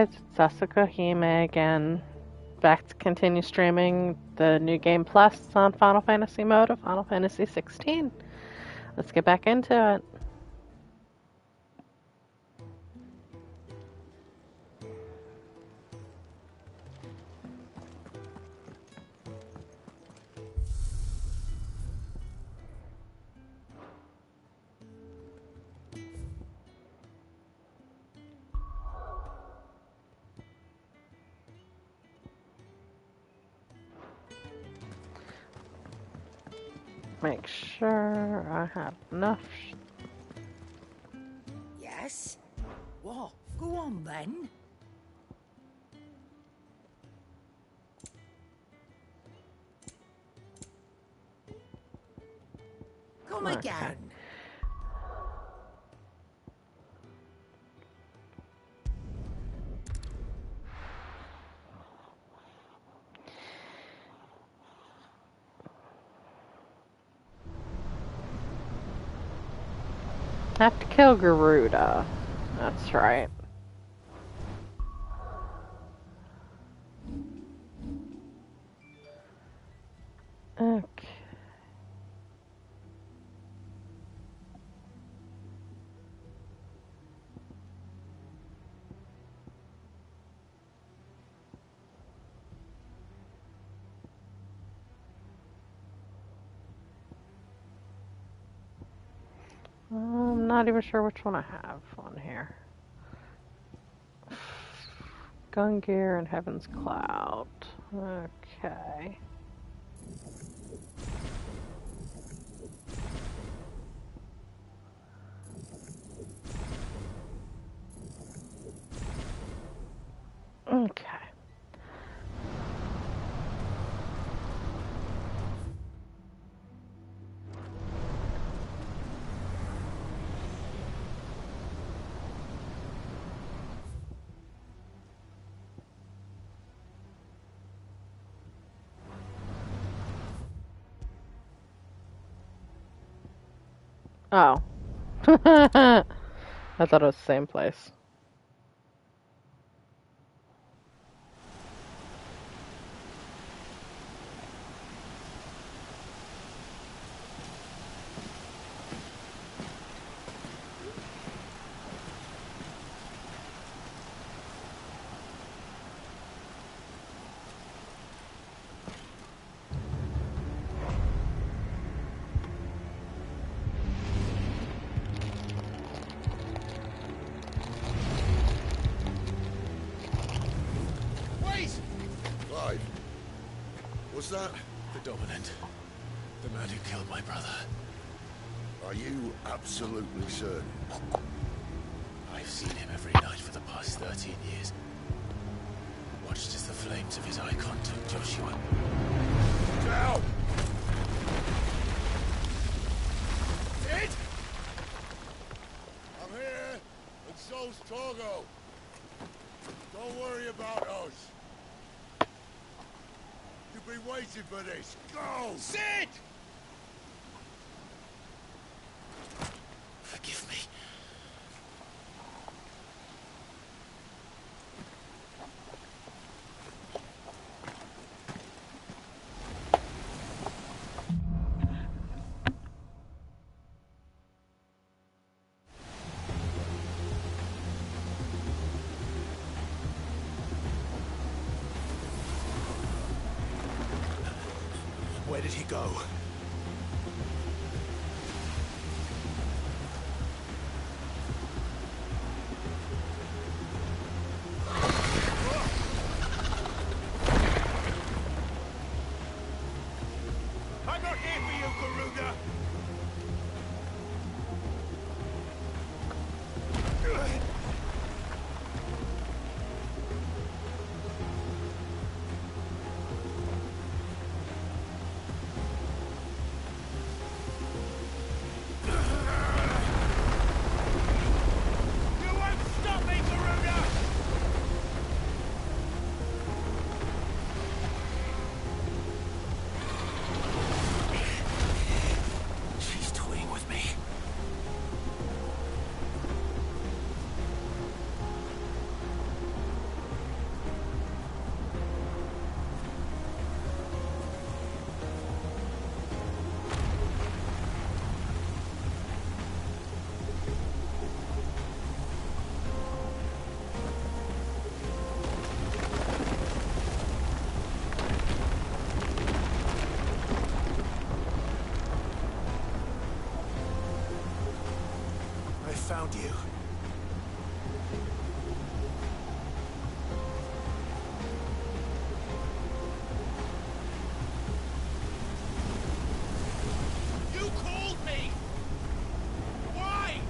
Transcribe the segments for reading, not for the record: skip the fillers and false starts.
guys, it's Ffxvi Ng again. Back to continue streaming the New Game Plus on Final Fantasy mode of Final Fantasy 16. Let's get back into it. Make sure I have enough. Yes? What? Go on then. Come Okay. again. Have to kill Garuda. That's right. Okay. I'm not even sure which one I have on here. Gungear and Heaven's Cloud. Okay. Okay. Oh. I thought it was the same place. What's that? The Dominant. The man who killed my brother. Are you absolutely certain? I've seen him every night for the past 13 years. Watched as the flames of his icon took Joshua. Down! Sid! I'm here, and so's Torgo. Don't worry about us. You've been waiting for this. Go! Sid! Forgive me. Where did he go? I'm not here for you, Garuda! find you. You called me! Why?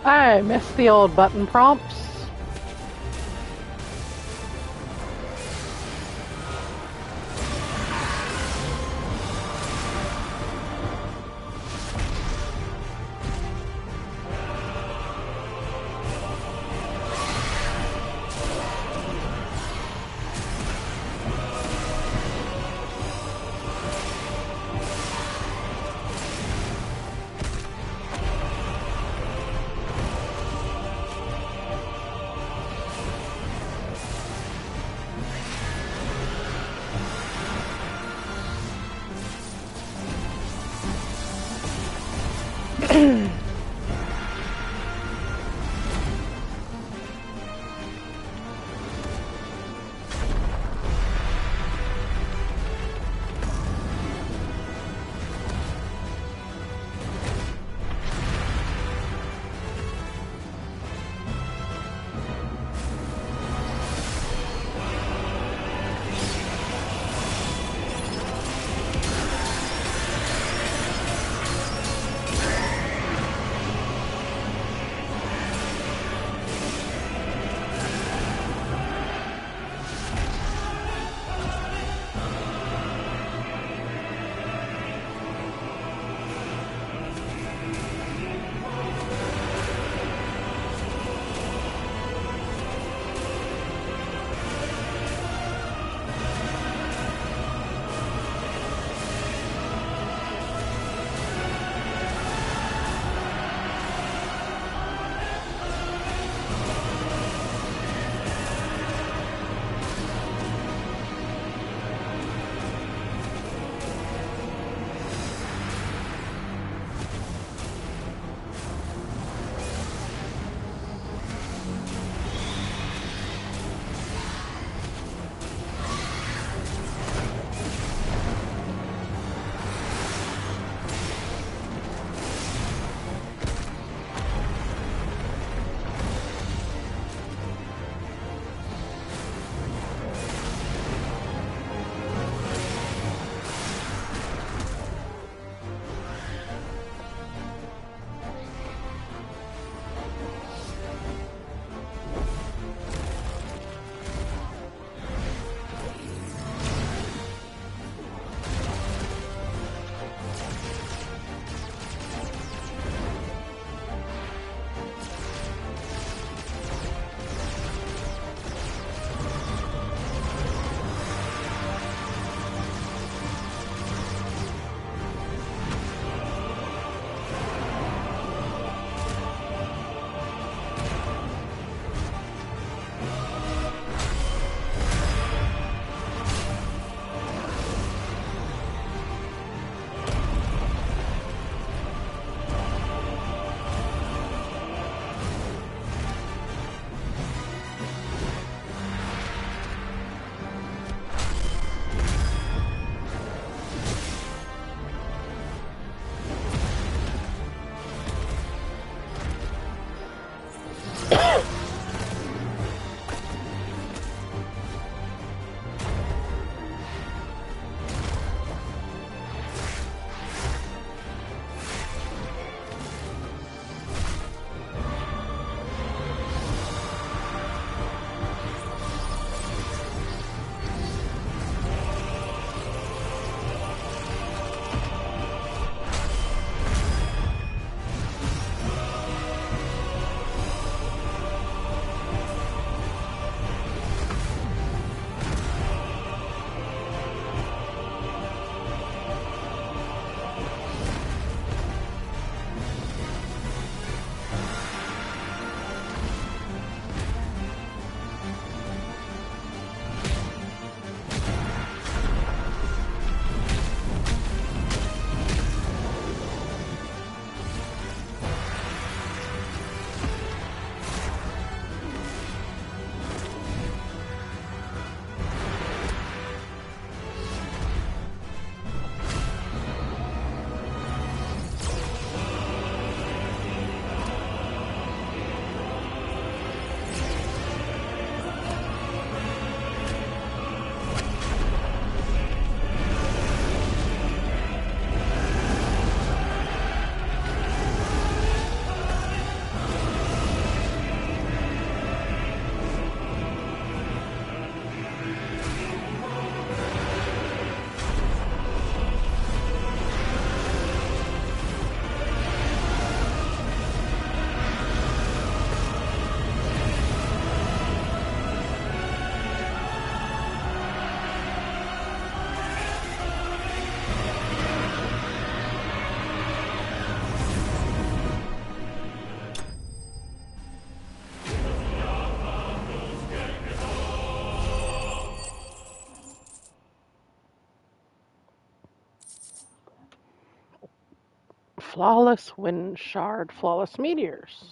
I miss the old button prompts. Flawless wind shard, flawless meteors.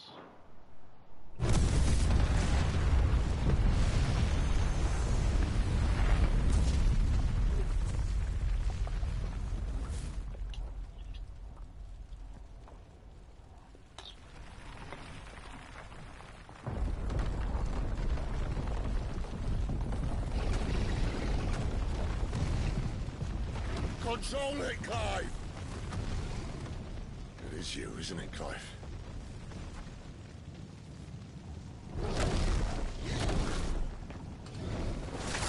Control it, Clive! It is you, isn't it, Clive?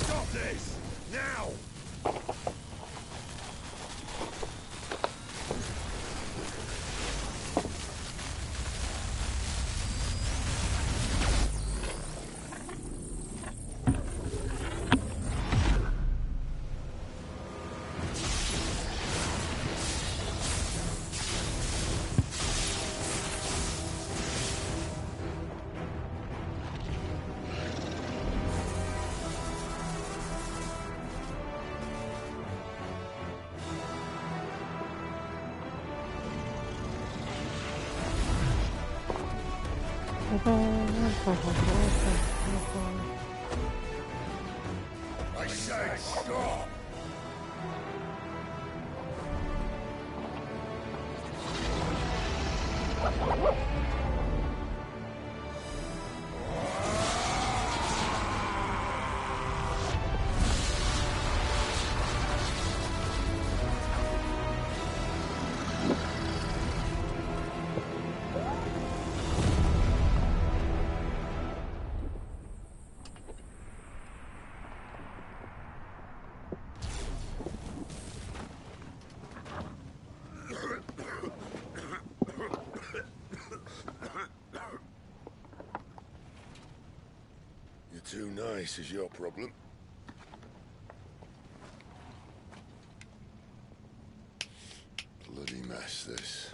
Stop this! Now! I said stop! You're too nice is your problem. Bloody mess, this.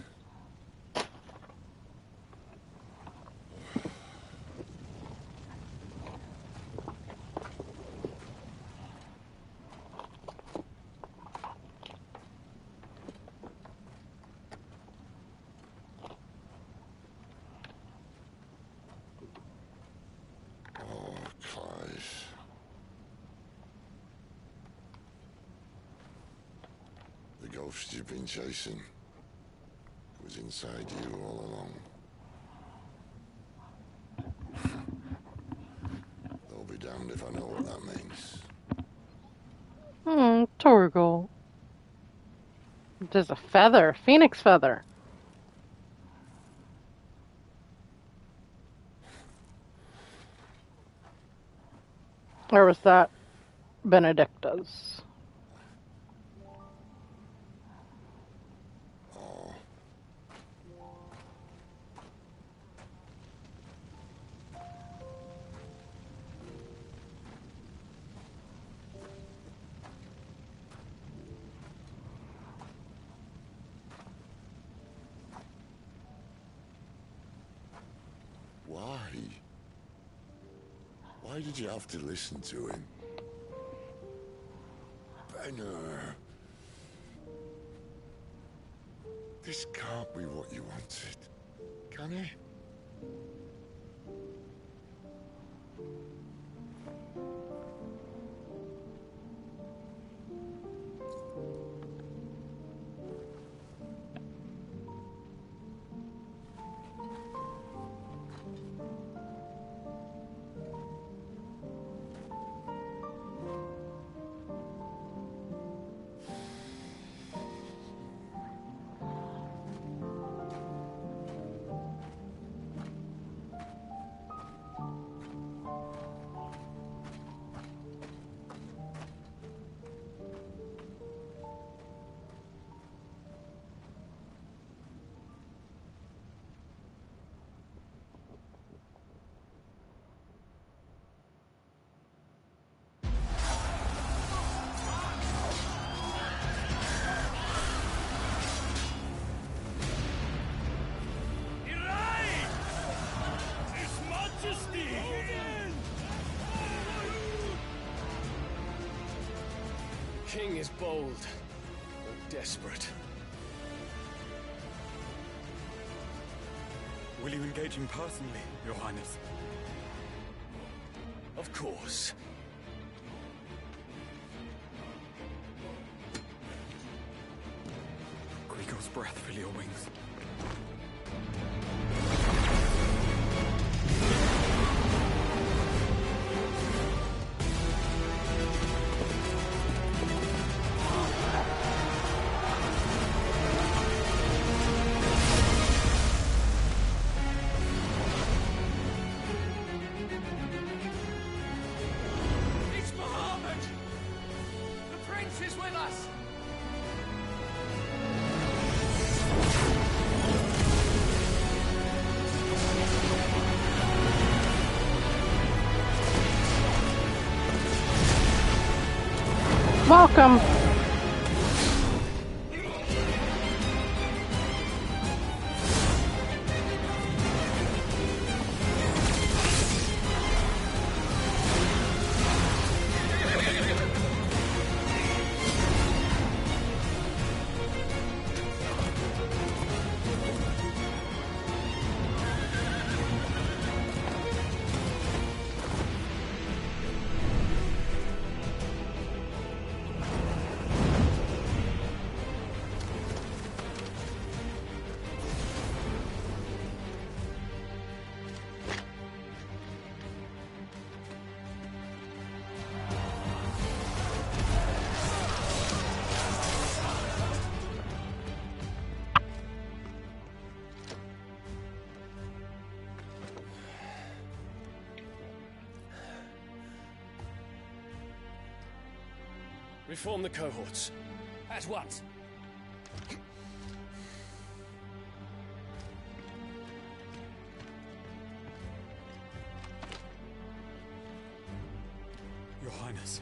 Oh, Clive. The ghost you've been chasing was inside you all along. I'll be damned if I know what that means. Torgal. There's a feather, phoenix feather. Or was that Benedicta's? Oh. Why? Why did you have to listen to him? Benner. This can't be what you wanted, can it? King is bold, or desperate. Will you engage him personally, Your Highness? Of course. Grigor's breath fill your wings. It's Muhammad! The prince is with us! Welcome. Reform the cohorts. At once. Your Highness.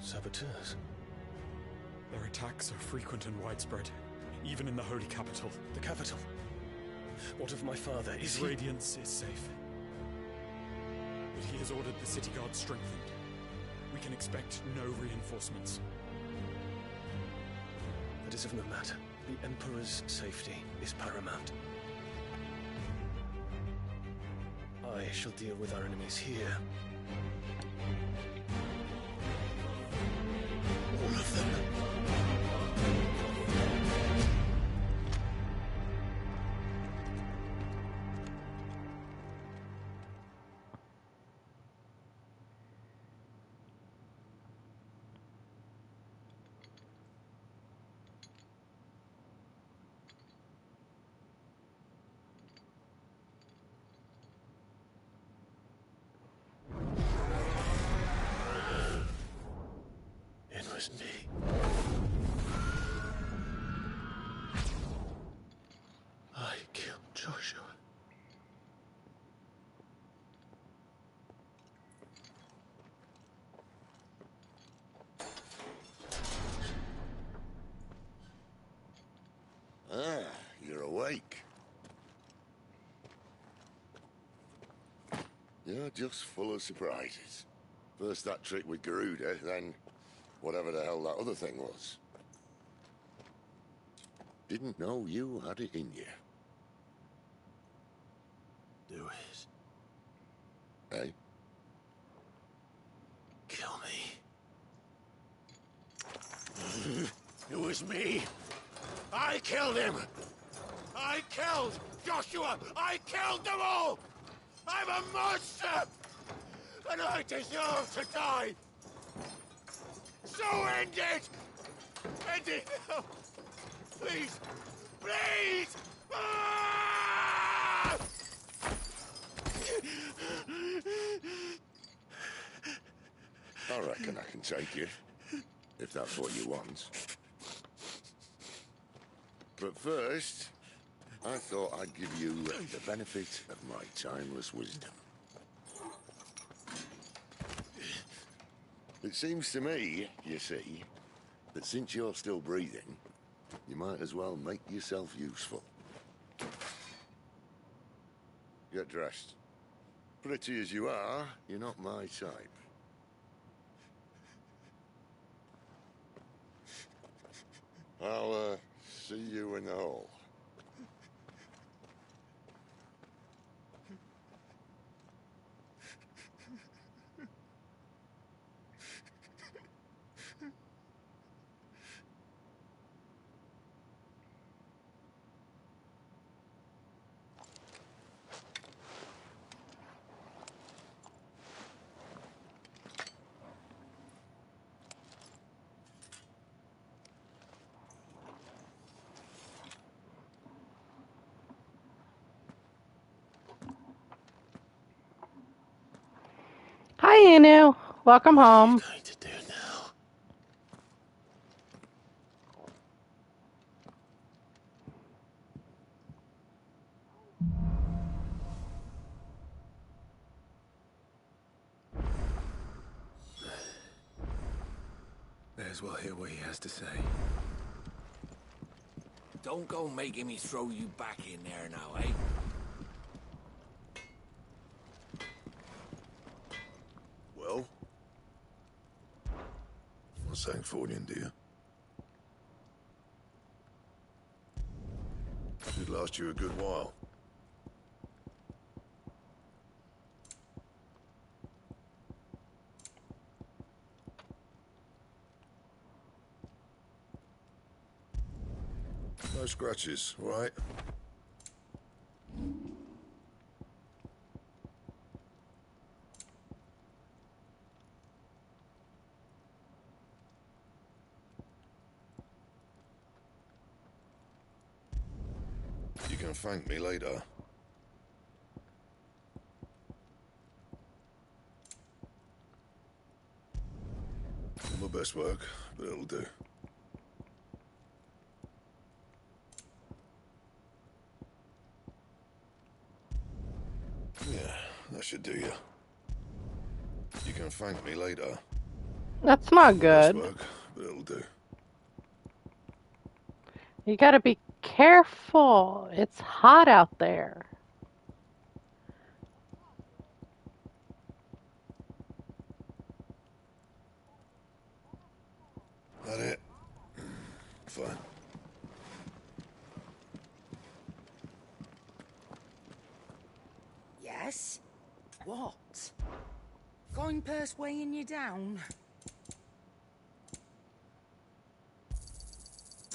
Saboteurs. Their attacks are frequent and widespread, even in the holy capital. The capital. What of my father? Is His he... radiance is safe. But he has ordered the city guard strengthened. We can expect no reinforcements. That is of no matter. The Emperor's safety is paramount. I shall deal with our enemies here. All of them. It was me. I killed Joshua. Ah, you're awake. You're just full of surprises. First that trick with Garuda, then whatever the hell that other thing was. Didn't know you had it in you. Do it. Eh? Kill me. It was me. I killed him. I killed Joshua. I killed them all. I'm a monster. And I deserve to die. So end it. End it now. Please. Please. Ah! I reckon I can take you, if that's what you want. But first, I thought I'd give you the benefit of my timeless wisdom. It seems to me, you see, that since you're still breathing, you might as well make yourself useful. Get dressed. Pretty as you are, you're not my type. I'll, see you in the hall. Hi, Inu. Welcome home. What are you going to do now? May as well hear what he has to say. Don't go making me throw you back in there now, eh? Well? Not saying Ffxvi, do you? Should last you a good while. No scratches, all right? You can thank me later. Not my best work, but it'll do. Yeah, that should do you. You can thank me later. That's not Not my best good. work, but it'll do. You gotta be careful. It's hot out there. That it? Fine. Yes? What? Coin purse weighing you down?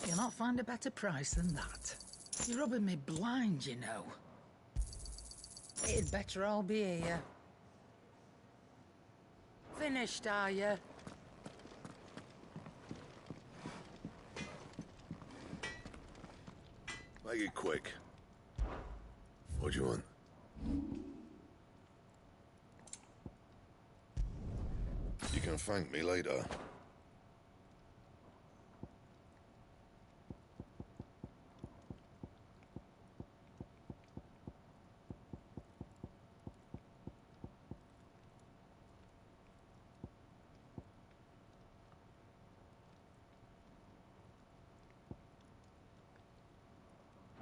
You'll not find a better price than that. You're rubbing me blind, you know. It'd better all be here. Finished, are you? Make it quick. What do you want? You can thank me later.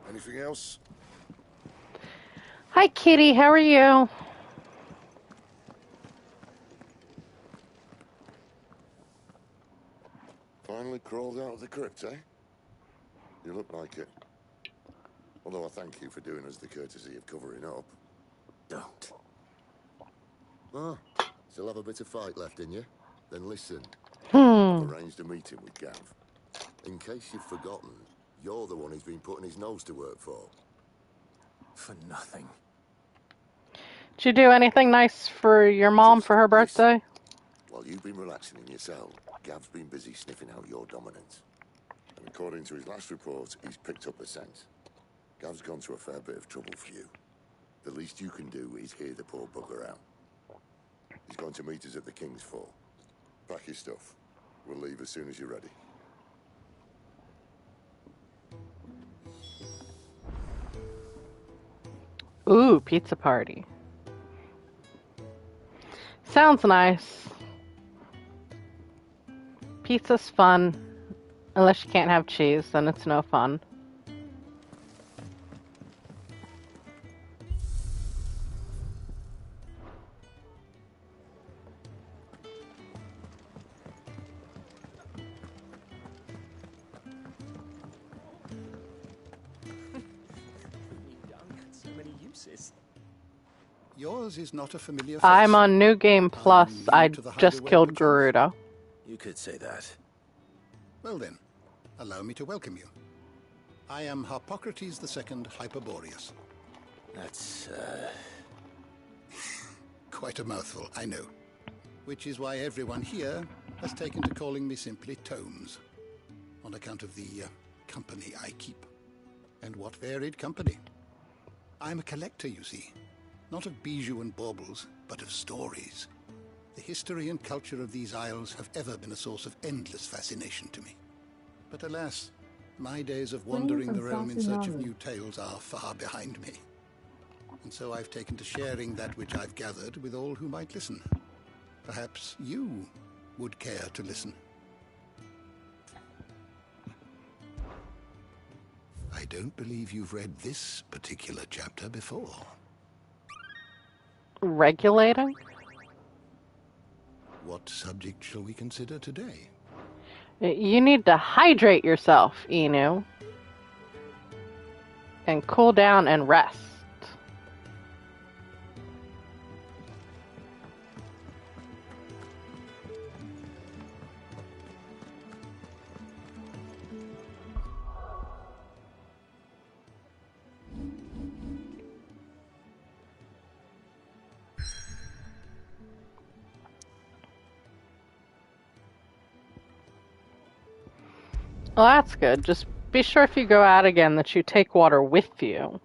Anything else? Hi, Kitty. How are you? Finally crawled out of the crypt, eh? You look like it. Although I thank you for doing us the courtesy of covering up. Don't. Ah, still have a bit of fight left in you? Then listen. I've Hmm. arranged a meeting with Gav. In case you've forgotten, you're the one he's been putting his nose to work for. For nothing. Did you do anything nice for your mom Just for her listen. birthday? While you've been relaxing in your cell, Gav's been busy sniffing out your dominance. And according to his last report, he's picked up the scent. Gav's gone to a fair bit of trouble for you. The least you can do is hear the poor bugger out. He's going to meet us at the King's Fall. Pack your stuff. We'll leave as soon as you're ready. Ooh, pizza party. Sounds nice. Pizza's fun. Unless you can't have cheese, then it's no fun. forces. Yours is not a familiar face. I'm on New Game Plus. new I to the just hideaway killed myself. Garuda. You could say that. Well then, allow me to welcome you. I am Harpocrates II Hyperboreus. That's, Quite a mouthful, I know. Which is why everyone here has taken to calling me simply Tomes, on account of the company I keep. And what varied company. I'm a collector, you see. Not of bijou and baubles, but of stories. The history and culture of these isles have ever been a source of endless fascination to me. But alas, my days of wandering the realm in search of new tales are far behind me. And so I've taken to sharing that which I've gathered with all who might listen. Perhaps you would care to listen. I don't believe you've read this particular chapter before. Regulating? What subject shall we consider today? You need to hydrate yourself, Inu. And cool down and rest. Well, that's good. Just be sure if you go out again that you take water with you.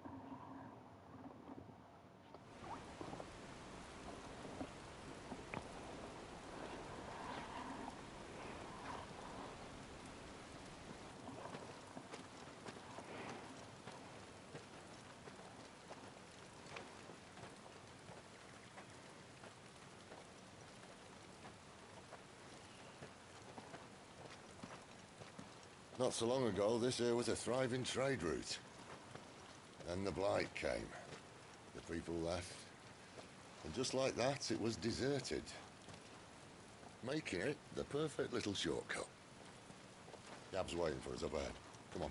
Not so long ago, this here was a thriving trade route. Then the blight came. The people left. And just like that, it was deserted. Making it the perfect little shortcut. Gab's waiting for us up ahead. Come on.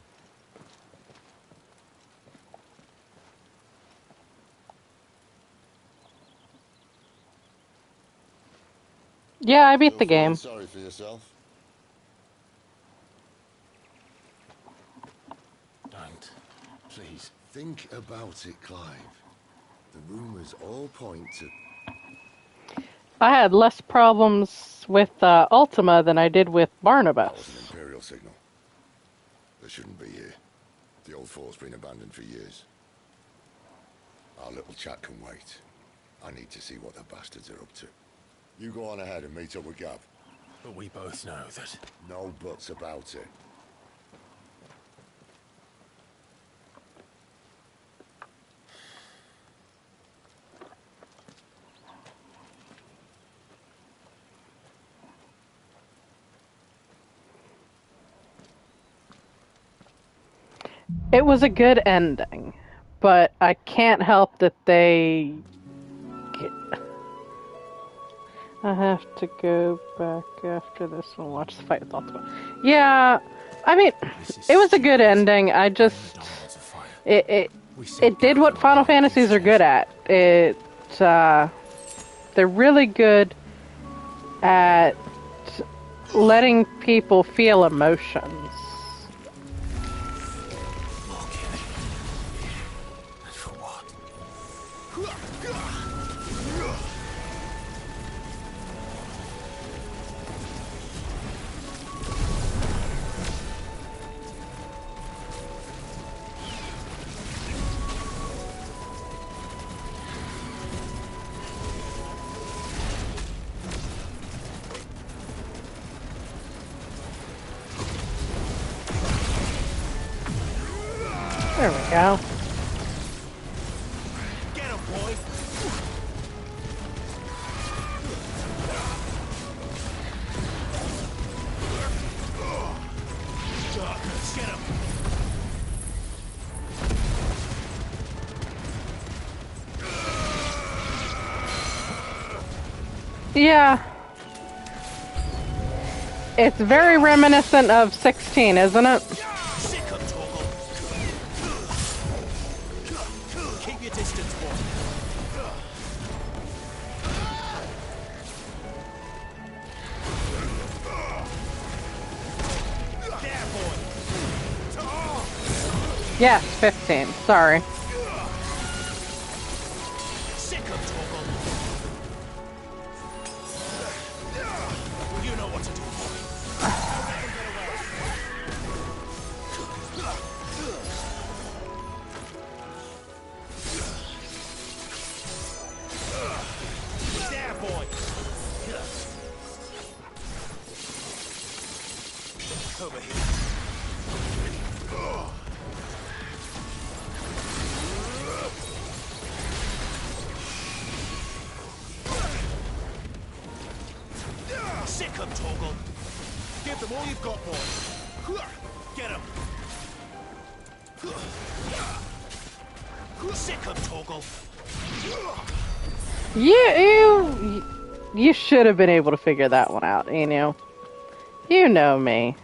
Yeah, I beat the Still feeling game. sorry for yourself? Don't. Please. Think about it, Clive. The rumours all point to... I had less problems with Ultima than I did with That was an Barnabas. Imperial signal. They shouldn't be here. The old fort's been abandoned for years. Our little chat can wait. I need to see what the bastards are up to. You go on ahead and meet up with Gab. But we both know that... No buts about it. It was a good ending, but I can't help that they... I have to go back after this and watch the fight with Ultima. Yeah, I mean, it was a good ending. I just... It did what Final Fantasies are good at. They're really good at letting people feel emotions. And for what? There we go. Get him, boys! Get him! Yeah. It's very reminiscent of 16, isn't it? Sick of Torgal! Keep your distance, boys! Yes, 15. Sorry. Sick of Torgal. You know what to do. There, boy. Over here. Sick of Torgal. Give them all you've got, boy. Get him. Sick of Torgal. You should have been able to figure that one out, you know. You know me.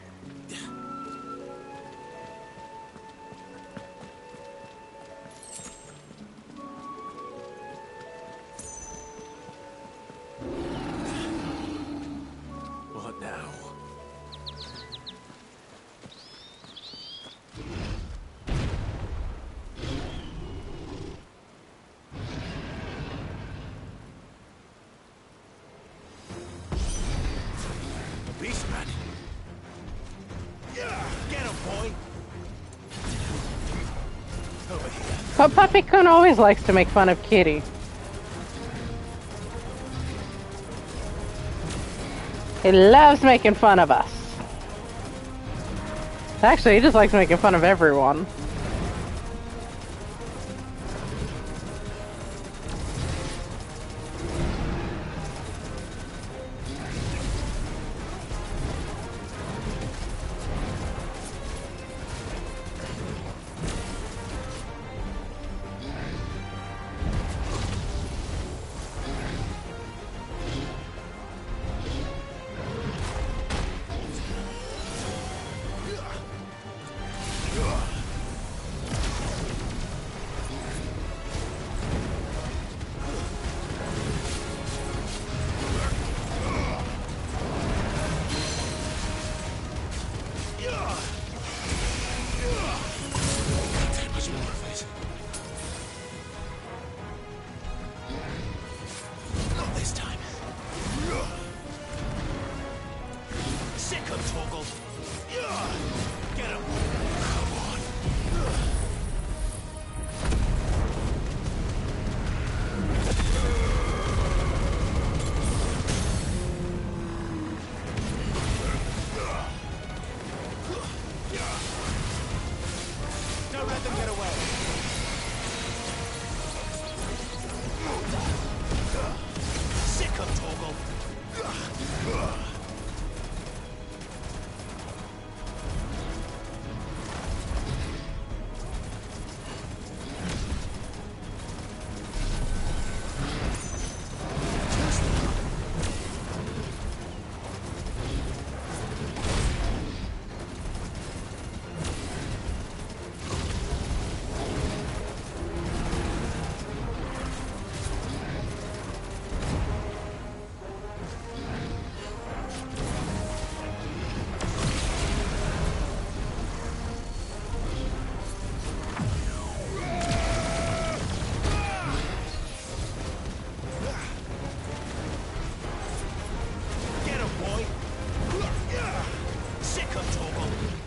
What now? Beast man. Yeah, get him, boy. Over here. But Puppy-kun always likes to make fun of Kitty. He loves making fun of us. Actually, he just likes making fun of everyone.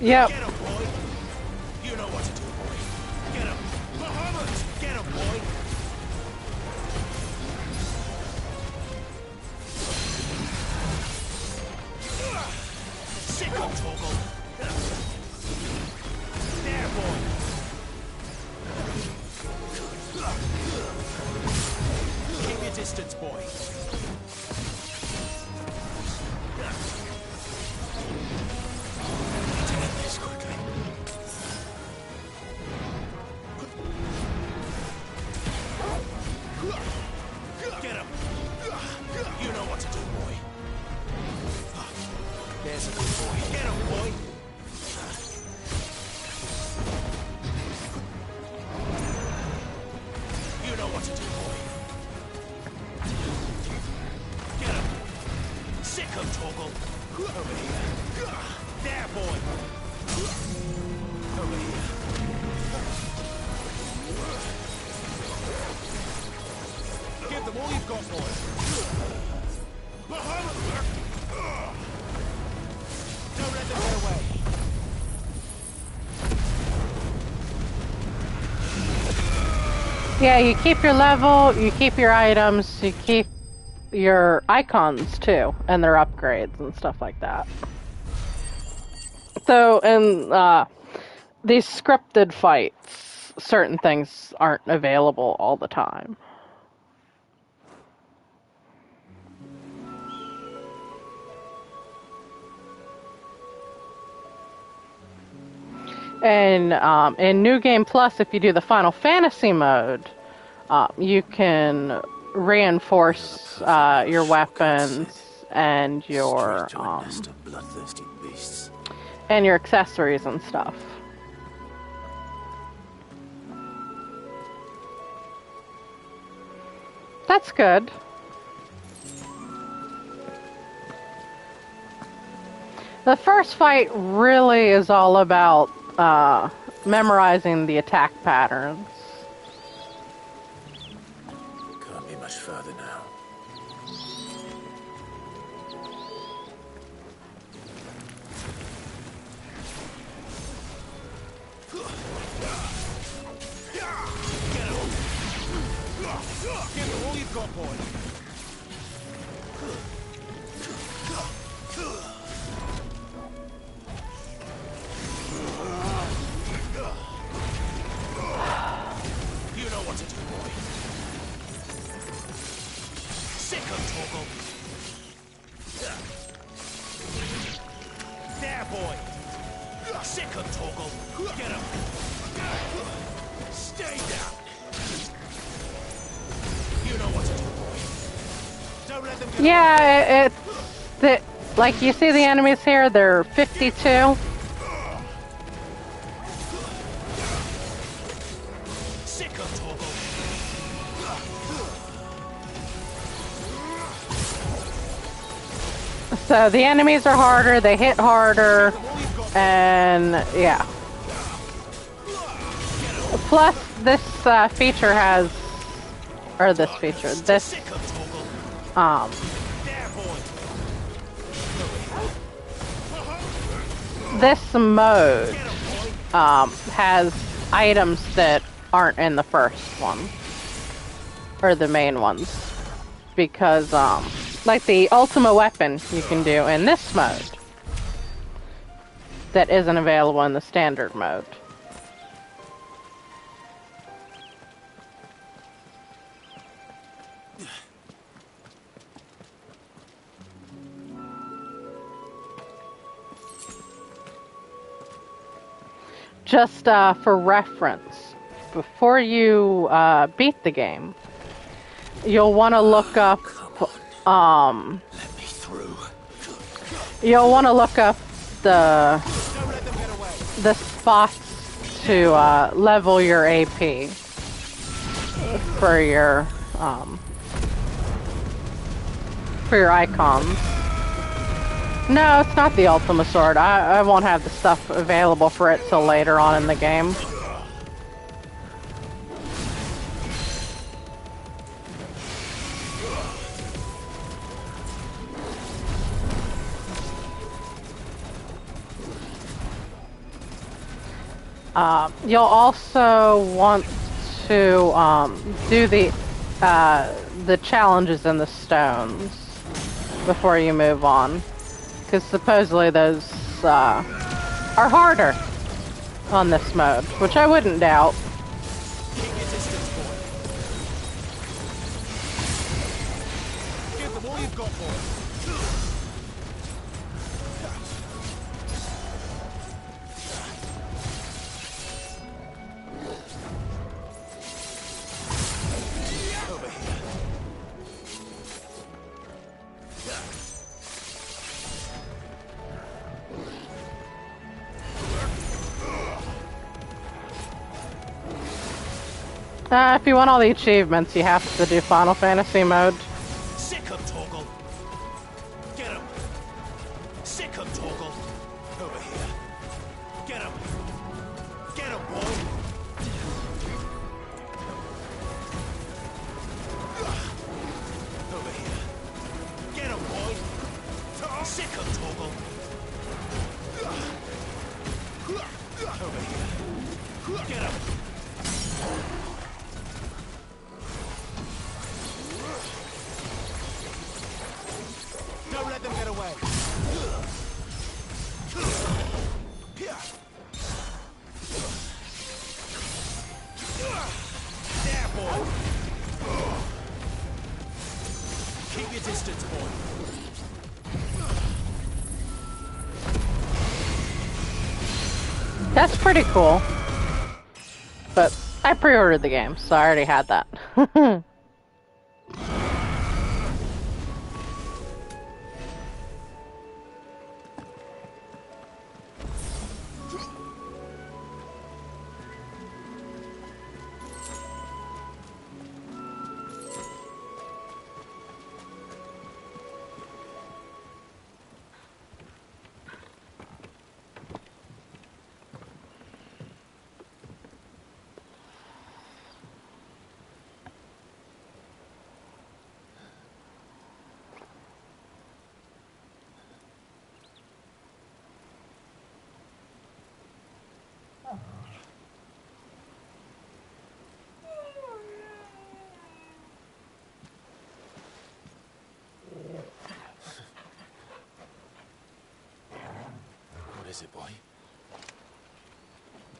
Yep. Get him, boy. You know what to do, boy. Get him. Muhammad! Get him, boy. Sick of Torgal. There, boy. Keep your distance, boy. Get him! You know what to do, boy. There's a good boy. Get him, boy! You know what to do, boy. Get him! Sick of Torgal. Over here. There, boy! Over here. them all you've got, boy. Don't let them get away. Yeah, you keep your level, you keep your items, you keep your icons too, and their upgrades and stuff like that. So, in these scripted fights, certain things aren't available all the time. And in New Game Plus, if you do the Final Fantasy mode, you can reinforce your weapons and your bloodthirsty beasts. and your accessories and stuff. That's good. The first fight really is all about memorizing the attack patterns. Can't be much further now. Give them all you've got, boy. You know what to do, boy. Sick of Torgal. There, boy. Sick of Torgal. Get him. Stay down. You know what to do, boy. Don't let them get Yeah, it's the like you see the enemies here. They're 52. sick of Torgal. So the enemies are harder. They hit harder, and yeah. Plus, this feature has, or this feature, this this mode has items that aren't in the first one, or the main ones, because like the ultimate weapon you can do in this mode that isn't available in the standard mode. Just for reference, before you beat the game, you'll want to look up. Let me through. You'll want to look up the spots to level your AP for your icons. No, it's not the Ultima Sword. I won't have the stuff available for it till later on in the game. You'll also want to do the challenges in the stones before you move on. Because supposedly those are harder on this mode, which I wouldn't doubt. Give them all you've got, boy. If you want all the achievements, you have to do Final Fantasy mode. Sick of Torgal. Get him. Sick of Torgal. Over here. Get him. Get him, boy. your distance, boy. That's pretty cool. But I pre-ordered the game, so I already had that. What is it, boy?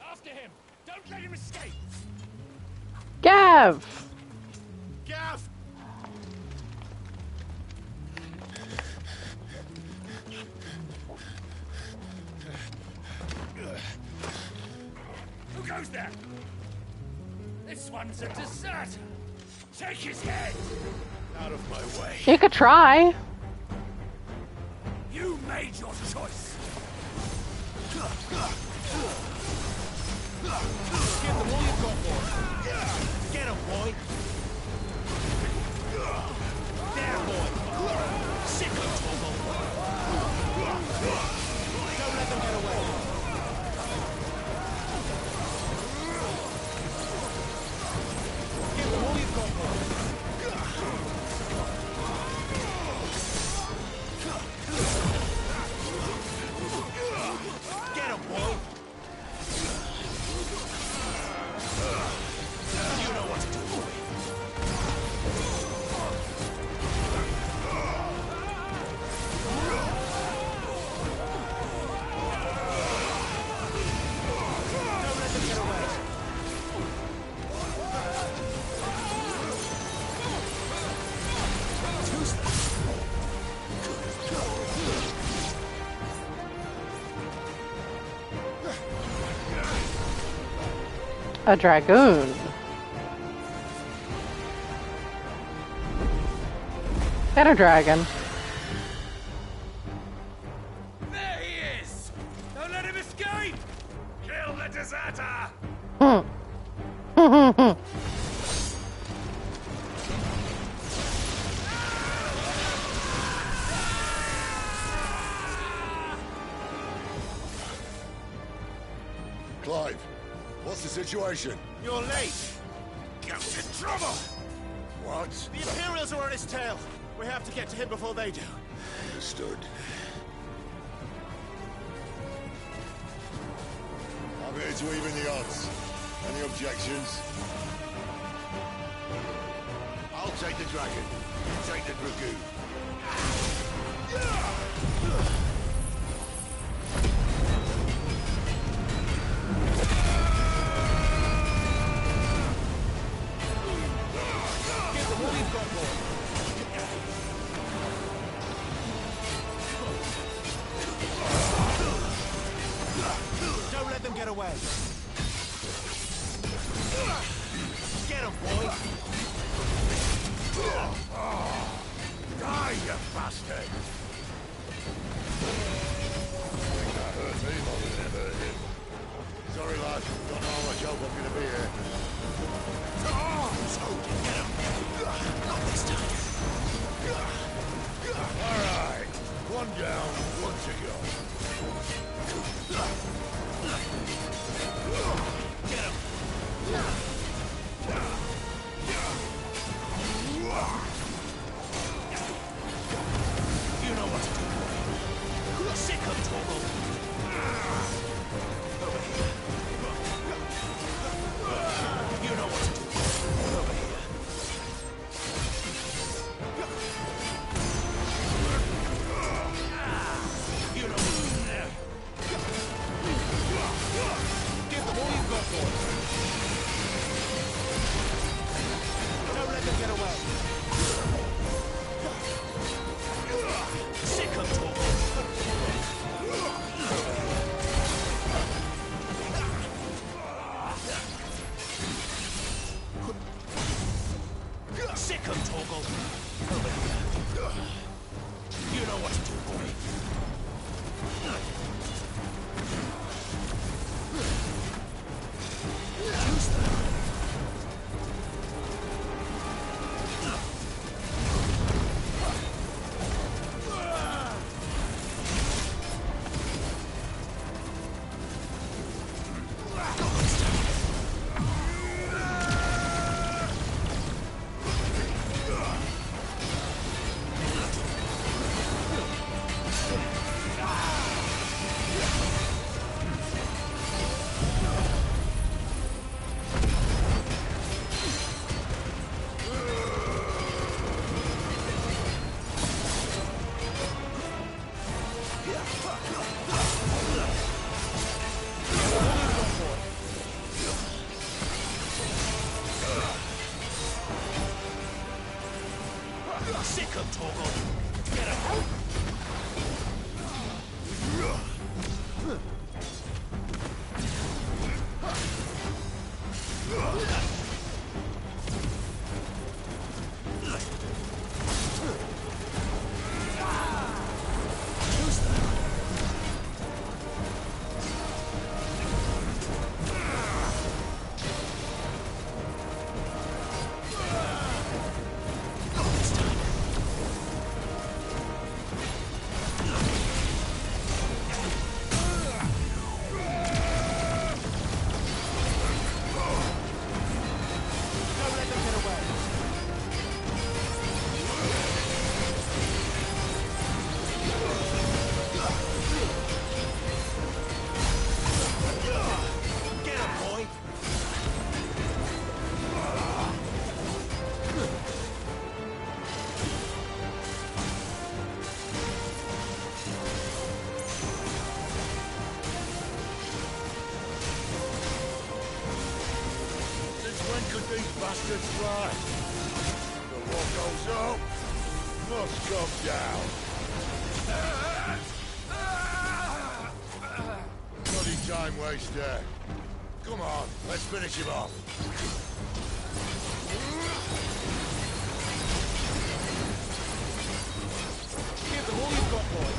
After him! Don't let him escape! Gav! Gav! Who goes there? This one's a deserter! Take his head! Out of my way! You could try. You made your choice! Give them all you've got, boy. Get him, boy. There, boy. Sick of Toggle. Don't let them get away. Give them all you've got, boy. Get him, boy. You know what to do, boy. Don't let them get away. A dragoon. And a dragon. There he is! Don't let him escape! Kill the deserter! Clive, what's the situation? You're late! Get in trouble! What? The Imperials are on his tail! We have to get to him before they do. Understood. I'm here to even the odds. Any objections? I'll take the dragon. You take the dragoon. Give them all you've got, boy. Don't let them get away. Get him, boy. Die, you bastard! That hurt me more than it hurt him. Sorry, lad. Don't know how much help I'm gonna be here. Get him! Not this time! All right. One down, one to go. Get him! You know what to do, boy. Sick of Toggle. Over here. Toggle. Over here. You know what to do, boy. Use that. Sick of Toggle. Get him. These bastards fly. But what goes up must come down. Bloody time waster. Come on, let's finish him off. Give them all you've got, boy.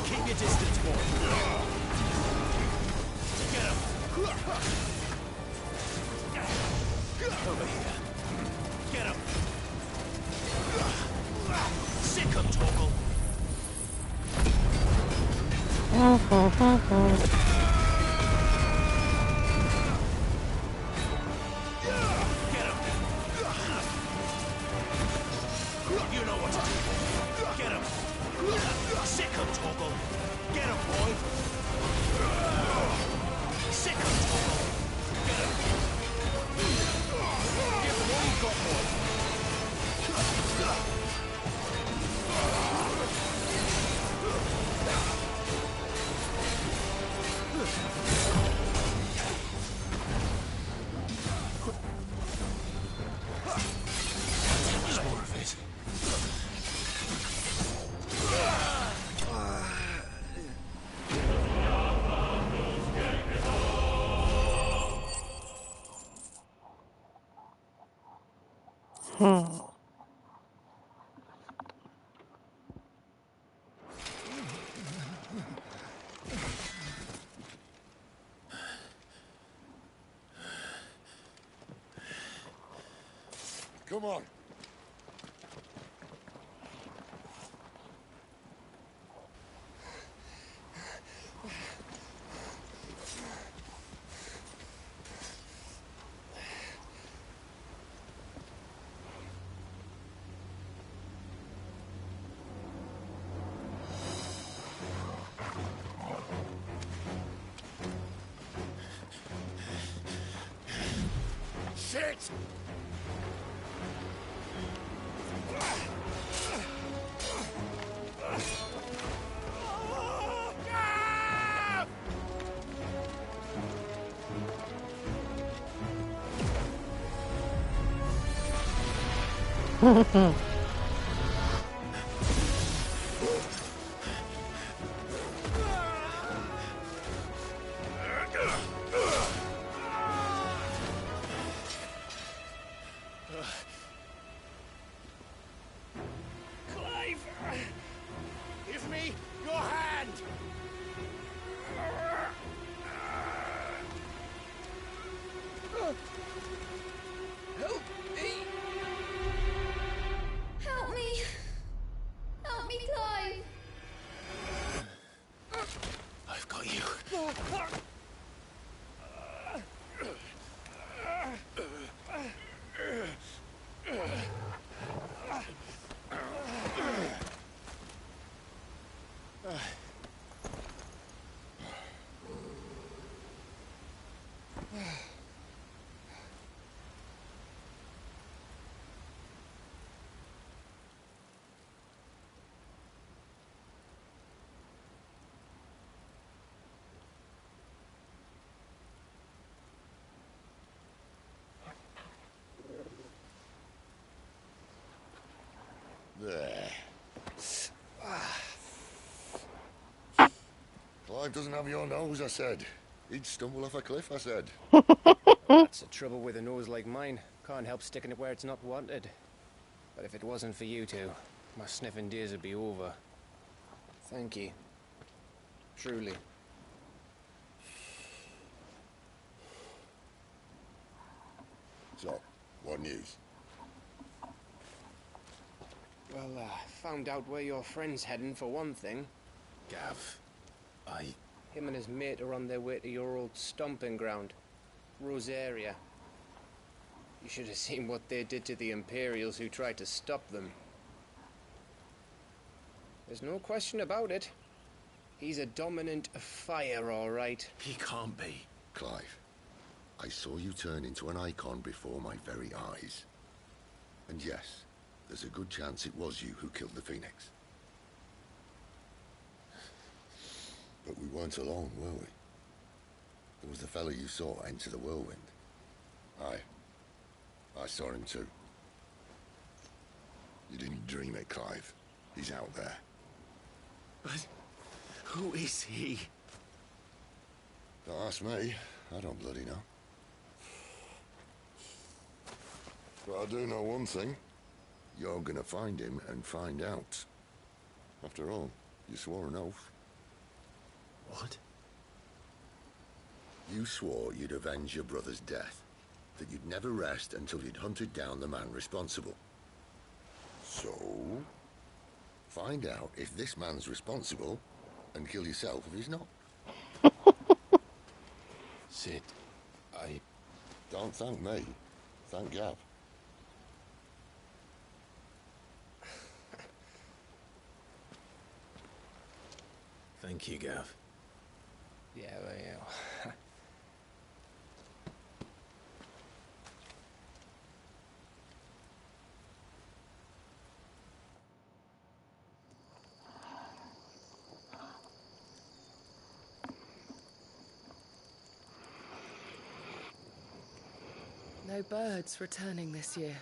Keep your distance, boy. Get him. Over here. Get him. Sick of Toggle. Get him. You know what to do. Get him. Sick of Toggle. Get him, boy. Sick of Toggle. Get him. Give them all you've got, boy. There's more of it. Come on. Shit! There. Clive doesn't have your nose, I said. He'd stumble off a cliff, I said. That's the trouble with a nose like mine. Can't help sticking it where it's not wanted. But if it wasn't for you two, my sniffing days would be over. Thank you. Truly. So, what news? Well, found out where your friend's heading for one thing. Gav, Him and his mate are on their way to your old stomping ground, Rosaria. You should have seen what they did to the Imperials who tried to stop them. There's no question about it. He's a dominant of fire, all right. he can't be. Clive, I saw you turn into an icon before my very eyes. And yes, there's a good chance it was you who killed the Phoenix. But we weren't alone, were we? There was the fellow you saw enter the whirlwind. I saw him too. You didn't dream it, Clive. He's out there. But who is he? Don't ask me. I don't bloody know. But I do know one thing. You're gonna find him and find out. After all, you swore an oath. What? You swore you'd avenge your brother's death. That you'd never rest until you'd hunted down the man responsible. So, find out if this man's responsible and kill yourself if he's not. Sid, Don't thank me. Thank Gav. Thank you, Gav. Yeah, well, yeah. No birds returning this year.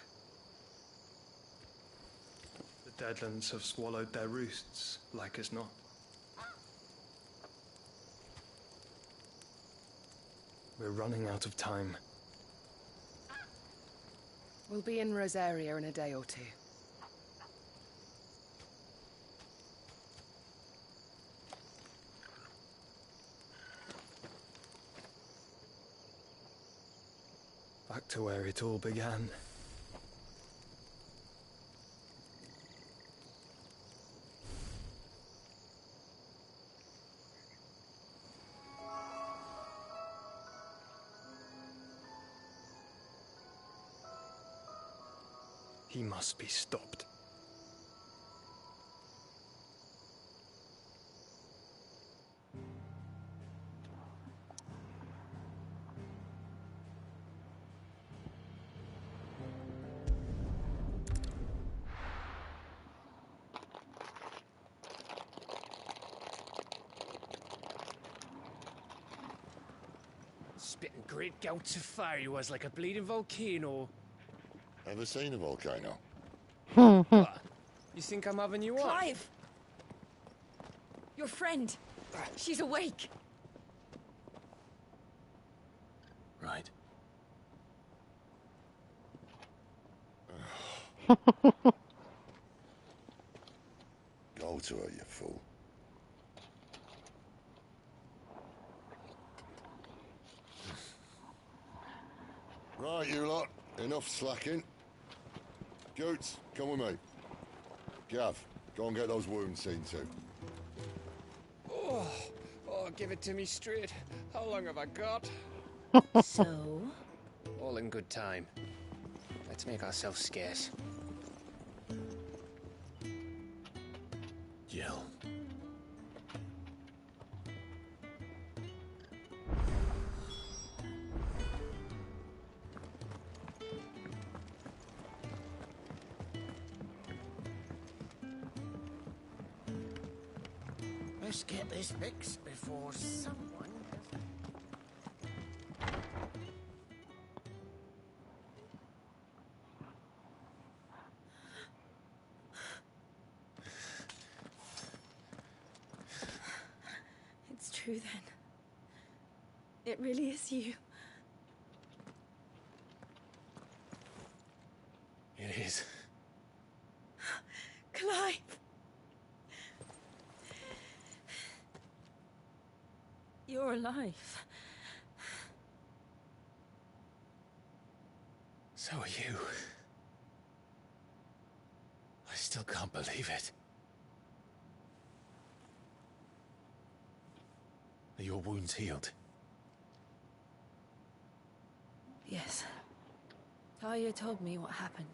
The Deadlands have swallowed their roosts, like as not. We're running out of time. We'll be in Rosaria in a day or two. Back to where it all began. He must be stopped. Spitting great gouts of fire he was, like a bleeding volcano. Ever seen a volcano? What? You think I'm having you on? Clive! Your friend. She's awake. Right. Go to her, you fool. Right, you lot. Enough slacking. Goots, come with me. Gav, go and get those wounds seen to. Oh, give it to me straight. How long have I got? So? All in good time. Let's make ourselves scarce. Jill. Let's get this fixed before someone... true then. It really is you. It is. Clive! You're alive. So are you. I still can't believe it. Are your wounds healed? Yes. Talia told me what happened.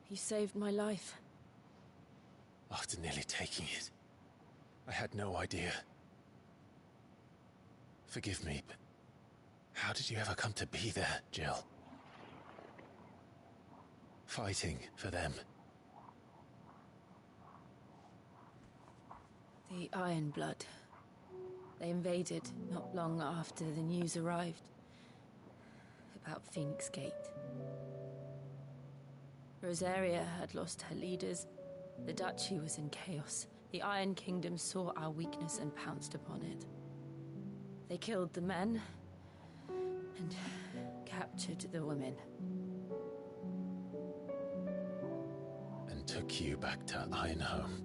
You saved my life. After nearly taking it, I had no idea. Forgive me, but how did you ever come to be there, Jill? Fighting for them. The Iron Blood. They invaded not long after the news arrived about Phoenix Gate. Rosaria had lost her leaders. The Duchy was in chaos. The Iron Kingdom saw our weakness and pounced upon it. They killed the men and captured the women. And took you back to Ironhome.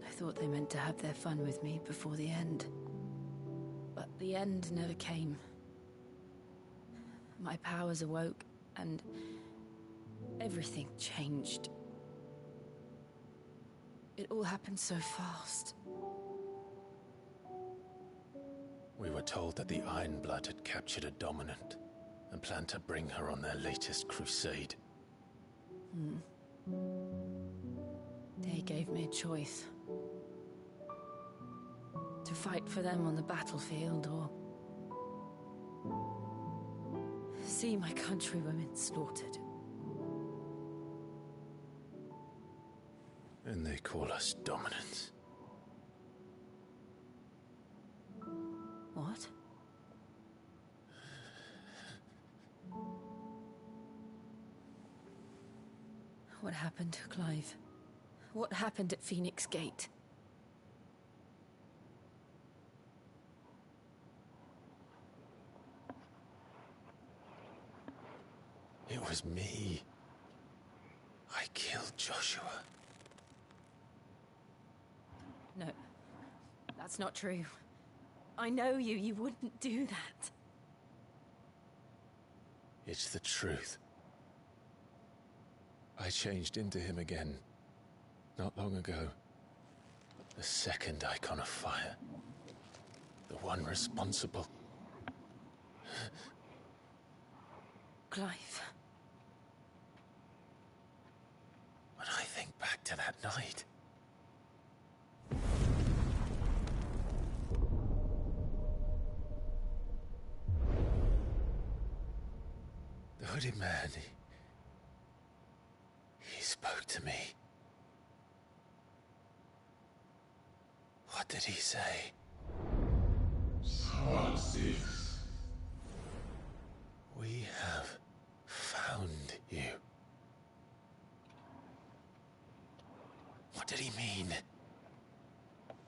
I thought they meant to have their fun with me before the end. But the end never came. My powers awoke, and everything changed. It all happened so fast. We were told that the Iron Blood had captured a dominant and planned to bring her on their latest crusade. They gave me a choice. To fight for them on the battlefield, or see my countrywomen slaughtered. And they call us dominants. What? What happened, Clive? What happened at Phoenix Gate? It was me. I killed Joshua. No, that's not true. I know you. You wouldn't do that. It's the truth. I changed into him again, not long ago. The second icon of fire. The one responsible. Clive. When I think back to that night... The hooded man, he spoke to me. What did he say? We have found you. What did he mean?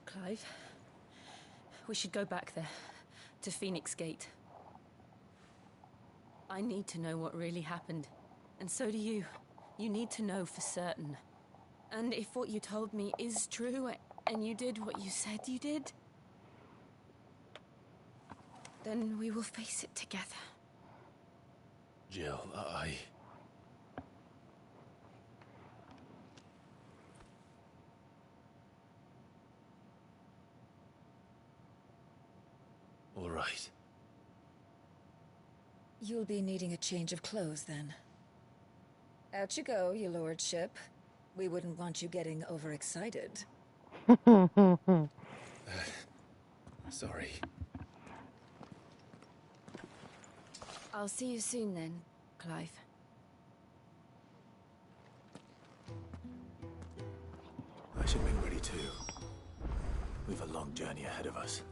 Clive, we should go back there, to Phoenix Gate. I need to know what really happened, and so do you. You need to know for certain. And if what you told me is true, and you did what you said you did, then we will face it together. Jill, All right. You'll be needing a change of clothes, then. Out you go, your lordship. We wouldn't want you getting overexcited. Sorry. I'll see you soon, then, Clive. I should make ready too. We've a long journey ahead of us.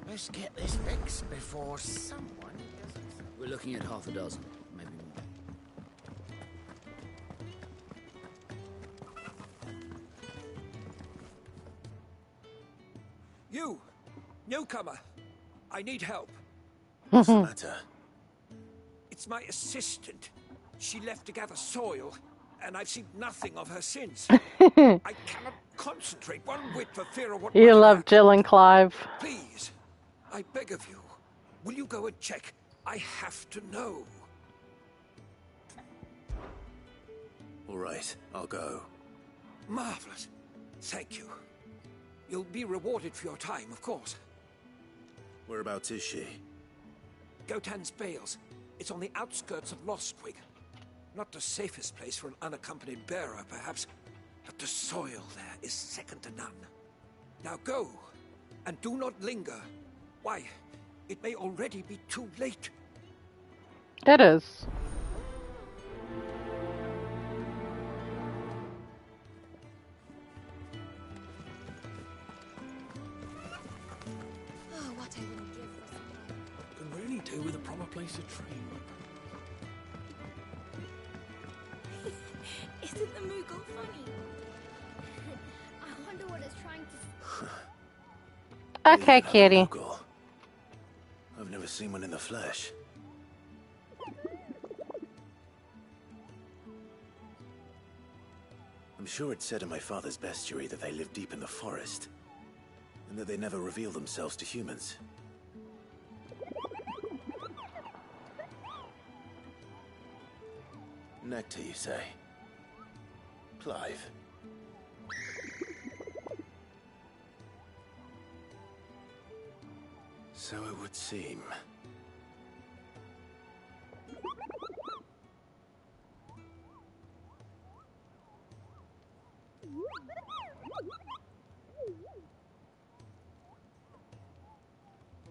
Let's get this fixed before someone doesn't. We're looking at half a dozen, maybe more. You! Newcomer! I need help. What's the matter? It's my assistant. She left to gather soil, and I've seen nothing of her since. I cannot concentrate one whit for fear of what You might love happen. Jill and Clive. Please, I beg of you, will you go and check? I have to know. All right, I'll go. Marvelous. Thank you. You'll be rewarded for your time, of course. Whereabouts is she? Gotan's Bales. It's on the outskirts of Lostwig. Not the safest place for an unaccompanied bearer, perhaps, but the soil there is second to none. Now go, and do not linger. Why, it may already be too late. It is. Oh, what I wouldn't give for some. Could really do with a proper place to train. Isn't the Moogle funny? I wonder what it's trying to... Okay, kitty. I've never seen one in the flesh. I'm sure it said in my father's bestiary that they live deep in the forest, and that they never reveal themselves to humans. Nectar, you say? Clive. So it would seem.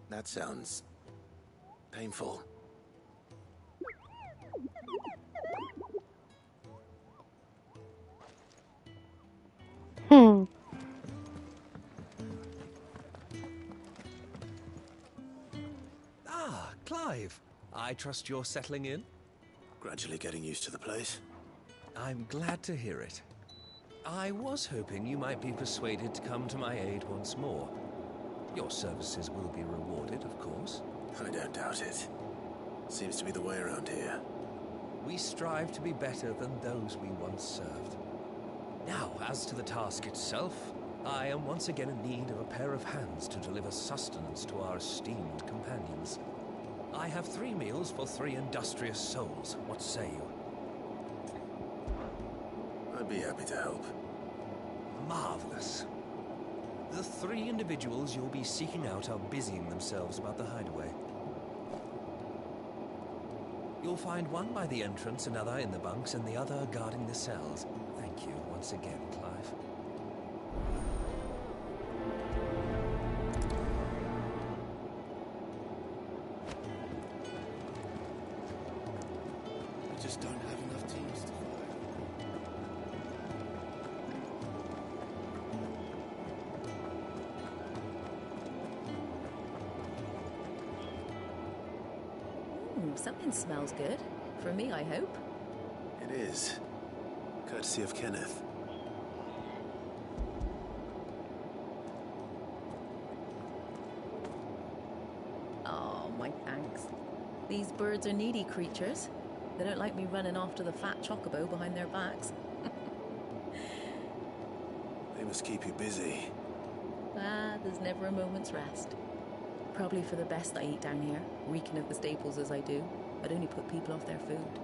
That sounds painful. Ah, Clive. I trust you're settling in? Gradually getting used to the place. I'm glad to hear it. I was hoping you might be persuaded to come to my aid once more. Your services will be rewarded, of course. I don't doubt it. Seems to be the way around here. We strive to be better than those we once served. Now, as to the task itself, I am once again in need of a pair of hands to deliver sustenance to our esteemed companions. I have 3 meals for 3 industrious souls. What say you? I'd be happy to help. Marvelous. The 3 individuals you'll be seeking out are busying themselves about the hideaway. You'll find one by the entrance, another in the bunks, and the other guarding the cells. Thank you once again, Clive. We just don't have enough teams to fight. Something smells good. For me, I hope. It is. Courtesy of Kenneth. Oh, my thanks. These birds are needy creatures. They don't like me running after the fat chocobo behind their backs. They must keep you busy. Ah, there's never a moment's rest. Probably for the best I eat down here, reeking of the staples as I do. I'd only put people off their food.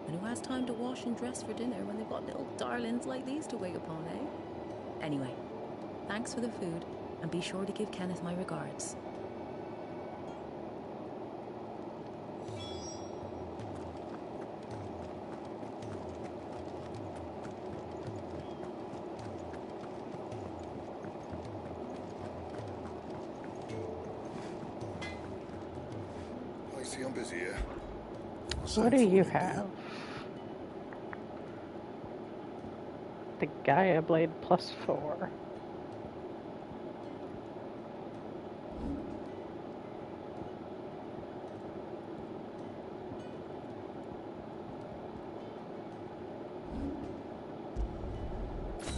And who has time to wash and dress for dinner when they've got little darlings like these to wait upon, eh? Anyway, thanks for the food, and be sure to give Kenneth my regards. I see I'm busy here. What do you have? The Gaia Blade +4.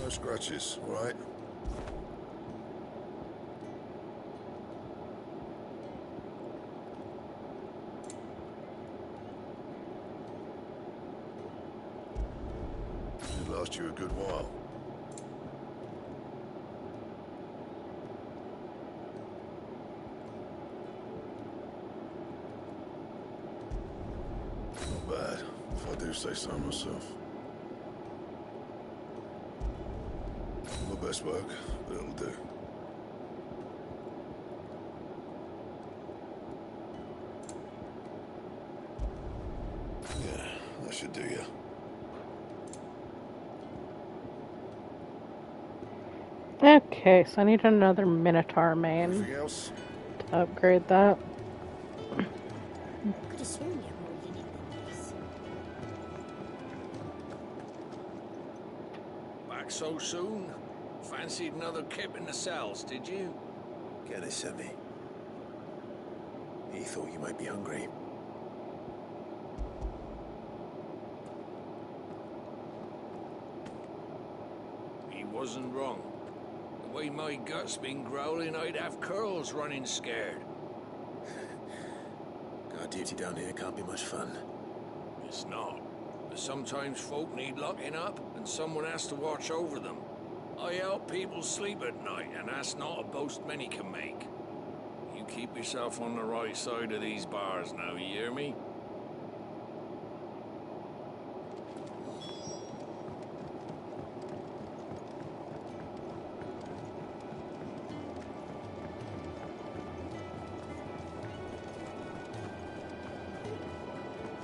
No scratches, all right? last you a good while. Not bad, if I do say so myself. Not my best work, but it'll do. Yeah, that should do you. Okay, so I need another Minotaur main Anything else? to upgrade that. Could have sworn you were holding in this. Back so soon? Fancied another kip in the cells, did you? Kenneth sent me. He thought you might be hungry. He wasn't wrong. The way my gut's been growling, I'd have curls running scared. Guard duty down here can't be much fun. It's not. But sometimes folk need locking up, and someone has to watch over them. I help people sleep at night, and that's not a boast many can make. You keep yourself on the right side of these bars now, you hear me?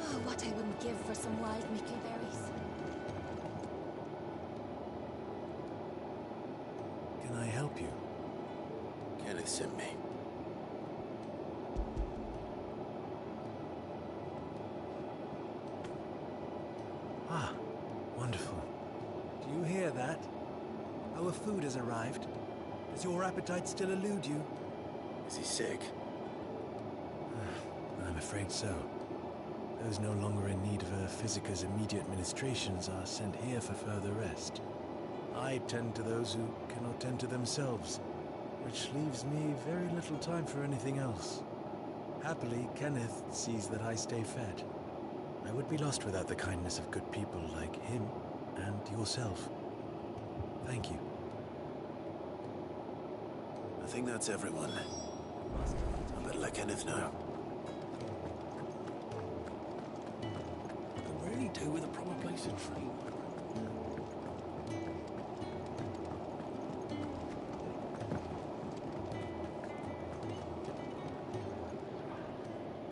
Oh, what I wouldn't give for some wild mickleberries. Can I help you? Kenneth sent me. Ah, wonderful. Do you hear that? Our food has arrived. Does your appetite still elude you? Is he sick? I'm afraid so. Those no longer in need of a Ffxvi's immediate ministrations are sent here for further rest. I tend to those who cannot tend to themselves, which leaves me very little time for anything else. Happily, Kenneth sees that I stay fed. I would be lost without the kindness of good people like him and yourself. Thank you. I think that's everyone. I better let Kenneth know. I really do with a proper place to train.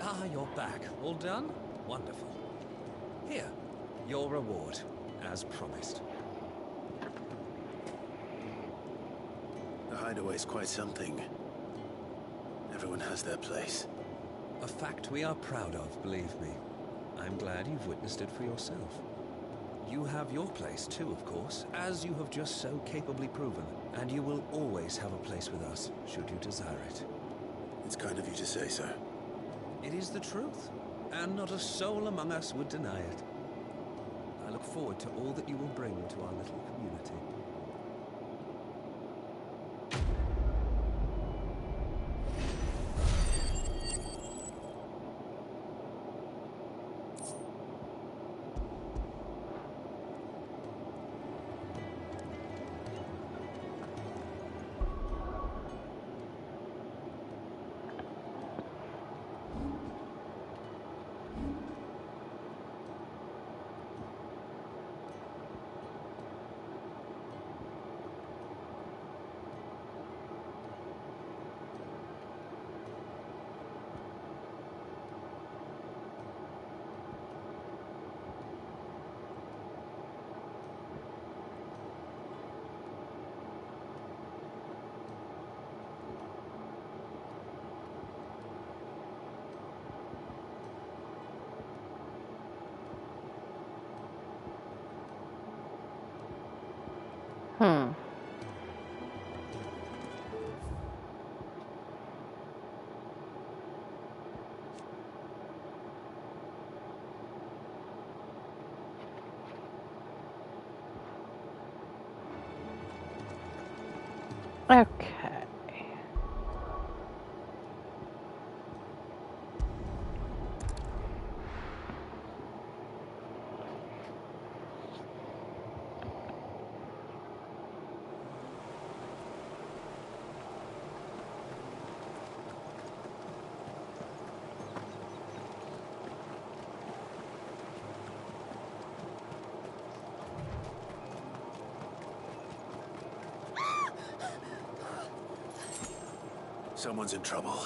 Ah, you're back. All done? Wonderful. Here, your reward, as promised. The hideaway's quite something. Everyone has their place. A fact we are proud of, believe me. I'm glad you've witnessed it for yourself. You have your place too, of course, as you have just so capably proven, and you will always have a place with us, should you desire it. It's kind of you to say so. It is the truth, and not a soul among us would deny it. I look forward to all that you will bring to our little community. Okay. Someone's in trouble.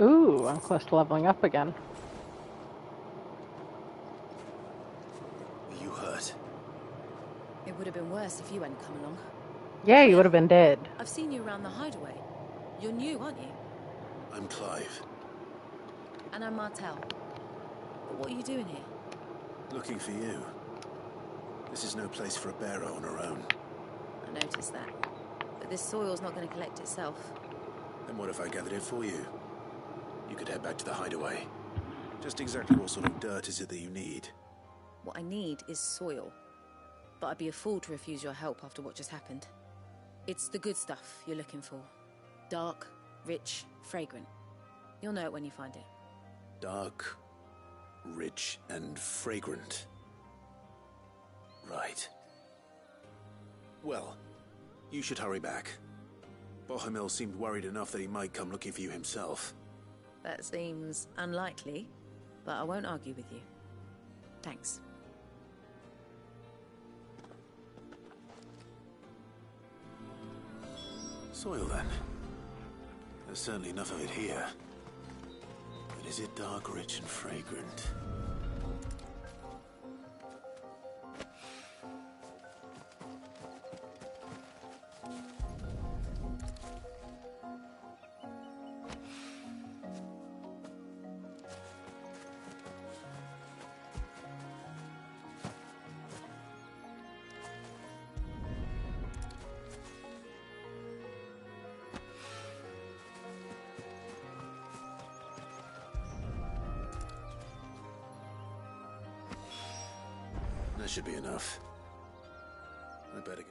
Ooh, I'm close to leveling up again. Are you hurt? It would have been worse if you hadn't come along. Yeah, you would have been dead. I've seen you around the hideaway. You're new, aren't you? I'm Clive. And I'm Martel. But what are you doing here? Looking for you. This is no place for a bearer on her own. I noticed that. But this soil's not going to collect itself. Then what if I gathered it for you? You could head back to the hideaway. Just exactly what sort of dirt is it that you need? What I need is soil. But I'd be a fool to refuse your help after what just happened. It's the good stuff you're looking for. Dark, rich, fragrant. You'll know it when you find it. Dark, rich, and fragrant. Right. Well, you should hurry back. Bohemil seemed worried enough that he might come looking for you himself. That seems unlikely, but I won't argue with you. Thanks. Soil, then. There's certainly enough of it here. But is it dark, rich, and fragrant? That should be enough. I better get...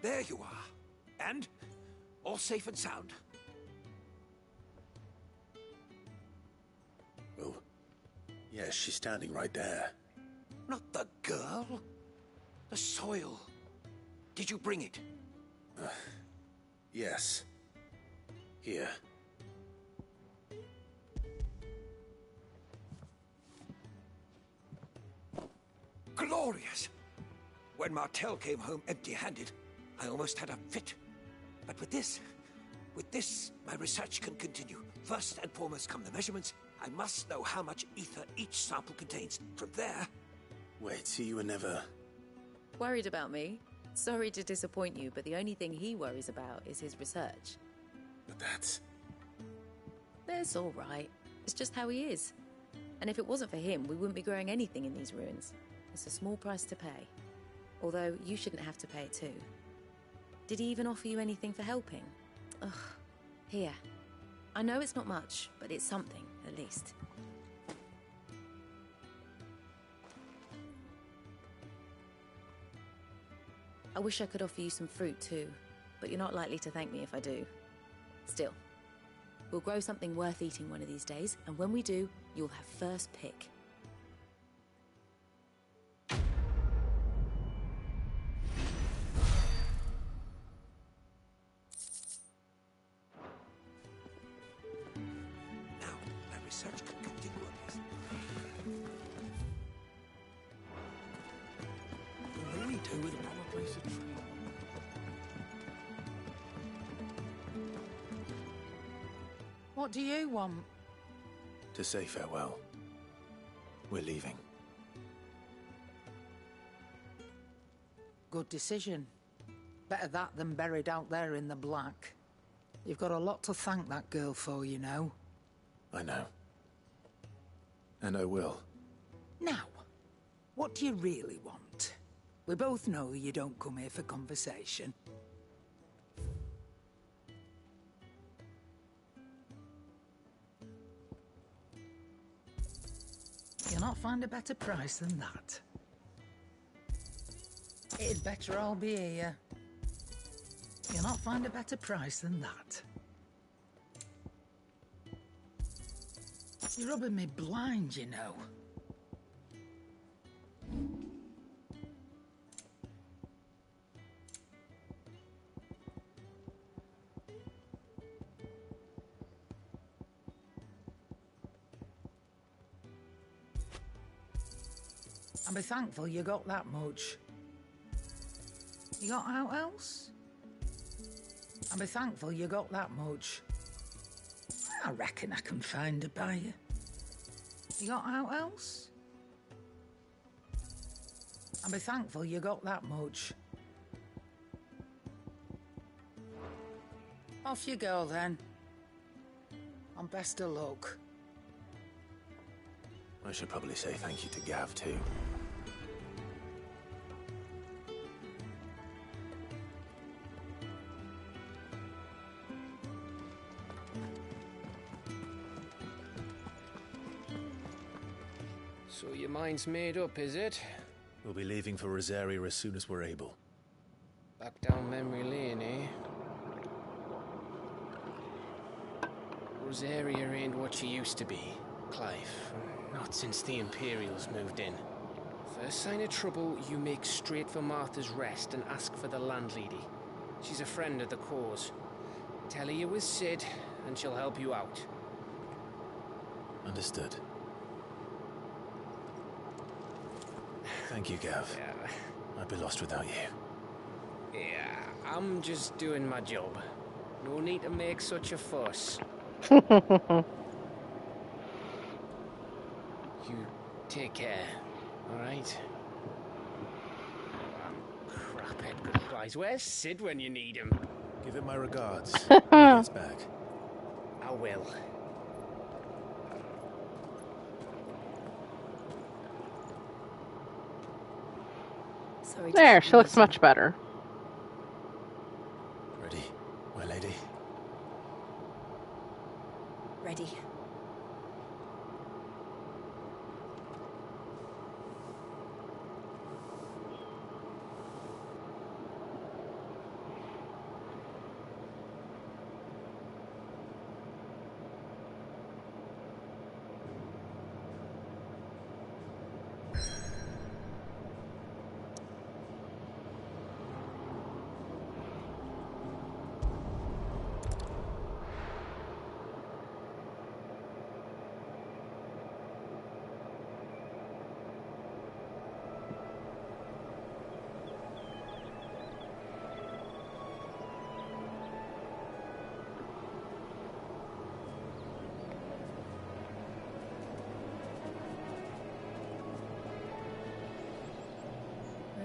There you are. And? All safe and sound? Well, yes, she's standing right there. Not the girl? The soil. Did you bring it? Yes. Here. Glorious! When Martel came home empty-handed, I almost had a fit. But with this, my research can continue. First and foremost come the measurements. I must know how much ether each sample contains. From there... Wait, so you were never... Worried about me? Sorry to disappoint you, but the only thing he worries about is his research. But that's... That's all right. It's just how he is. And if it wasn't for him, we wouldn't be growing anything in these ruins. It's a small price to pay. Although, you shouldn't have to pay it too. Did he even offer you anything for helping? Ugh. Here. I know it's not much, but it's something, at least. I wish I could offer you some fruit too, but you're not likely to thank me if I do. Still, we'll grow something worth eating one of these days, and when we do, you'll have first pick. Now, my research can continue on this. What do we do with a proper place of training? What do you want? To say farewell. We're leaving. Good decision. Better that than buried out there in the black. You've got a lot to thank that girl for, you know. I know. And I will. Now, what do you really want? We both know you don't come here for conversation. You'll not find a better price than that. It'd better all be here. You'll not find a better price than that. You're rubbing me blind, you know. And be thankful you got that much. You got out else? And be thankful you got that much. I reckon I can find a buyer. You got out else? And be thankful you got that much. Off you go then. And best of luck. I should probably say thank you to Gav too. So your mind's made up, is it? We'll be leaving for Rosaria as soon as we're able. Back down memory lane, eh? Rosaria ain't what she used to be, Clive. Not since the Imperials moved in. First sign of trouble, you make straight for Martha's Rest and ask for the landlady. She's a friend of the cause. Tell her you was Sid, and she'll help you out. Understood. Thank you, Gav. Yeah. I'd be lost without you. Yeah, I'm just doing my job. No need to make such a fuss. You take care, alright? Craphead goodbyes. Where's Sid when you need him? Give him my regards. When he gets back. I will. Sorry. There, she looks much better. Ready, my lady? Ready.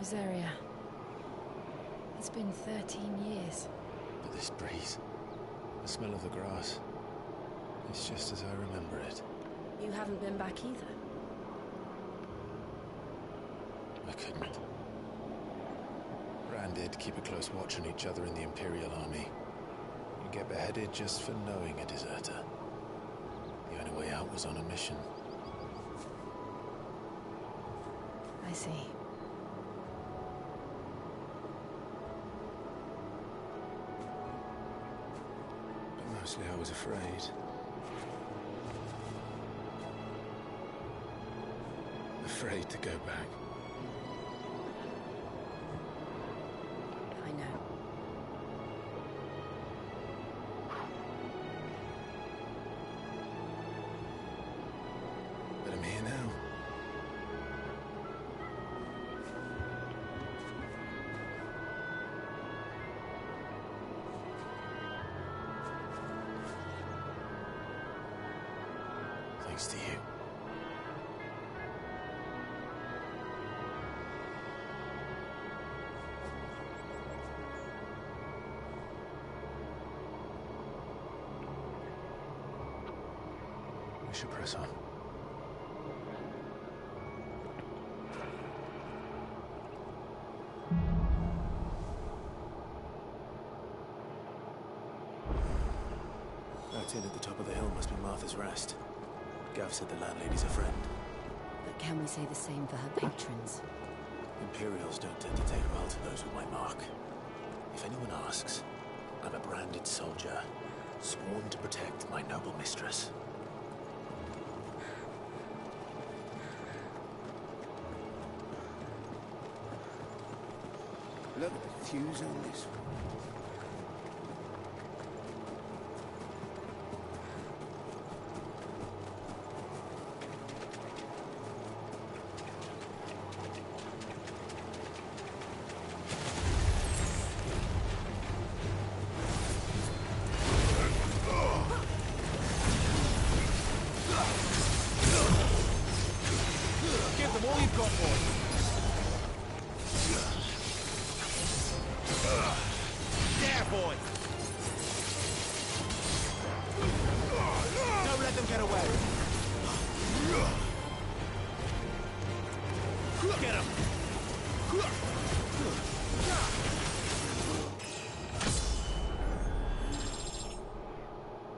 Rosaria. It's been 13 years. But this breeze, the smell of the grass, it's just as I remember it. You haven't been back either. I couldn't. Bran did keep a close watch on each other in the Imperial Army. You get beheaded just for knowing a deserter. The only way out was on a mission. I see. But mostly I was afraid. Afraid to go back. I know. But I'm here now. Thanks to you. We should press on. That inn at the top of the hill must be Martha's Rest. Gav said the landlady's a friend. But can we say the same for her patrons? Imperials don't tend to take well to those with my mark. If anyone asks, I'm a branded soldier, sworn to protect my noble mistress. Look at the fuse on this one. Give them all you've got, boy. There, boy. Don't let them get away. Get him.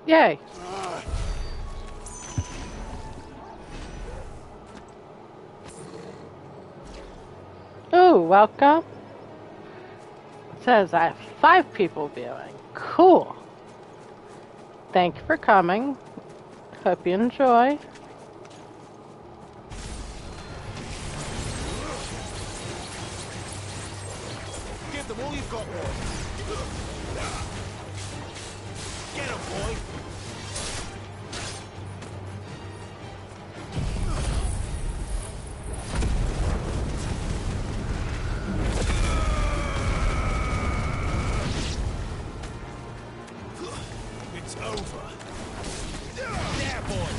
Yay. Ooh, welcome. It says I have 5 people viewing. Cool. Thank you for coming. Hope you enjoy. Give them all you've got, boy. Get him, boy. It's over. There, boy.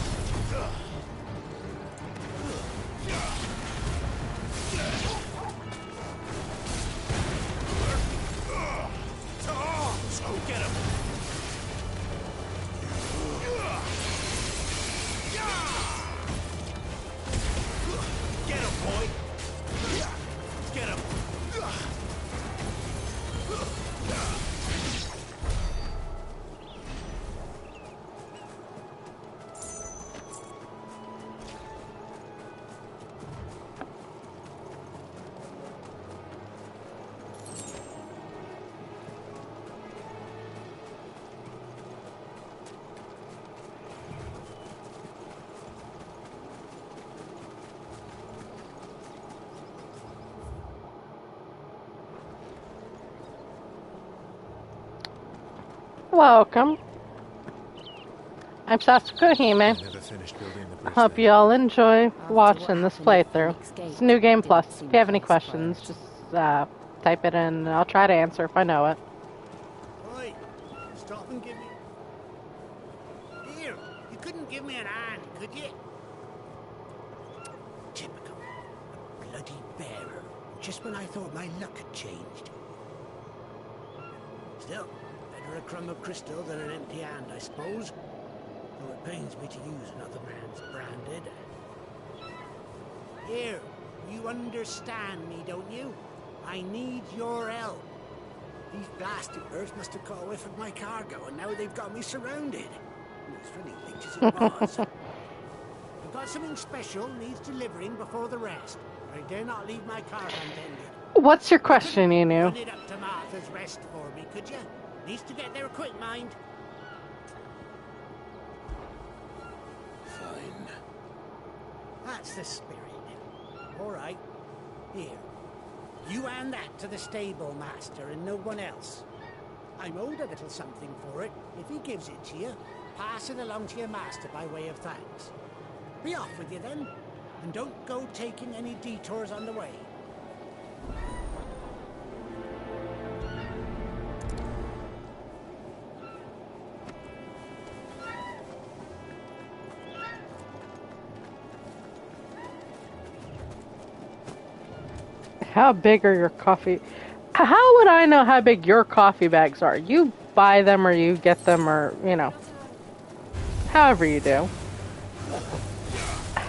To arms! Oh, get him. Get him, boy. Get him. Welcome. I'm Ffxvi Ng. Hope you all enjoy watching this playthrough. It's New Game Plus. If you have any questions, just type it in and I'll try to answer if I know it. Oi, stop and give me... Here, you couldn't give me an hand, could you? Typical. A bloody bearer. just when I thought my luck had changed. Still, better a crumb of crystal than an empty hand, I suppose. Though it pains me to use another man's branded. Here, you understand me, don't you? I need your help. These blasted birds must have caught a whiff of my cargo, and now they've got me surrounded. As funny things as it was. I've got something special needs delivering before the rest. I dare not leave my car untended. What's your question, Inu? Run it up to Martha's Rest for me, could you? Needs to get there quick, mind. Fine. That's the spirit. All right. Here. You hand that to the stable master and no one else. I'm owed a little something for it. If he gives it to you, pass it along to your master by way of thanks. Be off with you then, and don't go taking any detours on the way. How big are your coffee? How would I know how big your coffee bags are? You buy them or you get them or, you know, however you do.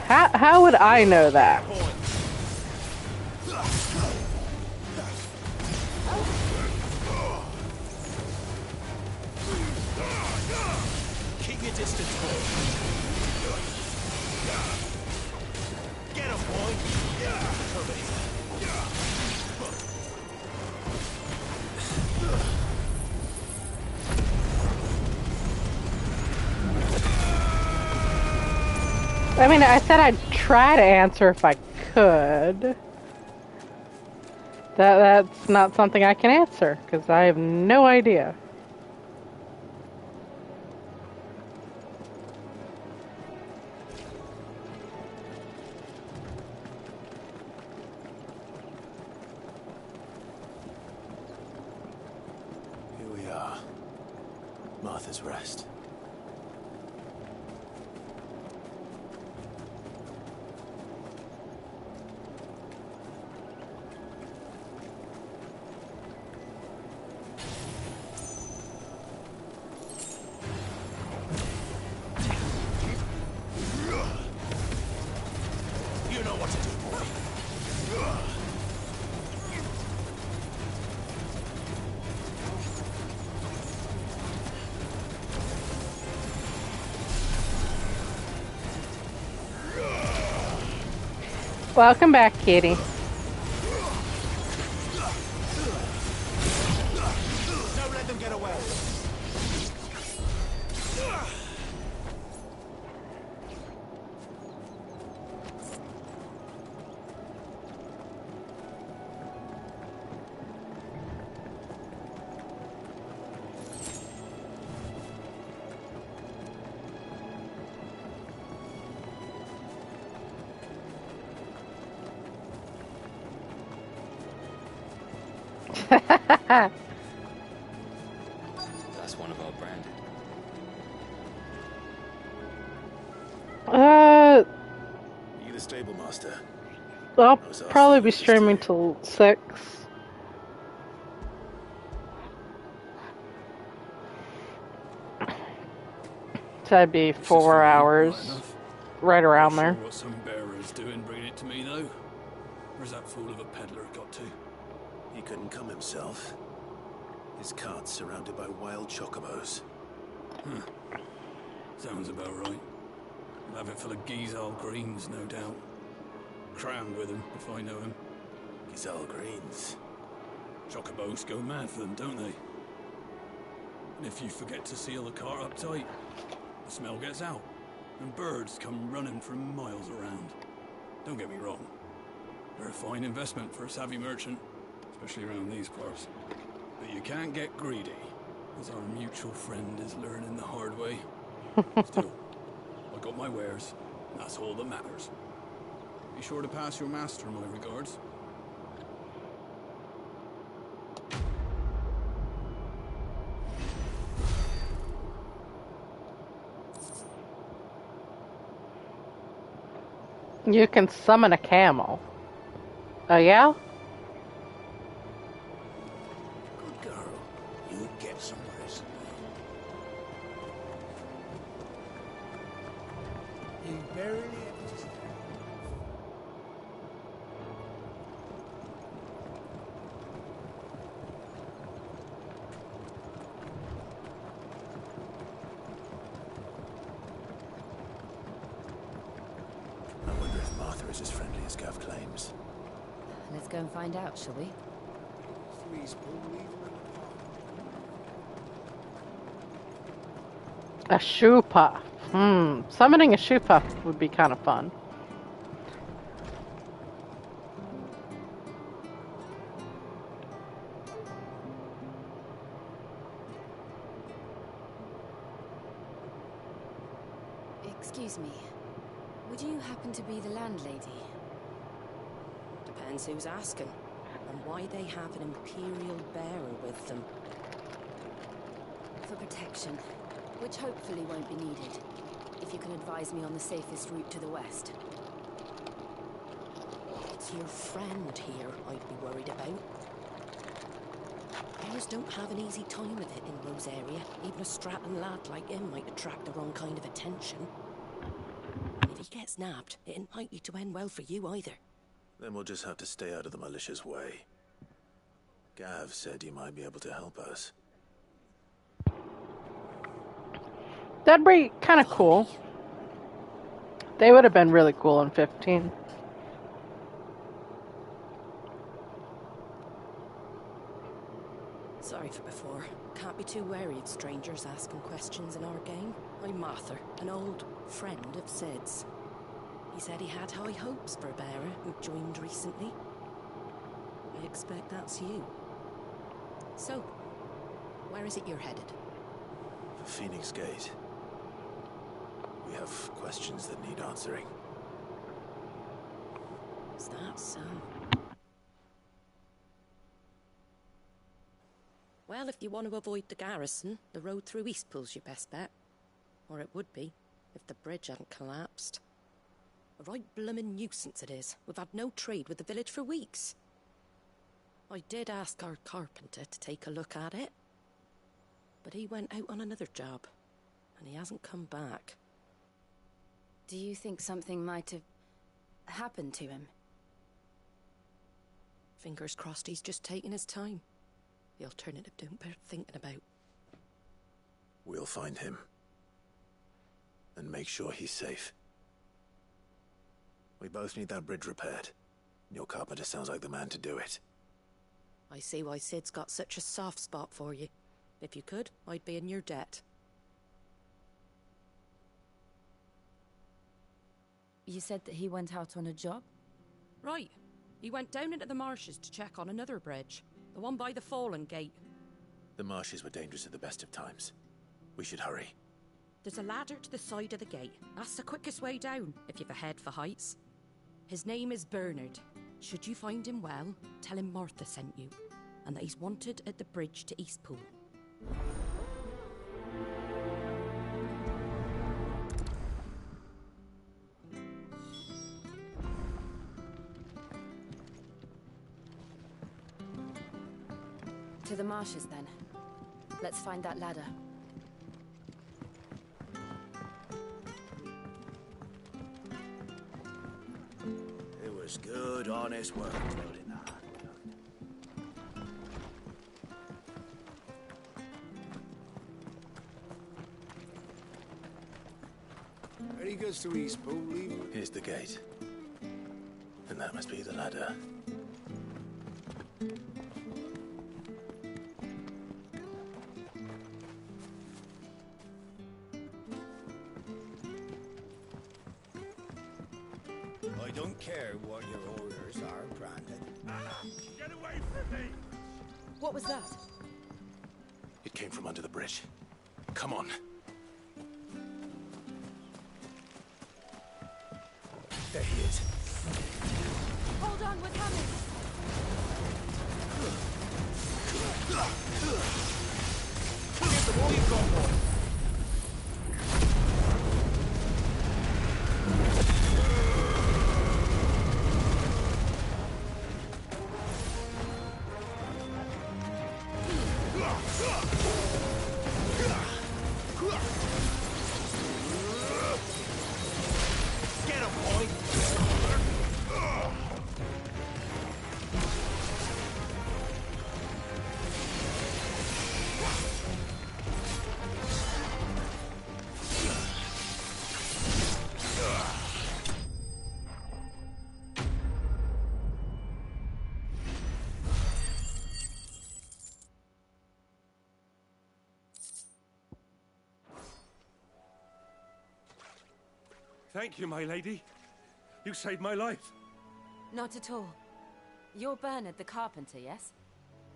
How would I know that? Keep your distance, boy. Get him, boy. I mean, I said I'd try to answer if I could. That's not something I can answer, because I have no idea. Here we are. Martha's Rest. Welcome back, kitty. Don't let them get away. That's one of our branded. You the stable master? I'll probably be streaming till 6. So that'd be 4 hours, right around there. What some bearer's doing bringing it to me, though? Where's that fool of a peddler got to? He couldn't come himself. His cart's surrounded by wild chocobos. Sounds about right. I'll have it full of Gizal greens, no doubt. Crammed with him, if I know him. Gizal greens? Chocobos go mad for them, don't they? And if you forget to seal the cart up tight, the smell gets out, and birds come running from miles around. Don't get me wrong. They're a fine investment for a savvy merchant, especially around these parts. But you can't get greedy, as our mutual friend is learning the hard way. Still, I got my wares, and that's all that matters. Be sure to pass your master my regards. You can summon a camel. Oh yeah? Verily it is. I wonder if Martha is as friendly as Gav claims. Let's go and find out, shall we? A Shupa. Summoning a Shupa would be kind of fun. Excuse me. Would you happen to be the landlady? Depends who's asking, and why they have an Imperial bearer with them. For protection, which hopefully won't be needed. If you can advise me on the safest route to the west. It's your friend here I'd be worried about. Bears don't have an easy time with it in Rose area. Even a Stratton lad like him might attract the wrong kind of attention. And if he gets nabbed, it ain't likely to end well for you either. Then we'll just have to stay out of the malicious way. Gav said you might be able to help us. That'd be kind of cool. They would have been really cool in 15. Sorry for before. Can't be too wary of strangers asking questions in our game. I'm Martha, an old friend of Sid's. He said he had high hopes for a bearer who joined recently. I expect that's you. So, where is it you're headed? For Phoenix Gate. We have questions that need answering. Is that so? Well, if you want to avoid the garrison, the road through Eastpool's your best bet. Or it would be, if the bridge hadn't collapsed. A right bloomin' nuisance it is. We've had no trade with the village for weeks. I did ask our carpenter to take a look at it. But he went out on another job, and he hasn't come back. Do you think something might have happened to him? Fingers crossed he's just taking his time. The alternative don't bear thinking about. We'll find him. And make sure he's safe. We both need that bridge repaired. Your carpenter sounds like the man to do it. I see why Sid's got such a soft spot for you. If you could, I'd be in your debt. You said that he went out on a job? Right. He went down into the marshes to check on another bridge. The one by the Fallen Gate. The marshes were dangerous at the best of times. We should hurry. There's a ladder to the side of the gate. That's the quickest way down, if you've a head for heights. His name is Bernard. Should you find him well, tell him Martha sent you, and that he's wanted at the bridge to Eastpool. To the marshes, then. Let's find that ladder. It was good, honest work building that. Any goods to Eastpool, leave? Here's the gate. And that must be the ladder. I don't care what your orders are, Brandon. Get away from me! What was that? It came from under the bridge. Come on. There he is. Hold on, we're coming! Get them all you've got, boy! Thank you, my lady. You saved my life. Not at all. You're Bernard the carpenter, yes?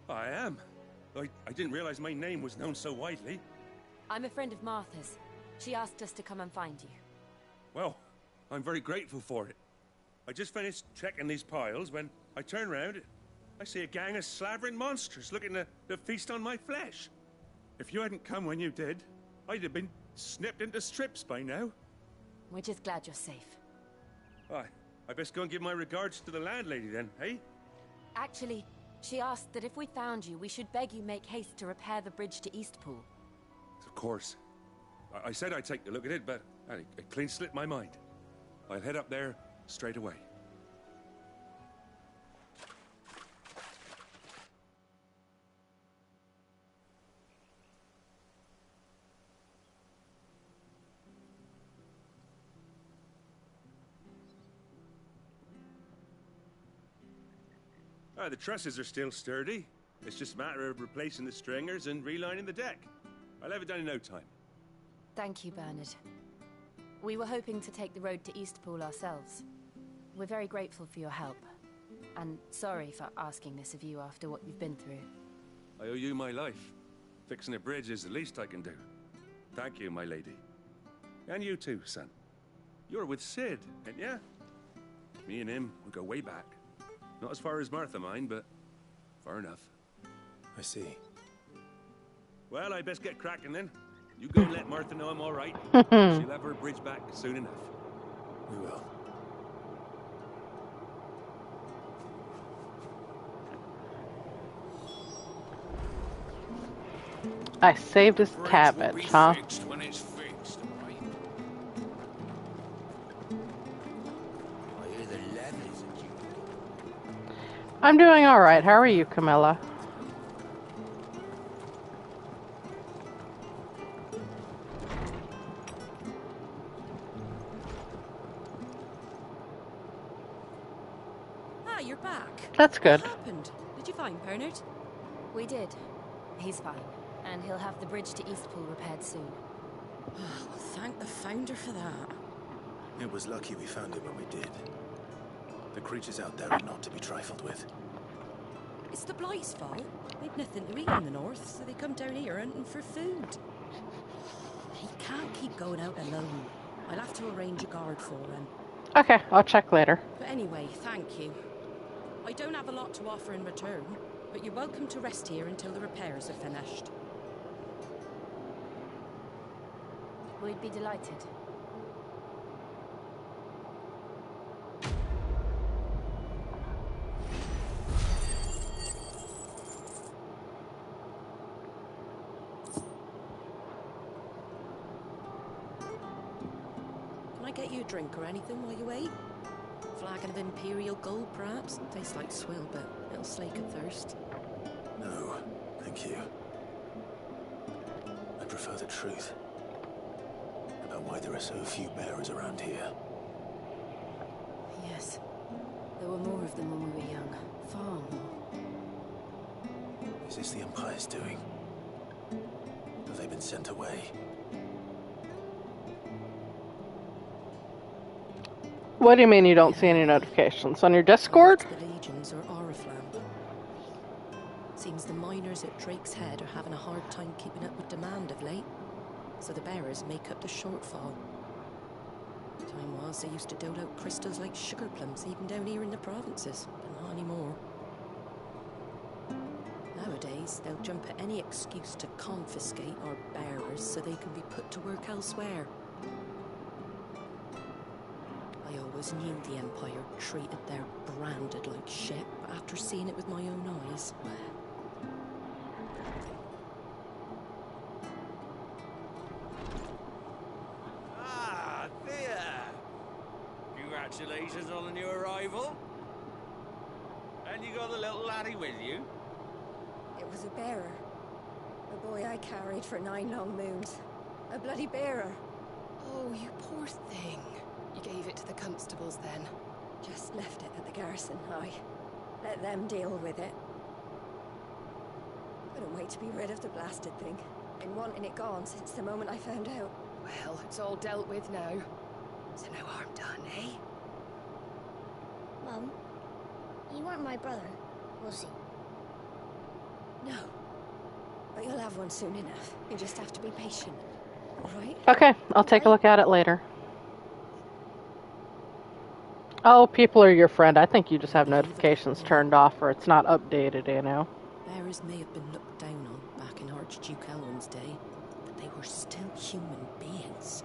I am. I didn't realize my name was known so widely. I'm a friend of Martha's. She asked us to come and find you. Well, I'm very grateful for it. I just finished checking these piles when I turn around. I see a gang of slavering monsters looking to feast on my flesh. If you hadn't come when you did, I'd have been snipped into strips by now. We're just glad you're safe. I best go and give my regards to the landlady then, eh? Actually, she asked that if we found you, we should beg you make haste to repair the bridge to Eastpool. Of course. I said I'd take a look at it, but it clean slipped my mind. I'll head up there straight away. The trusses are still sturdy. It's just a matter of replacing the stringers and relining the deck. I'll have it done in no time. Thank you, Bernard. We were hoping to take the road to Eastpool ourselves. We're very grateful for your help. And sorry for asking this of you after what you've been through. I owe you my life. Fixing a bridge is the least I can do. Thank you, my lady. And you too, son. You're with Sid, ain't ya? Me and him, we go way back. Not as far as Martha, mind, but far enough. I see. Well, I best get cracking then. You go and let Martha know I'm all right. She'll have her bridge back soon enough. We will. I saved his cabbage, huh? When it's fixed, right? I hear the levies at you. I'm doing alright. How are you, Camilla? Ah, you're back. That's good. What happened? Did you find Bernard? We did. He's fine. And he'll have the bridge to Eastpool repaired soon. Well, thank the Founder for that. It was lucky we found him when we did. The creatures out there are not to be trifled with. It's the Blight's fault. They've nothing to eat in the north, so they come down here hunting for food. He can't keep going out alone. I'll have to arrange a guard for him. Okay, I'll check later. But anyway, thank you. I don't have a lot to offer in return, but you're welcome to rest here until the repairs are finished. We'd be delighted. Can I get you a drink or anything while you wait? Flagon of Imperial Gold, perhaps? Tastes like swill, but it'll slake a thirst. No, thank you. I prefer the truth about why there are so few bearers around here. Yes. There were more of them when we were young. Far more. Is this the Empire's doing? Have they been sent away? What do you mean you don't see any notifications? On your Discord? The Legions or Oriflamme. Seems the miners at Drake's Head are having a hard time keeping up with demand of late, so the bearers make up the shortfall. Time was they used to dole out crystals like sugar plums even down here in the provinces, but not anymore. Nowadays, they'll jump at any excuse to confiscate our bearers so they can be put to work elsewhere. I always knew the Empire treated their branded like shit, but after seeing it with my own eyes, well... Ah, there! Congratulations on the new arrival. And you got the little laddie with you? It was a bearer. A boy I carried for 9 long moons. A bloody bearer. Oh, you poor thing. You gave it to the constables then? Just left it at the garrison, I let them deal with it. Couldn't wait to be rid of the blasted thing. Been wanting it gone since the moment I found out. Well, it's all dealt with now. So no harm done, eh? Mum, you weren't my brother, was he? No. But you'll have one soon enough. You just have to be patient. Alright? Okay, I'll take a look at it later. Oh, people are your friend. I think you just have notifications turned off or it's not updated, you know. Bearers may have been looked down on back in Archduke Elrond's day, but they were still human beings.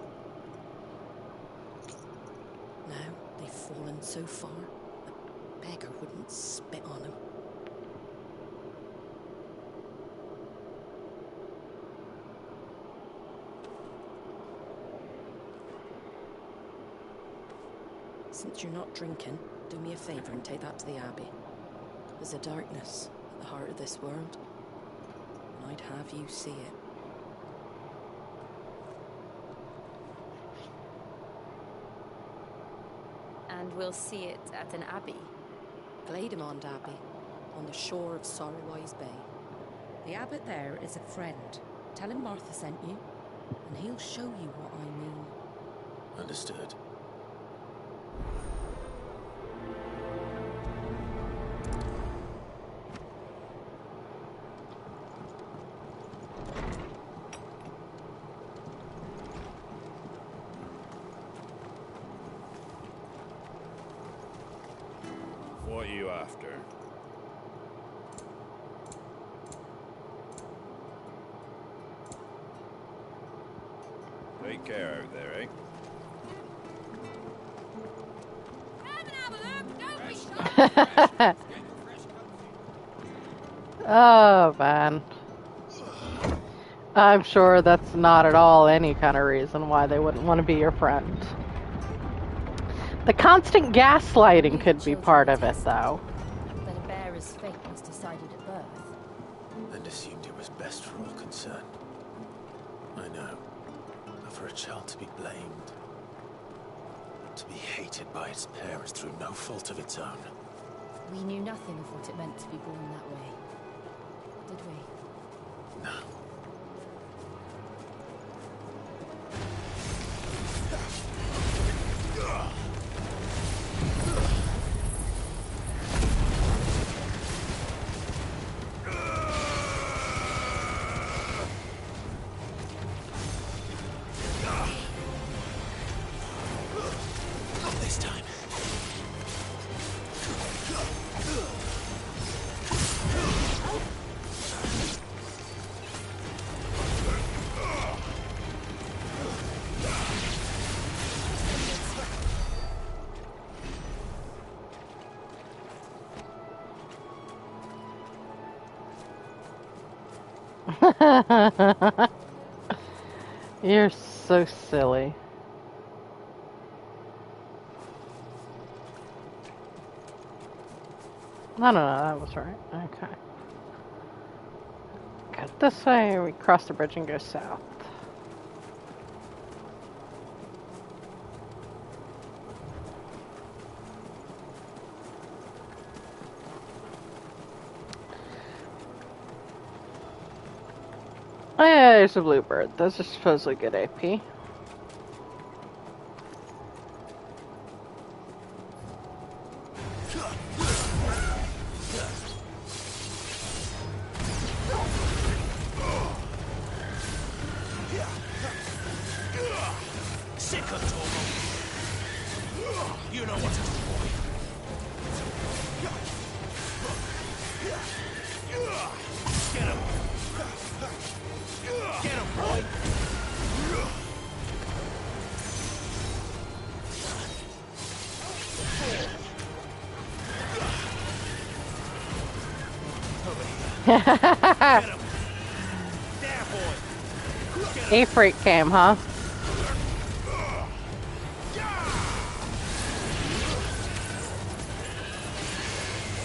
Now they've fallen so far, a beggar wouldn't spit on them. Since you're not drinking, do me a favour and take that to the Abbey. There's a darkness at the heart of this world, and I'd have you see it. And we'll see it at an abbey. Glademond Abbey, on the shore of Sorrowwise Bay. The abbot there is a friend. Tell him Martha sent you, and he'll show you what I mean. Understood. What are you after? Take care out there, eh? Oh, man. I'm sure that's not at all any kind of reason why they wouldn't want to be your friend. The constant gaslighting could be part of it, though. That a bearer's fate was decided at birth. And assumed it was best for all concerned. I know. But for a child to be blamed, to be hated by its parents through no fault of its own. We knew nothing of what it meant to be born that way. Did we? No. You're so silly. No, that was right. Okay. Cut this way, we cross the bridge and go south. Oh yeah, there's a bluebird. Those are supposedly good AP. A-Freak came, huh?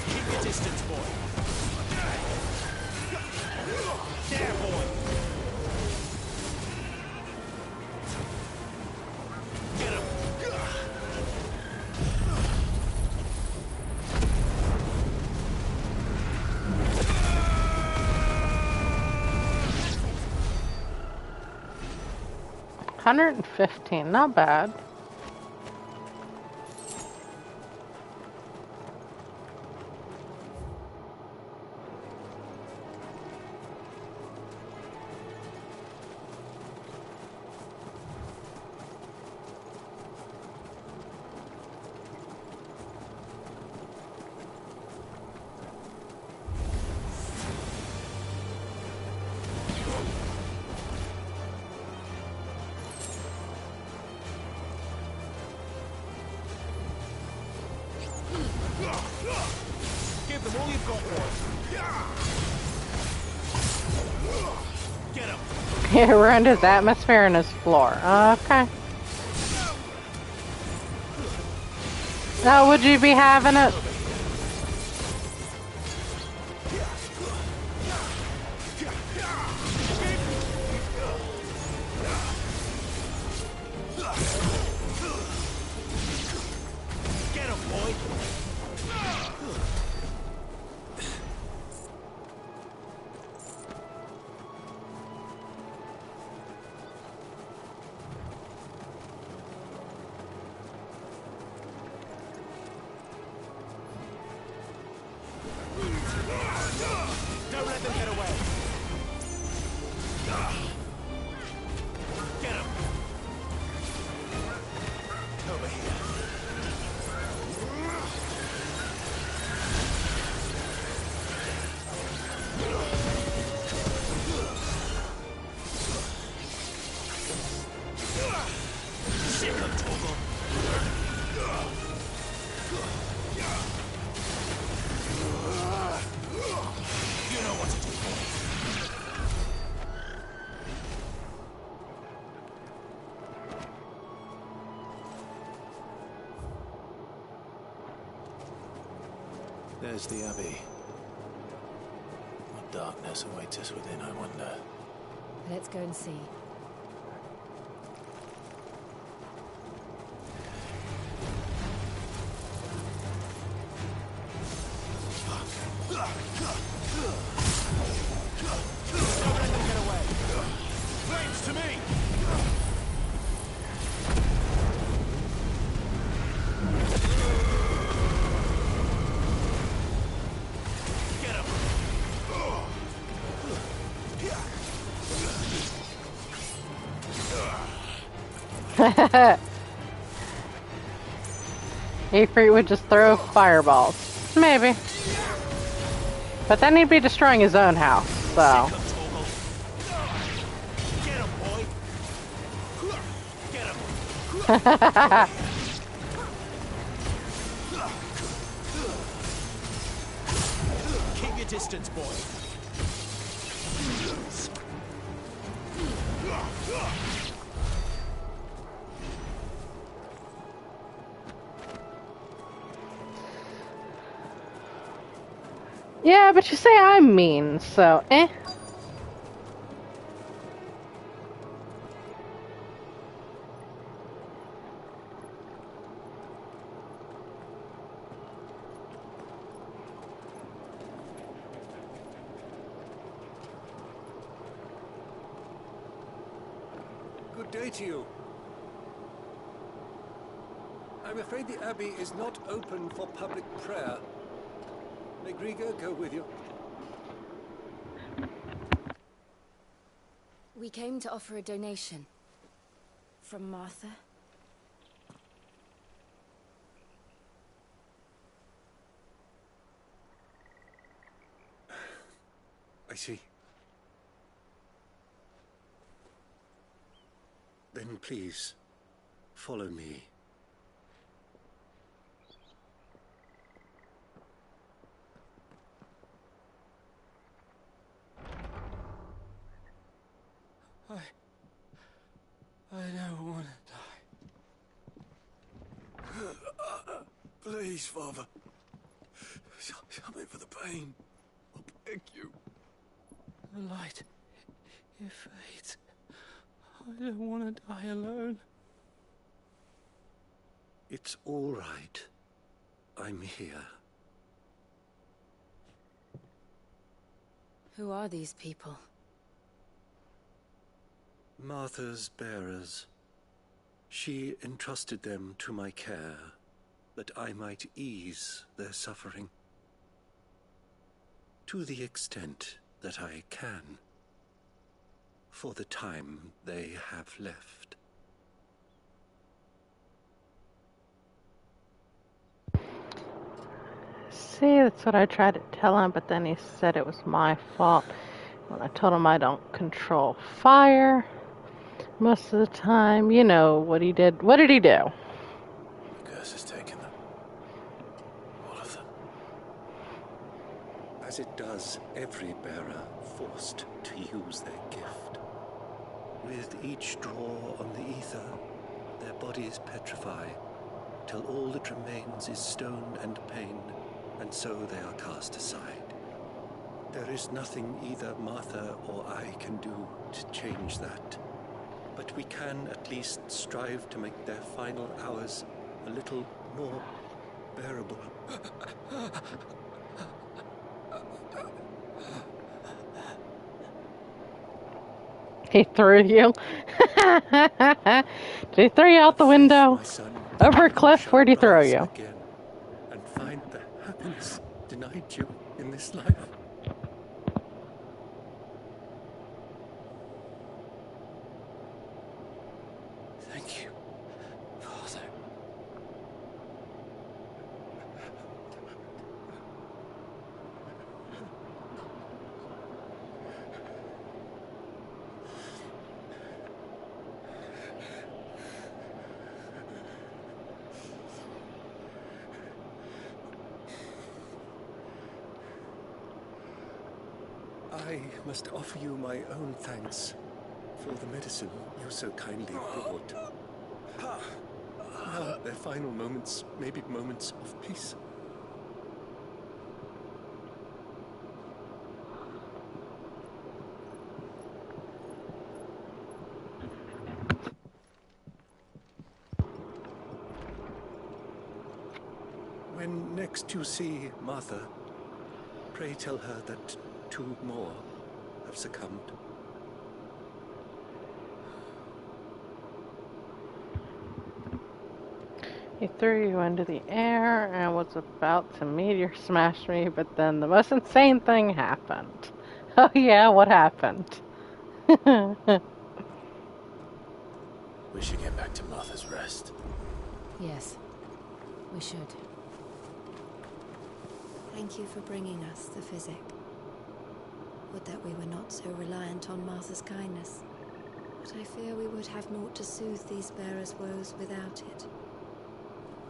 Keep your distance, boy. There, boy. Get him. $115, not bad. You've got one. Get him. He ruined his atmosphere and his floor. Okay. Now, would you be having it? Get him, boy. Don't let them get away. Get him. Over here. Sick of trouble. You know what to do. There's the Abbey. What darkness awaits us within, I wonder. Let's go and see. Don't let them get away. Flames to me. Get him. Ifrit would just throw fireballs. Maybe. But then he'd be destroying his own house, so. Get him, boy. Get him. Keep your distance, boy. Yeah, but you say I'm mean, so eh. Good day to you. I'm afraid the Abbey is not open for public prayer. May Grieger go with you? We came to offer a donation. From Martha. I see. Then please, follow me. I don't want to die. Please, Father. Something for the pain. I beg you. The light, it fades. I don't want to die alone. It's all right. I'm here. Who are these people? Martha's bearers. She entrusted them to my care, that I might ease their suffering. To the extent that I can. For the time they have left. See, that's what I tried to tell him, but then he said it was my fault. When I told him I don't control fire most of the time, you know what he did. What did he do? The curse has taken them. All of them. as it does every bearer forced to use their gift. With each draw on the ether, their bodies petrify, till all that remains is stone and pain, and so they are cast aside. There is nothing either Martha or I can do to change that, but we can at least strive to make their final hours a little more bearable. He threw you. Did he throw you out the window? Over a cliff? Where'd he throw you? Again, and find the happiness denied you in this life. Thank you, Father. I must offer you my own thanks for the medicine you so kindly brought. Now their final moments may be moments of peace. When next you see Martha, pray tell her that 2 more have succumbed. He threw you into the air and was about to meteor smash me, but then the most insane thing happened. Oh yeah, what happened? We should get back to Martha's Rest. Yes, we should. Thank you for bringing us the physic. Would that we were not so reliant on Martha's kindness. But I fear we would have naught to soothe these bearers' woes without it.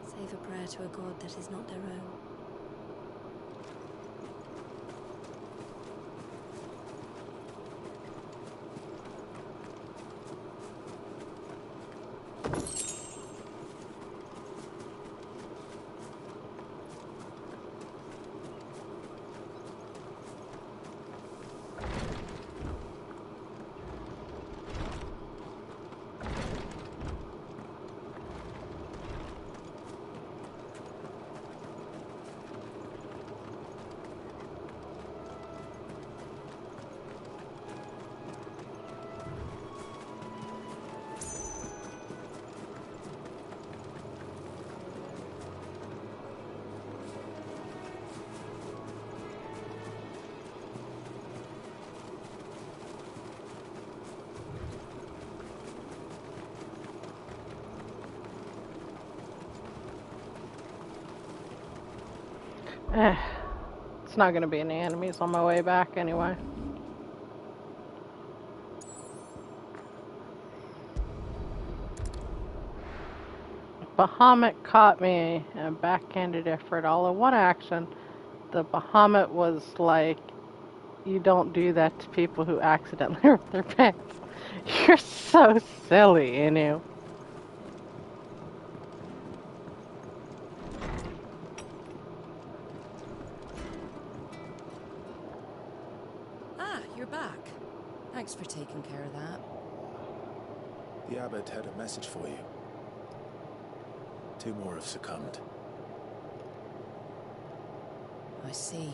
Save a prayer to a god that is not their own. It's not going to be any enemies on my way back anyway. Bahamut caught me and backhanded effort all in one action. The Bahamut was like, you don't do that to people who accidentally rip their pants. You're so silly, Inu. You're back. Thanks for taking care of that. The abbot had a message for you. 2 more have succumbed. I see.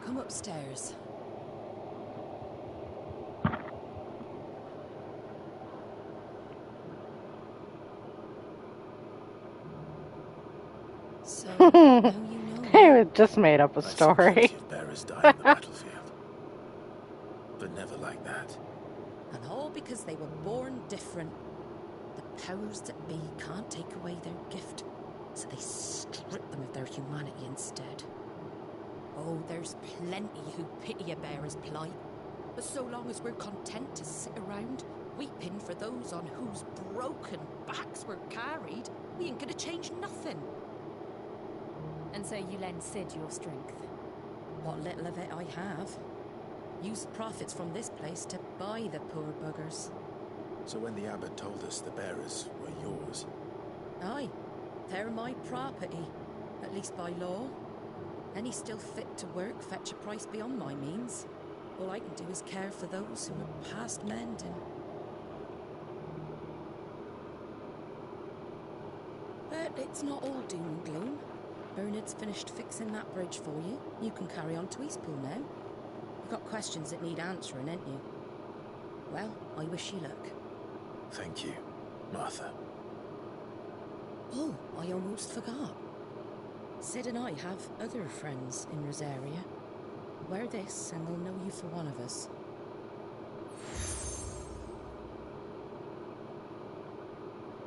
Come upstairs. So, now you know. He just made up a story. Bearers die on the battlefield, but never like that. And all because they were born different. The powers that be can't take away their gift, so they strip them of their humanity instead. Oh, there's plenty who pity a bearer's plight, but so long as we're content to sit around, weeping for those on whose broken backs we're carried, we ain't gonna change nothing. And so you lend Sid your strength? What little of it I have. Used profits from this place to buy the poor buggers. So when the abbot told us the bearers were yours... Aye, they're my property, at least by law. Any still fit to work fetch a price beyond my means. All I can do is care for those who are past mending. But it's not all doom and gloom. Bernard's finished fixing that bridge for you. You can carry on to Eastpool now. You've got questions that need answering, ain't you? Well, I wish you luck. Thank you, Martha. Oh, I almost forgot. Sid and I have other friends in Rosaria. Wear this and they'll know you for one of us.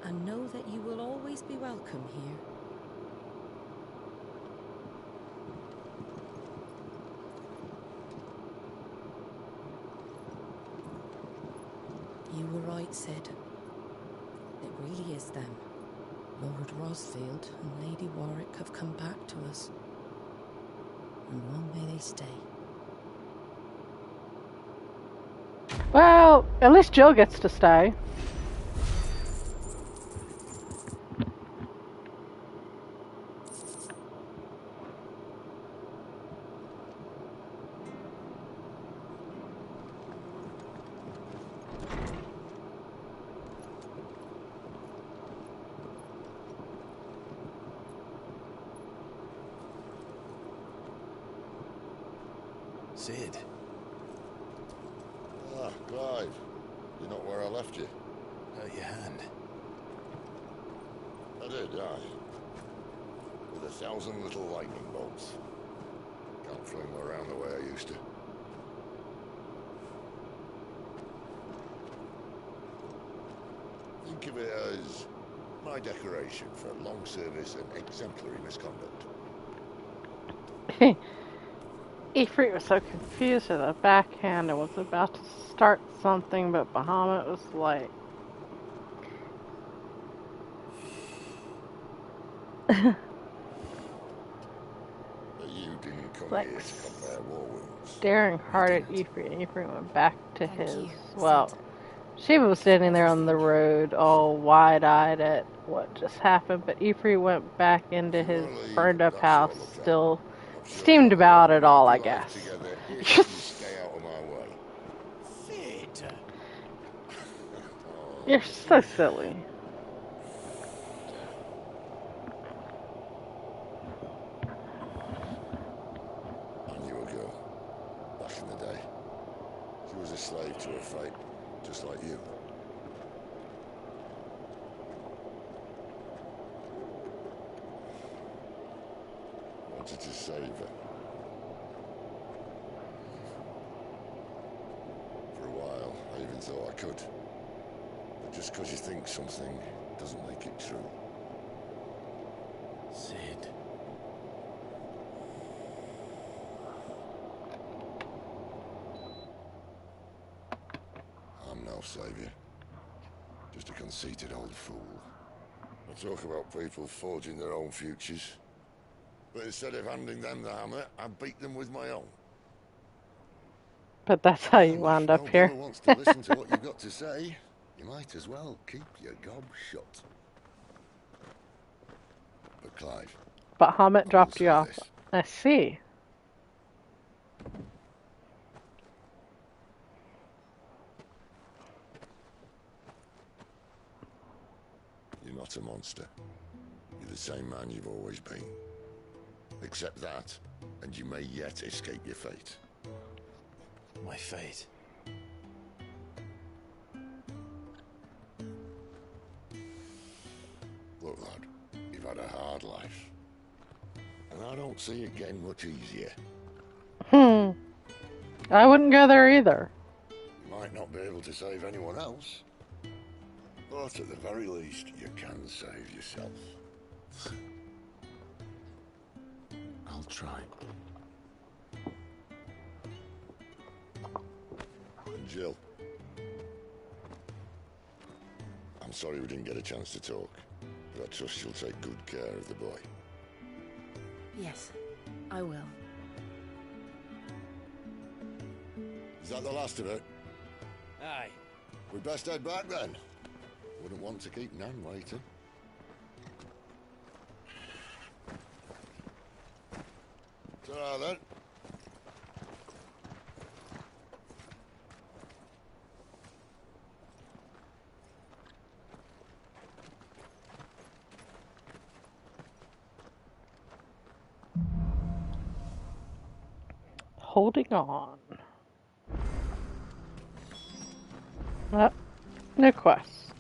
And know that you will always be welcome here. You were right, Sid. It really is them. Lord Rosfield and Lady Warwick have come back to us. And long may they stay. Well, at least Jill gets to stay. Sid. Ah, Clive. You're not where I left you. Hurt your hand. I did, aye. With 1,000 little lightning bolts. Can't fling them around the way I used to. Think of it as my decoration for long service and exemplary misconduct. Ifrit was so confused at the backhand and was about to start something, but Bahamut was like... But you didn't come like here to compare war wounds. staring hard at Ifrit, and Ifrit went back to his... Well, Shiva was standing there on the road, all wide-eyed at what just happened, but Ifrit went back into his burned-up house, still steamed about it all, I guess. Stay out of my way. Sid. You're so silly. I knew a girl, back in the day. She was a slave to her fate, just like you. Wanted to save her. For a while, I even thought I could. But just because you think something doesn't make it true. Sid. I'm no savior. Just a conceited old fool. I talk about people forging their own futures. But instead of handing them the hammer, I beat them with my own. But that's how you wound up here. If no wants to listen to what you've got to say, you might as well keep your gob shut. But Clive... But Bahamut dropped you off. I see. You're not a monster. You're the same man you've always been. Accept that, and you may yet escape your fate. My fate? Look, lad, you've had a hard life. And I don't see it getting much easier. I wouldn't go there either. You might not be able to save anyone else. But at the very least, you can save yourself. I'll try. And Jill. I'm sorry we didn't get a chance to talk, but I trust you'll take good care of the boy. Yes, I will. Is that the last of it? Aye. We best head back then. Wouldn't want to keep Nan waiting. Ta-ra then. Holding on. No quest.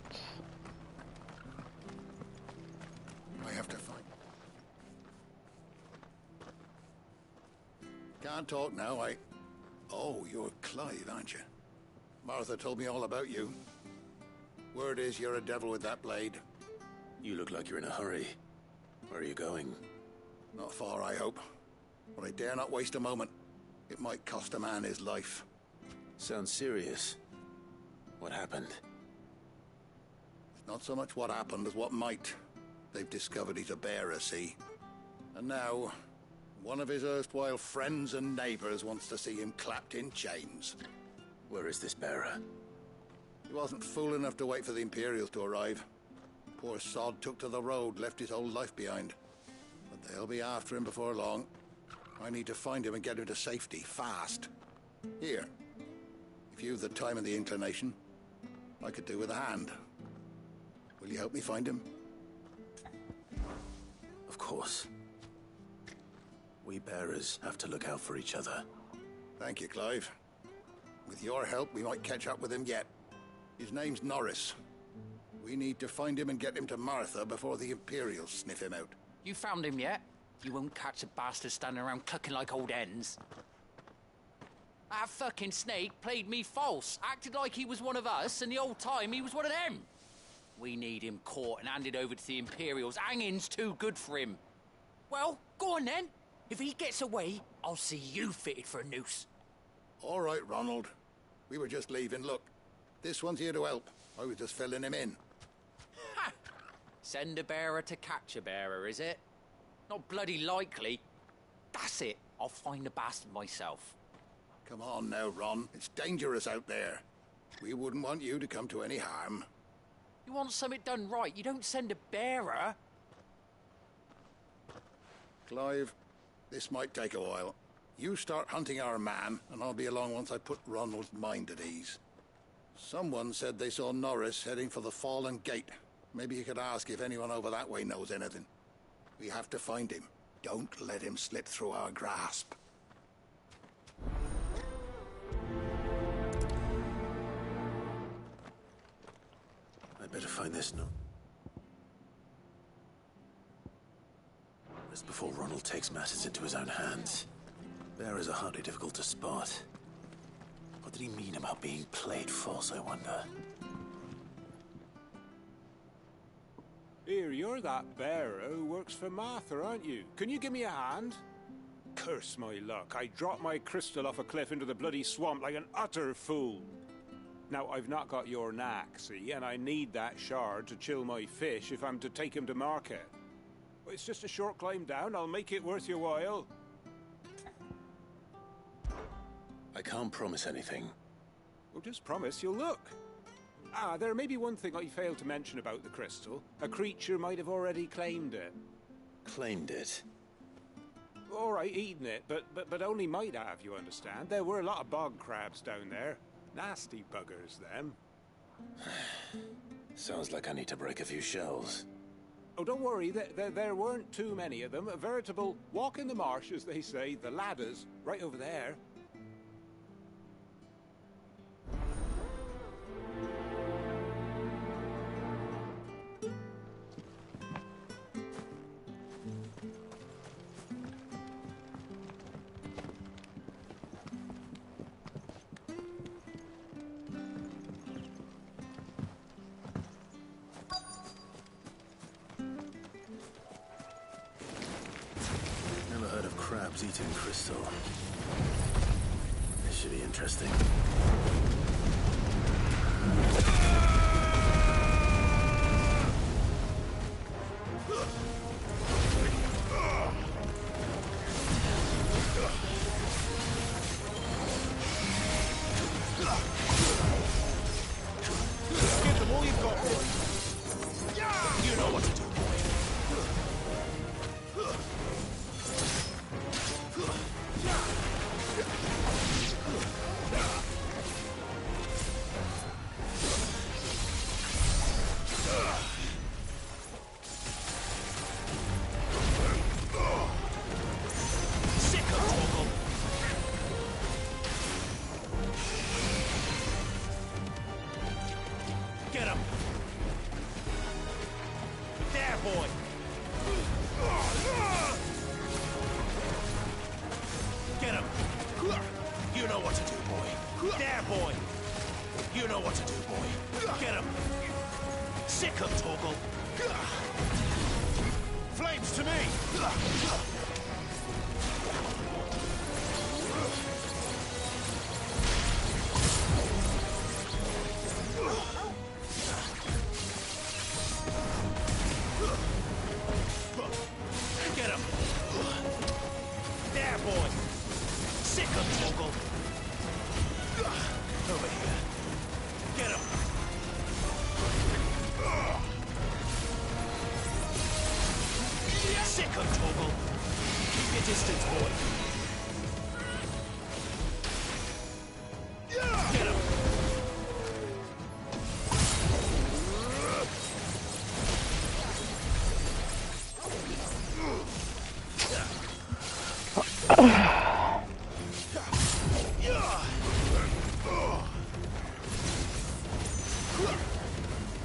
I have to find... Can't talk now, Oh, you're Clive, aren't you? Martha told me all about you. Word is you're a devil with that blade. You look like you're in a hurry. Where are you going? Not far, I hope. But I dare not waste a moment. It might cost a man his life. Sounds serious. What happened? It's not so much what happened as what might. They've discovered he's a bearer, see? And now, one of his erstwhile friends and neighbors wants to see him clapped in chains. Where is this bearer? He wasn't fool enough to wait for the Imperials to arrive. Poor sod took to the road, left his whole life behind. But they'll be after him before long. I need to find him and get him to safety, fast. Here. If you've the time and the inclination, I could do with a hand. Will you help me find him? Of course. We bearers have to look out for each other. Thank you, Clive. With your help, we might catch up with him yet. His name's Norris. We need to find him and get him to Martha before the Imperials sniff him out. You found him yet? You won't catch a bastard standing around clucking like old hens. That fucking snake played me false, acted like he was one of us, and the whole time he was one of them. We need him caught and handed over to the Imperials. Hanging's too good for him. Well, go on then. If he gets away, I'll see you fitted for a noose. All right, Ronald. We were just leaving. Look, this one's here to help. I was just filling him in. Ha! Send a bearer to catch a bearer, is it? Not bloody likely. That's it. I'll find the bastard myself. Come on now, Ron. It's dangerous out there. We wouldn't want you to come to any harm. You want something done right, you don't send a bearer. Clive, this might take a while. You start hunting our man, and I'll be along once I put Ronald's mind at ease. Someone said they saw Norris heading for the Fallen Gate. Maybe you could ask if anyone over that way knows anything. We have to find him. Don't let him slip through our grasp. I better find this note. Just before Ronald takes matters into his own hands. Bearers are hardly difficult to spot. What did he mean about being played false, I wonder? Here, you're that bearer who works for Martha, aren't you? Can you give me a hand? Curse my luck. I dropped my crystal off a cliff into the bloody swamp like an utter fool. Now, I've not got your knack, see, and I need that shard to chill my fish if I'm to take him to market. Well, it's just a short climb down. I'll make it worth your while. I can't promise anything. Well, just promise you'll look. Ah, there may be one thing I failed to mention about the crystal. A creature might have already claimed it. Claimed it? All right, eaten it, but only might have, you understand. There were a lot of bog crabs down there. Nasty buggers, them. Sounds like I need to break a few shells. Oh, don't worry, there weren't too many of them. A veritable walk in the marsh, as they say, the ladders, right over there. Never heard of crabs eating crystal. This should be interesting. Give them all you've got, boy. You know what to do, boy. Get him! There, boy! Get him! You know what to do, boy. There, boy! You know what to do, boy. Get him! Sick him, Torgal! Flames to me! Get him! There, boy! Sick him, Torgal! Over here. Get him! Sick him, Torgal! Keep your distance, boy! Get him!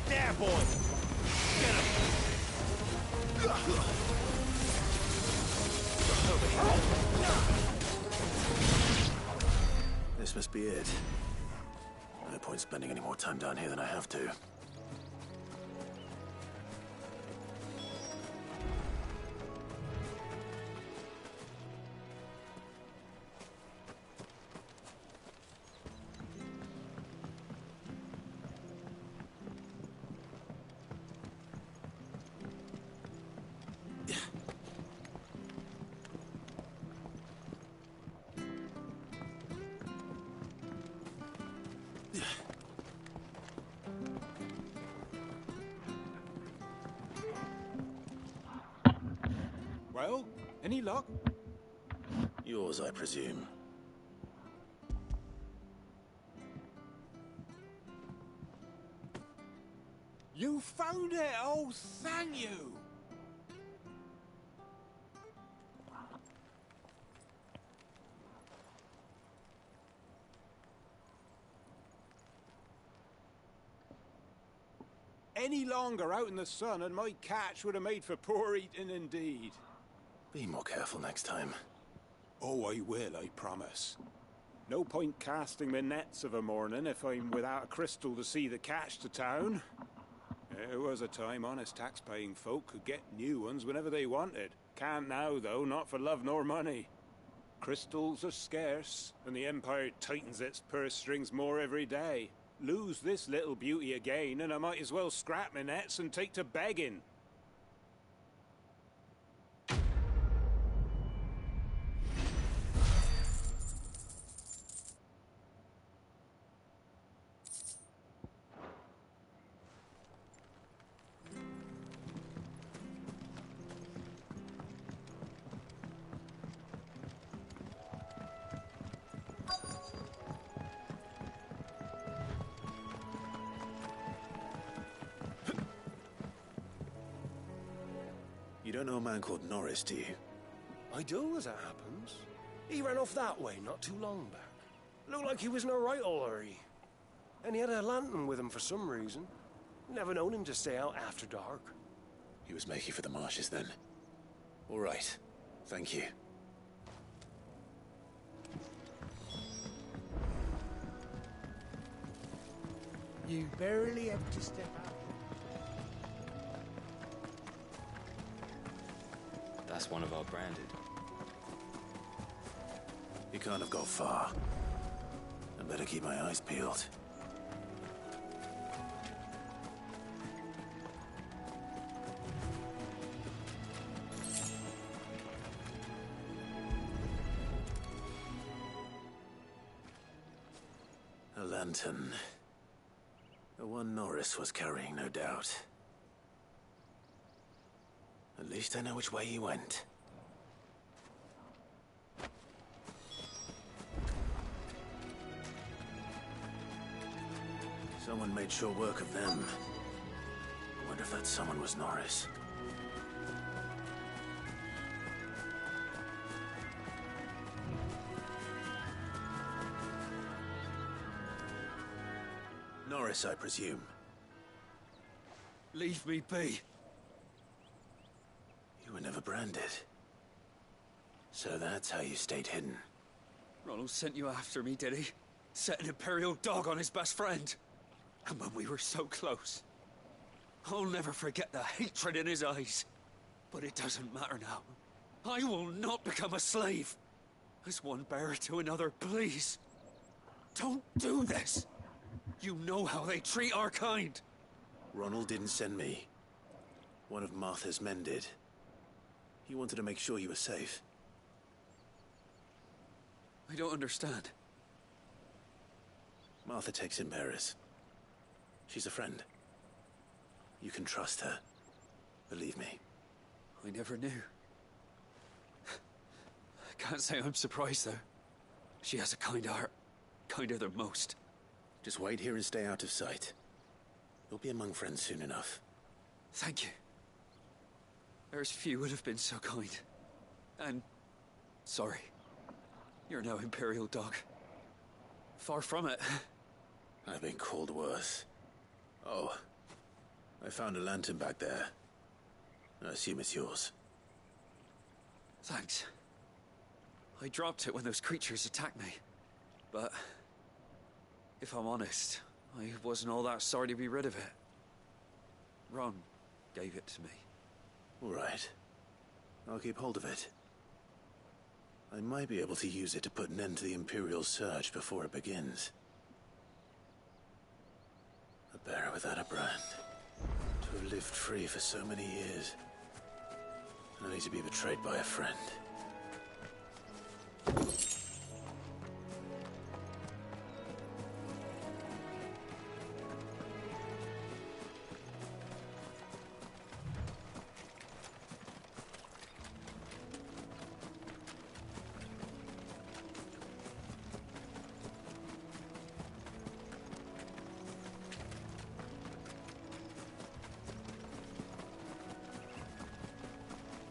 There, boy! Get him! Over here. This must be it. No point spending any more time down here than I have to. Well, any luck? Yours, I presume. You found it! Oh, thank you! Any longer out in the sun and my catch would have made for poor eating indeed. Be more careful next time. Oh, I will, I promise. No point casting my nets of a morning if I'm without a crystal to see the catch to town. There was a time honest tax-paying folk could get new ones whenever they wanted. Can't now, though, not for love nor money. Crystals are scarce, and the Empire tightens its purse strings more every day. Lose this little beauty again, and I might as well scrap my nets and take to begging. You don't know a man called Norris, do you? I do, as it happens. He ran off that way not too long back. Looked like he was in a right old hurry. And he had a lantern with him for some reason. Never known him to stay out after dark. He was making for the marshes then. All right. Thank you. You barely have to step out. That's one of our branded. You can't have got far. I better keep my eyes peeled. lantern. The one Norris was carrying, no doubt. At least I know which way he went. Someone made sure work of them. I wonder if that someone was Norris. Norris, I presume. Leave me be. You were never branded. So that's how you stayed hidden. Ronald sent you after me, did he? Set an Imperial dog on his best friend. And when we were so close. I'll never forget the hatred in his eyes. But it doesn't matter now. I will not become a slave. As one bearer to another, please. Don't do this. You know how they treat our kind. Ronald didn't send me. One of Martha's men did. He wanted to make sure you were safe. I don't understand. Martha takes in bearers. She's a friend. You can trust her. Believe me. I never knew. I can't say I'm surprised, though. She has a kind heart. Kinder than most. Just wait here and stay out of sight. You'll be among friends soon enough. Thank you. There's few would have been so kind. And... sorry. You're no Imperial dog. Far from it. I've been called worse. Oh. I found a lantern back there. I assume it's yours. Thanks. I dropped it when those creatures attacked me. But... if I'm honest, I wasn't all that sorry to be rid of it. Ron gave it to me. All right. I'll keep hold of it. I might be able to use it to put an end to the Imperial surge before it begins. A bearer without a brand. To have lived free for so many years. Only to be betrayed by a friend.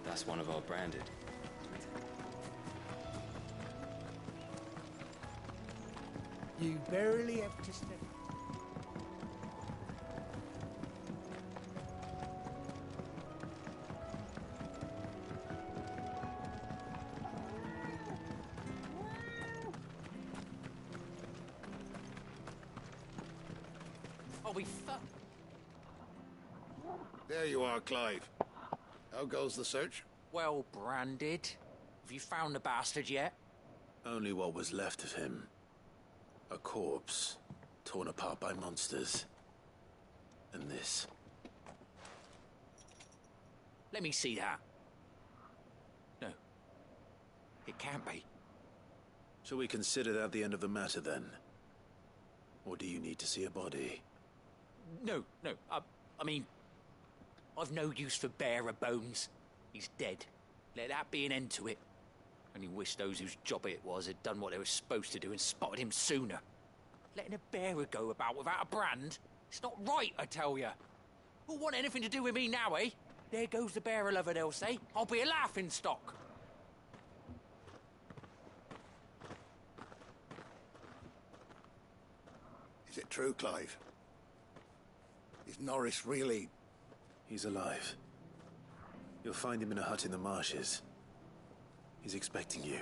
That's one of our branded. You barely have to step. Oh, we fuck. There you are, Clive. How goes the search? Well branded. Have you found the bastard yet? Only what was left of him. A corpse, torn apart by monsters. And this. Let me see that. No. It can't be. Shall we consider that the end of the matter, then? Or do you need to see a body? No. I mean... I've no use for bearer bones. He's dead. Let that be an end to it. Only wish those whose job it was had done what they were supposed to do and spotted him sooner. Letting a bearer go about without a brand? It's not right, I tell you. Who'll want anything to do with me now, eh? There goes the bearer lover, they'll say. I'll be a laughing stock. Is it true, Clive? Is Norris really... He's alive. You'll find him in a hut in the marshes. He's expecting you.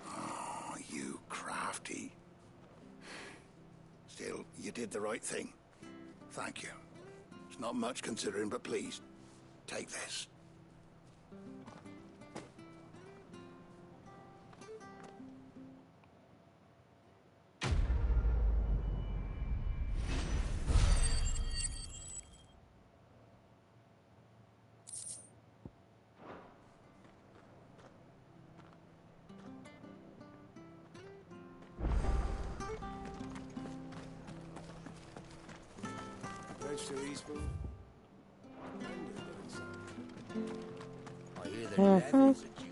Oh, you crafty. Still, you did the right thing. Thank you. It's not much considering, but please, take this. march to Eastpool? I hear the levies are due.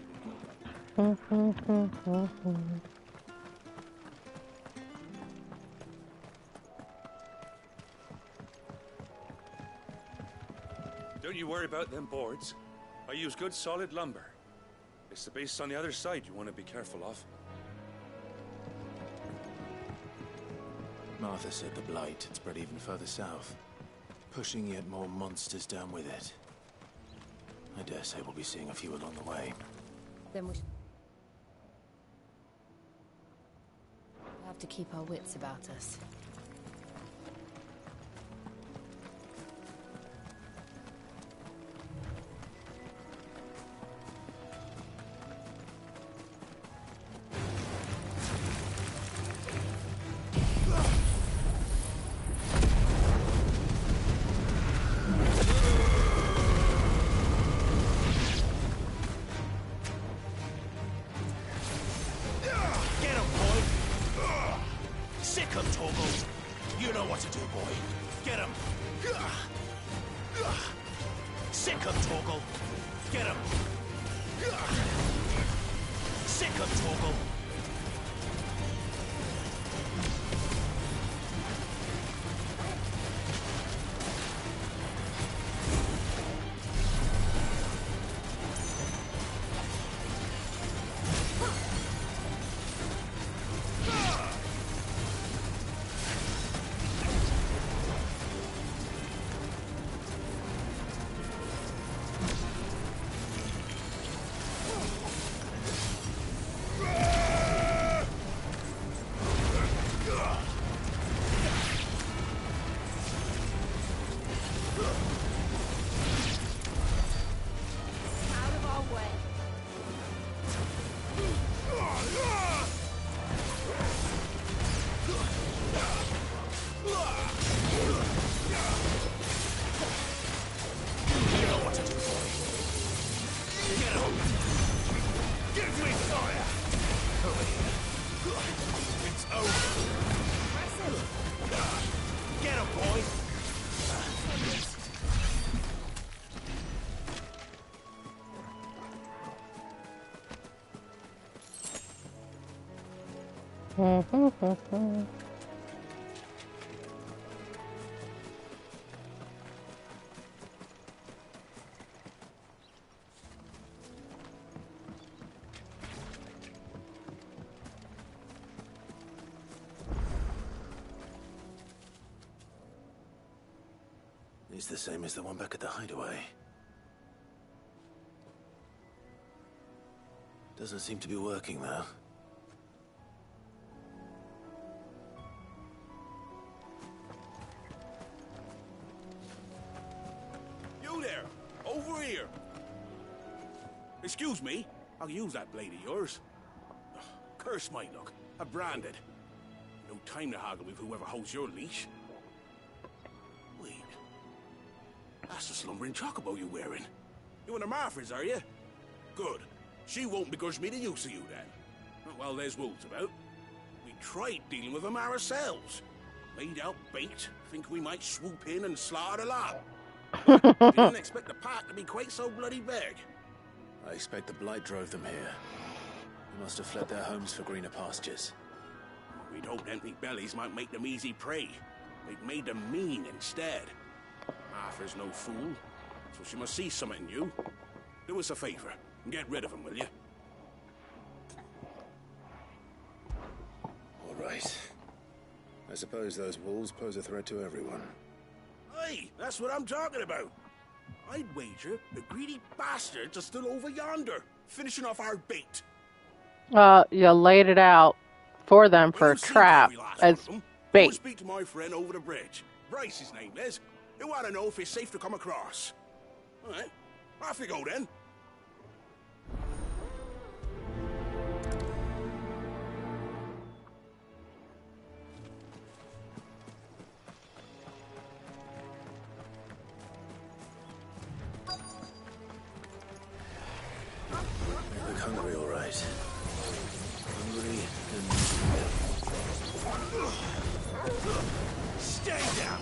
Don't you worry about them boards. I use good solid lumber. It's the base on the other side you want to be careful of. Martha said the blight had spread even further south, pushing yet more monsters down with it. I dare say we'll be seeing a few along the way. Then we'll have to keep our wits about us. It's the same as the one back at the hideaway. Doesn't seem to be working, though. You there! Over here! Excuse me, I'll use that blade of yours. Ugh, curse my luck. I'm branded. No time to haggle with whoever holds your leash. Wait. That's the slumbering chocobo you're wearing. You one of Martha's, are you? Good. She won't begrudge me the use of you, then. Not while there's wolves about. We tried dealing with them ourselves. Laid out bait, think we might swoop in and slaughter the lot. I didn't expect the pack to be quite so bloody big. I expect the blight drove them here. They must have fled their homes for greener pastures. We'd hoped empty bellies might make them easy prey. We'd made them mean instead. Arthur's no fool, so she must see something in you. Do us a favor and get rid of them, will you? All right. I suppose those wolves pose a threat to everyone. Hey, that's what I'm talking about. I'd wager the greedy bastards are still over yonder, finishing off our bait. You laid it out for them for a trap as bait. Go speak to my friend over the bridge. Bryce, his name is. He'll want to know if it's safe to come across. All right, off you go then. They look hungry, all right. Hungry and... Stay down!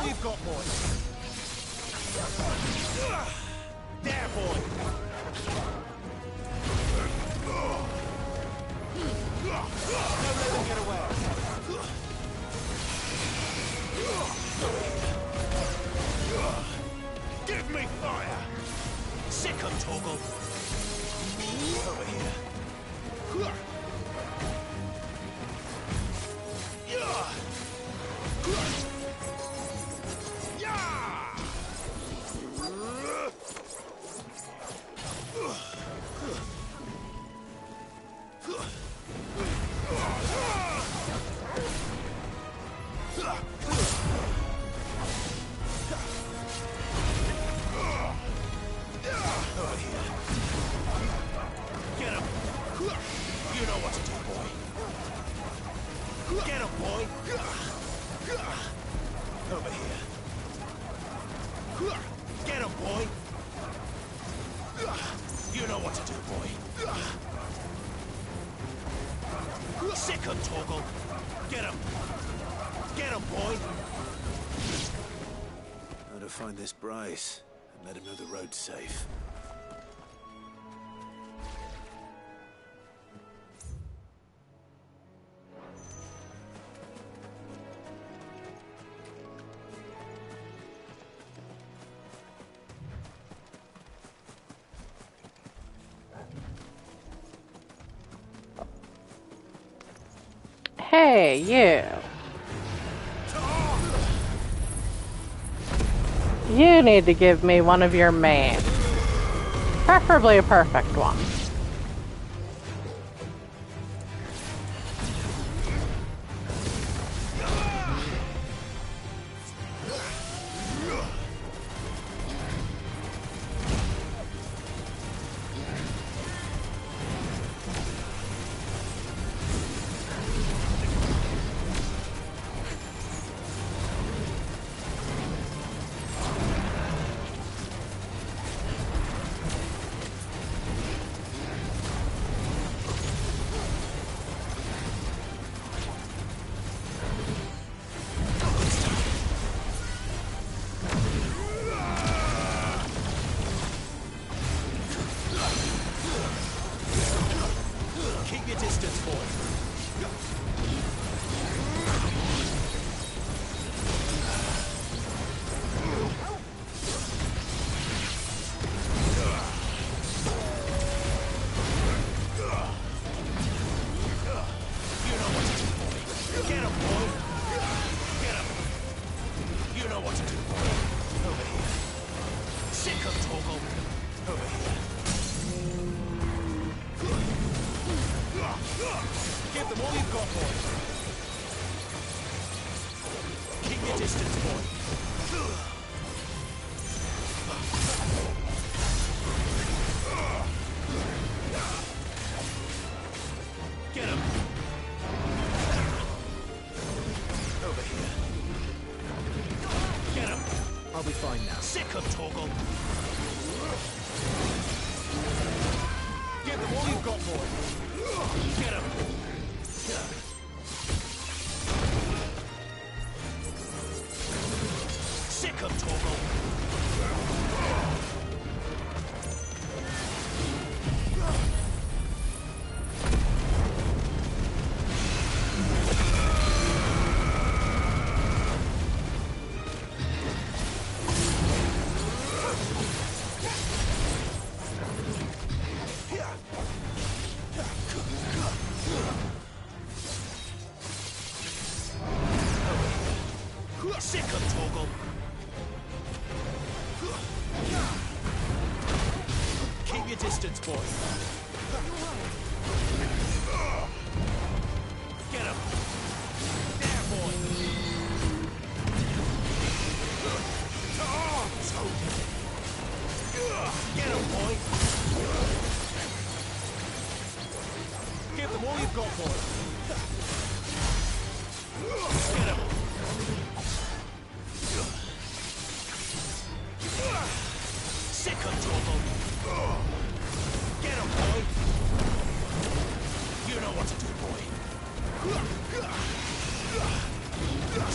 all you've got, boy. There, boy. Don't let them get away. Give me fire! Sick 'em, Torgal. Over here. Find this Bryce and let him know the road's safe. Hey, you. You need to give me one of your mains. Preferably a perfect one.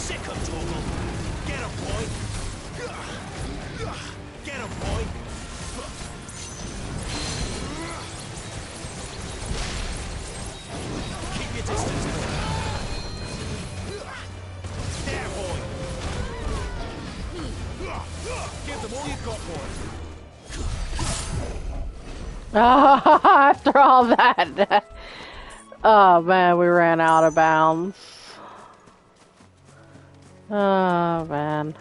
Sick of Torgal. Get him, boy. After all that. Oh man, we ran out of bounds. Oh man.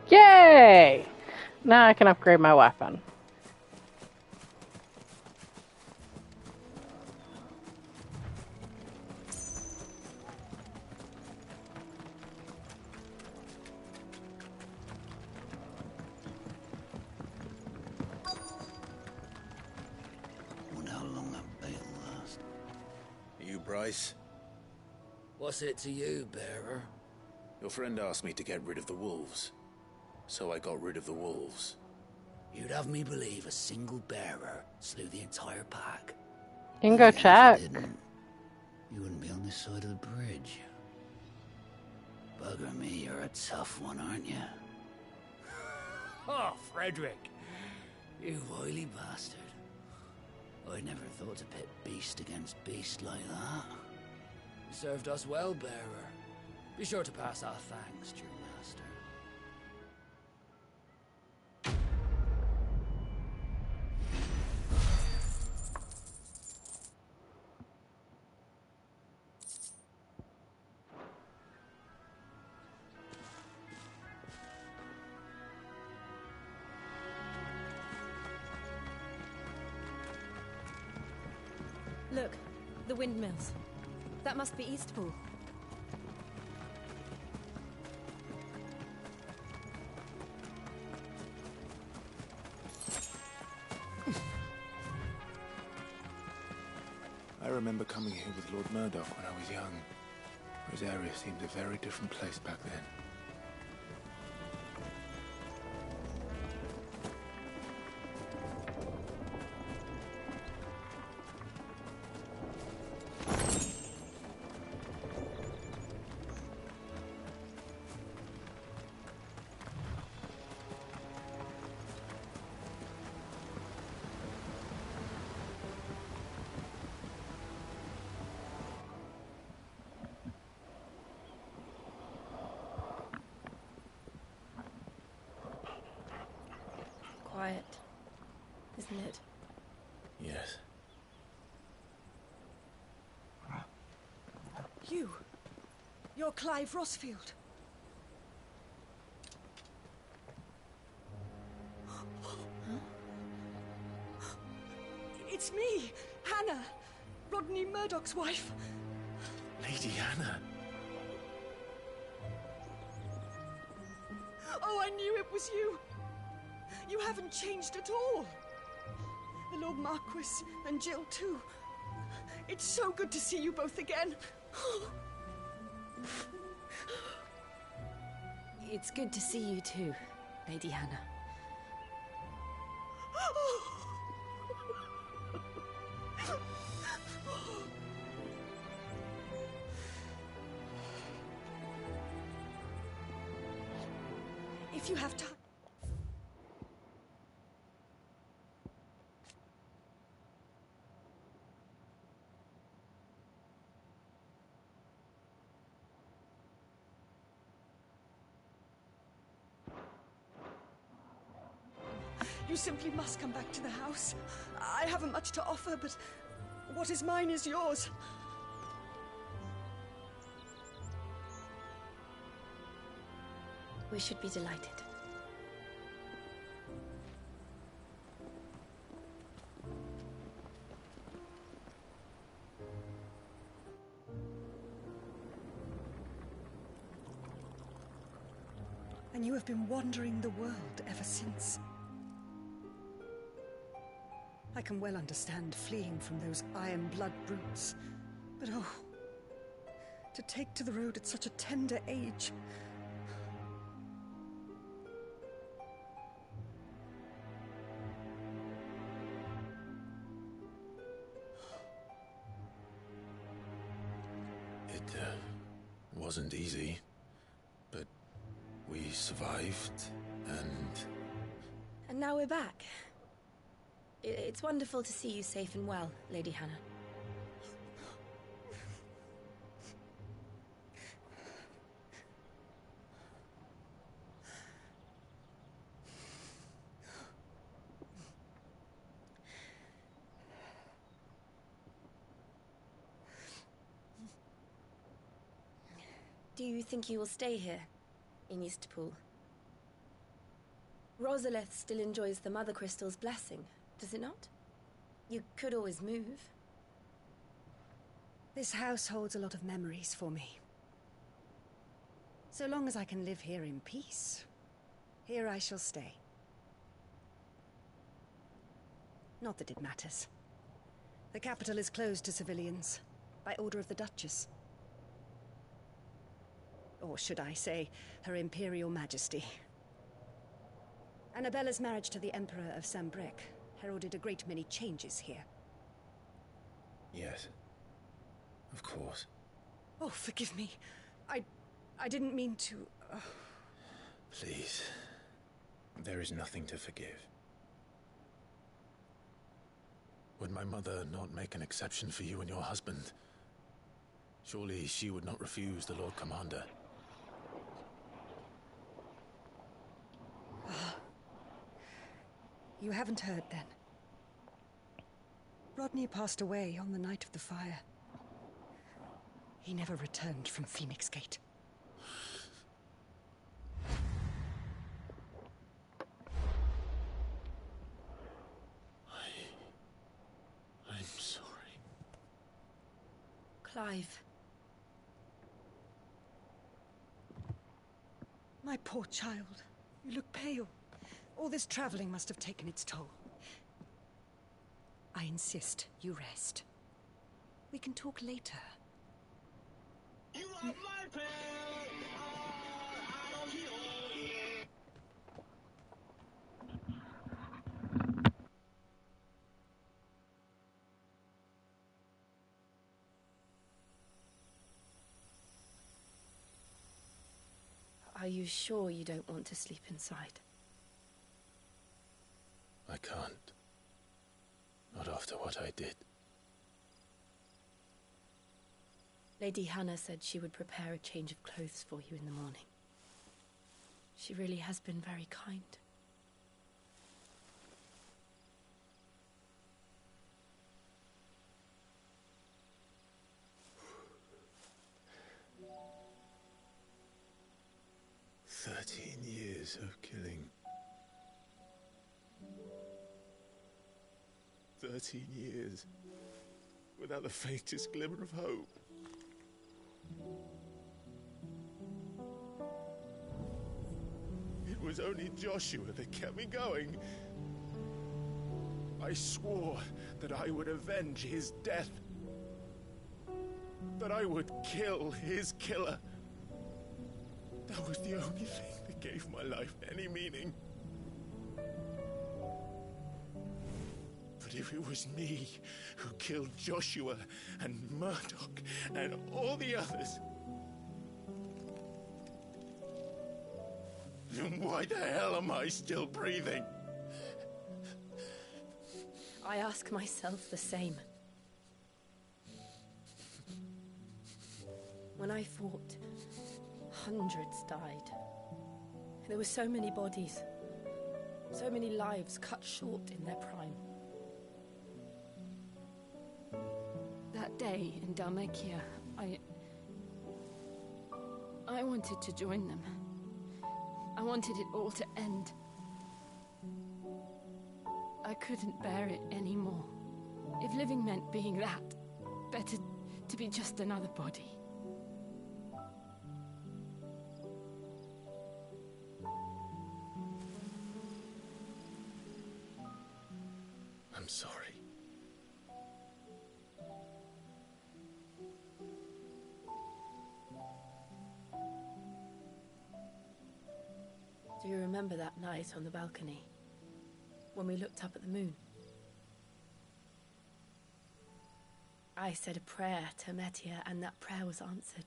Yay! Now I can upgrade my weapon. Wonder how long that bait will last. You, Bryce? What's it to you, bearer? Your friend asked me to get rid of the wolves. So I got rid of the wolves. You'd have me believe a single bearer slew the entire pack. You can go check. You wouldn't be on this side of the bridge. Bugger me, you're a tough one, aren't you? Oh, Frederick! You wily bastard. I never thought to pit beast against beast like that. You served us well, bearer. Be sure to pass our thanks to your master. Look, the windmills. That must be Eastpool. I remember coming here with Lord Murdoch when I was young. Rosaria seemed a very different place back then. Quiet, isn't it? Yes. You're Clive Rossfield. It's me, Hannah, Rodney Murdoch's wife. Lady Hannah. Oh, I knew it was you. You haven't changed at all. The Lord Marquis and Jill too. It's so good to see you both again. It's good to see you too, Lady Hannah. If you have time. You simply must come back to the house. I haven't much to offer, but what is mine is yours. We should be delighted. And you have been wandering the world ever since. I can well understand fleeing from those iron blood brutes. But oh, to take to the road at such a tender age. It wasn't easy, but we survived, and... And now we're back. It's wonderful to see you safe and well, Lady Hannah. Do you think you will stay here, in Eastpool? Rosalith still enjoys the Mother Crystal's blessing, does it not? You could always move. This house holds a lot of memories for me. So long as I can live here in peace, here I shall stay. Not that it matters. The capital is closed to civilians, by order of the Duchess. Or should I say, Her Imperial Majesty. Annabella's marriage to the Emperor of Sambrec heralded a great many changes here. Yes. Of course. Oh, forgive me. I didn't mean to... Please. There is nothing to forgive. Would my mother not make an exception for you and your husband? Surely she would not refuse the Lord Commander. You haven't heard, then. Rodney passed away on the night of the fire. He never returned from Phoenix Gate. I'm sorry. Clive. My poor child. You look pale. All this traveling must have taken its toll. I insist you rest. We can talk later. You are my pal. I don't hear you. Are you sure you don't want to sleep inside? I can't. Not after what I did. Lady Hannah said she would prepare a change of clothes for you in the morning. She really has been very kind. Years of killing. 13 years without the faintest glimmer of hope. It was only Joshua that kept me going. I swore that I would avenge his death. That I would kill his killer. That was the only thing that gave my life any meaning. But if it was me who killed Joshua and Murdoch and all the others, then why the hell am I still breathing? I ask myself the same. When I fought, hundreds died. There were so many bodies, so many lives cut short in their prime. That day in Dalmekia, I wanted to join them. I wanted it all to end. I couldn't bear it anymore. If living meant being that, better to be just another body. I'm sorry. Do you remember that night on the balcony? When we looked up at the moon? I said a prayer to Metia, and that prayer was answered.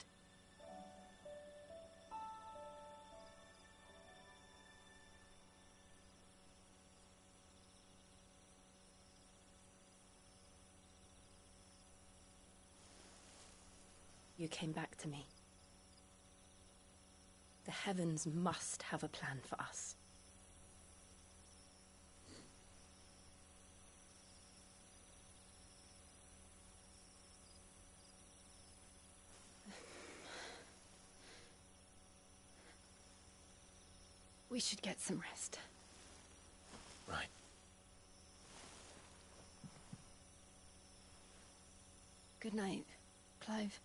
You came back to me. The heavens must have a plan for us. We should get some rest. Right. Good night, Clive.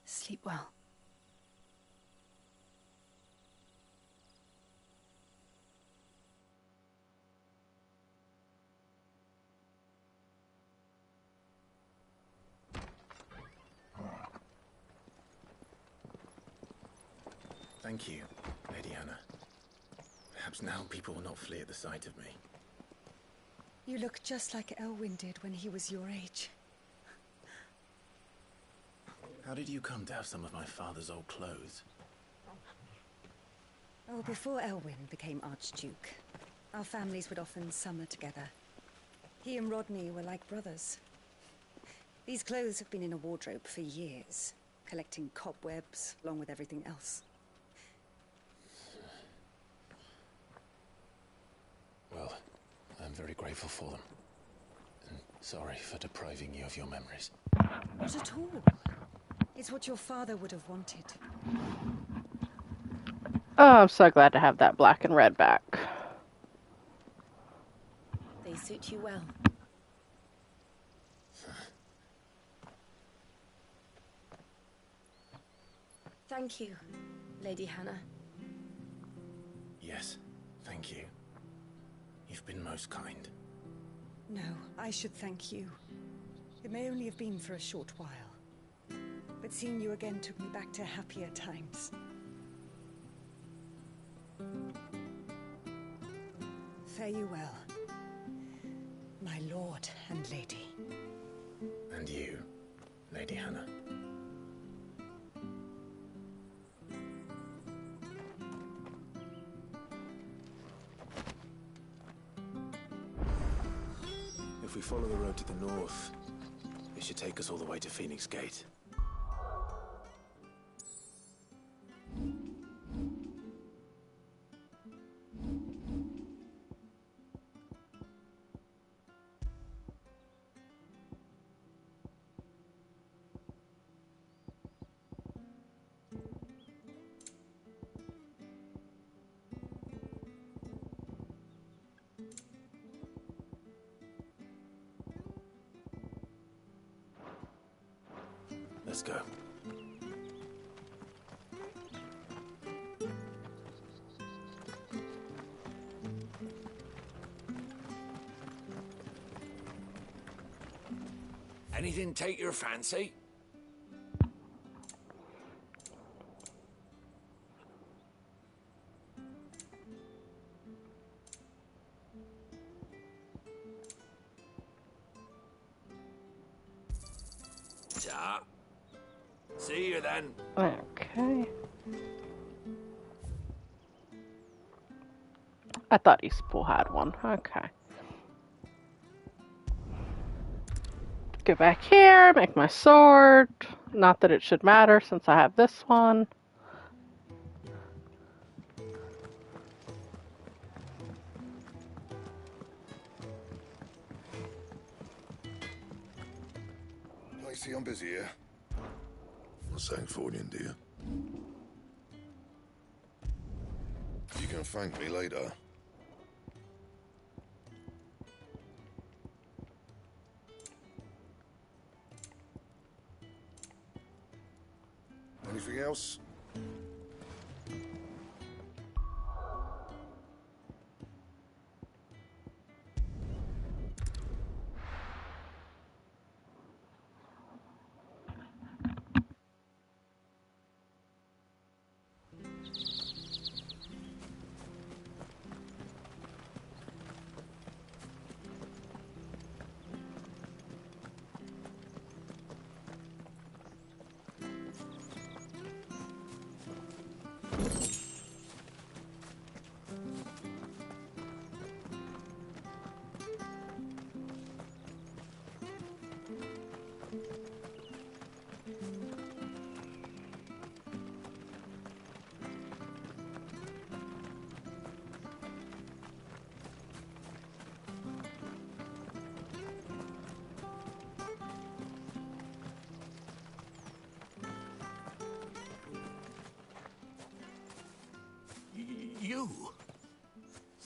Sleep well. Thank you, Lady Hannah. Perhaps now people will not flee at the sight of me. You look just like Elwyn did when he was your age. How did you come to have some of my father's old clothes? Oh, before Elwyn became Archduke, our families would often summer together. He and Rodney were like brothers. These clothes have been in a wardrobe for years, collecting cobwebs along with everything else. Well, I'm very grateful for them. And sorry for depriving you of your memories. Not at all. It's what your father would have wanted. Oh, I'm so glad to have that black and red back. They suit you well. Thank you, Lady Hannah. Yes, thank you. You've been most kind. No, I should thank you. It may only have been for a short while, but seeing you again took me back to happier times. Fare you well, my lord and lady. And you, Lady Hannah. If we follow the road to the north, it should take us all the way to Phoenix Gate. Let's go. Anything take your fancy? Ta. See you then. Okay. I thought Eastpool had one. Okay. Go back here, make my sword. Not that it should matter since I have this one. I see I'm busy here. Not saying for you, dear. You can thank me later. Anything else? You?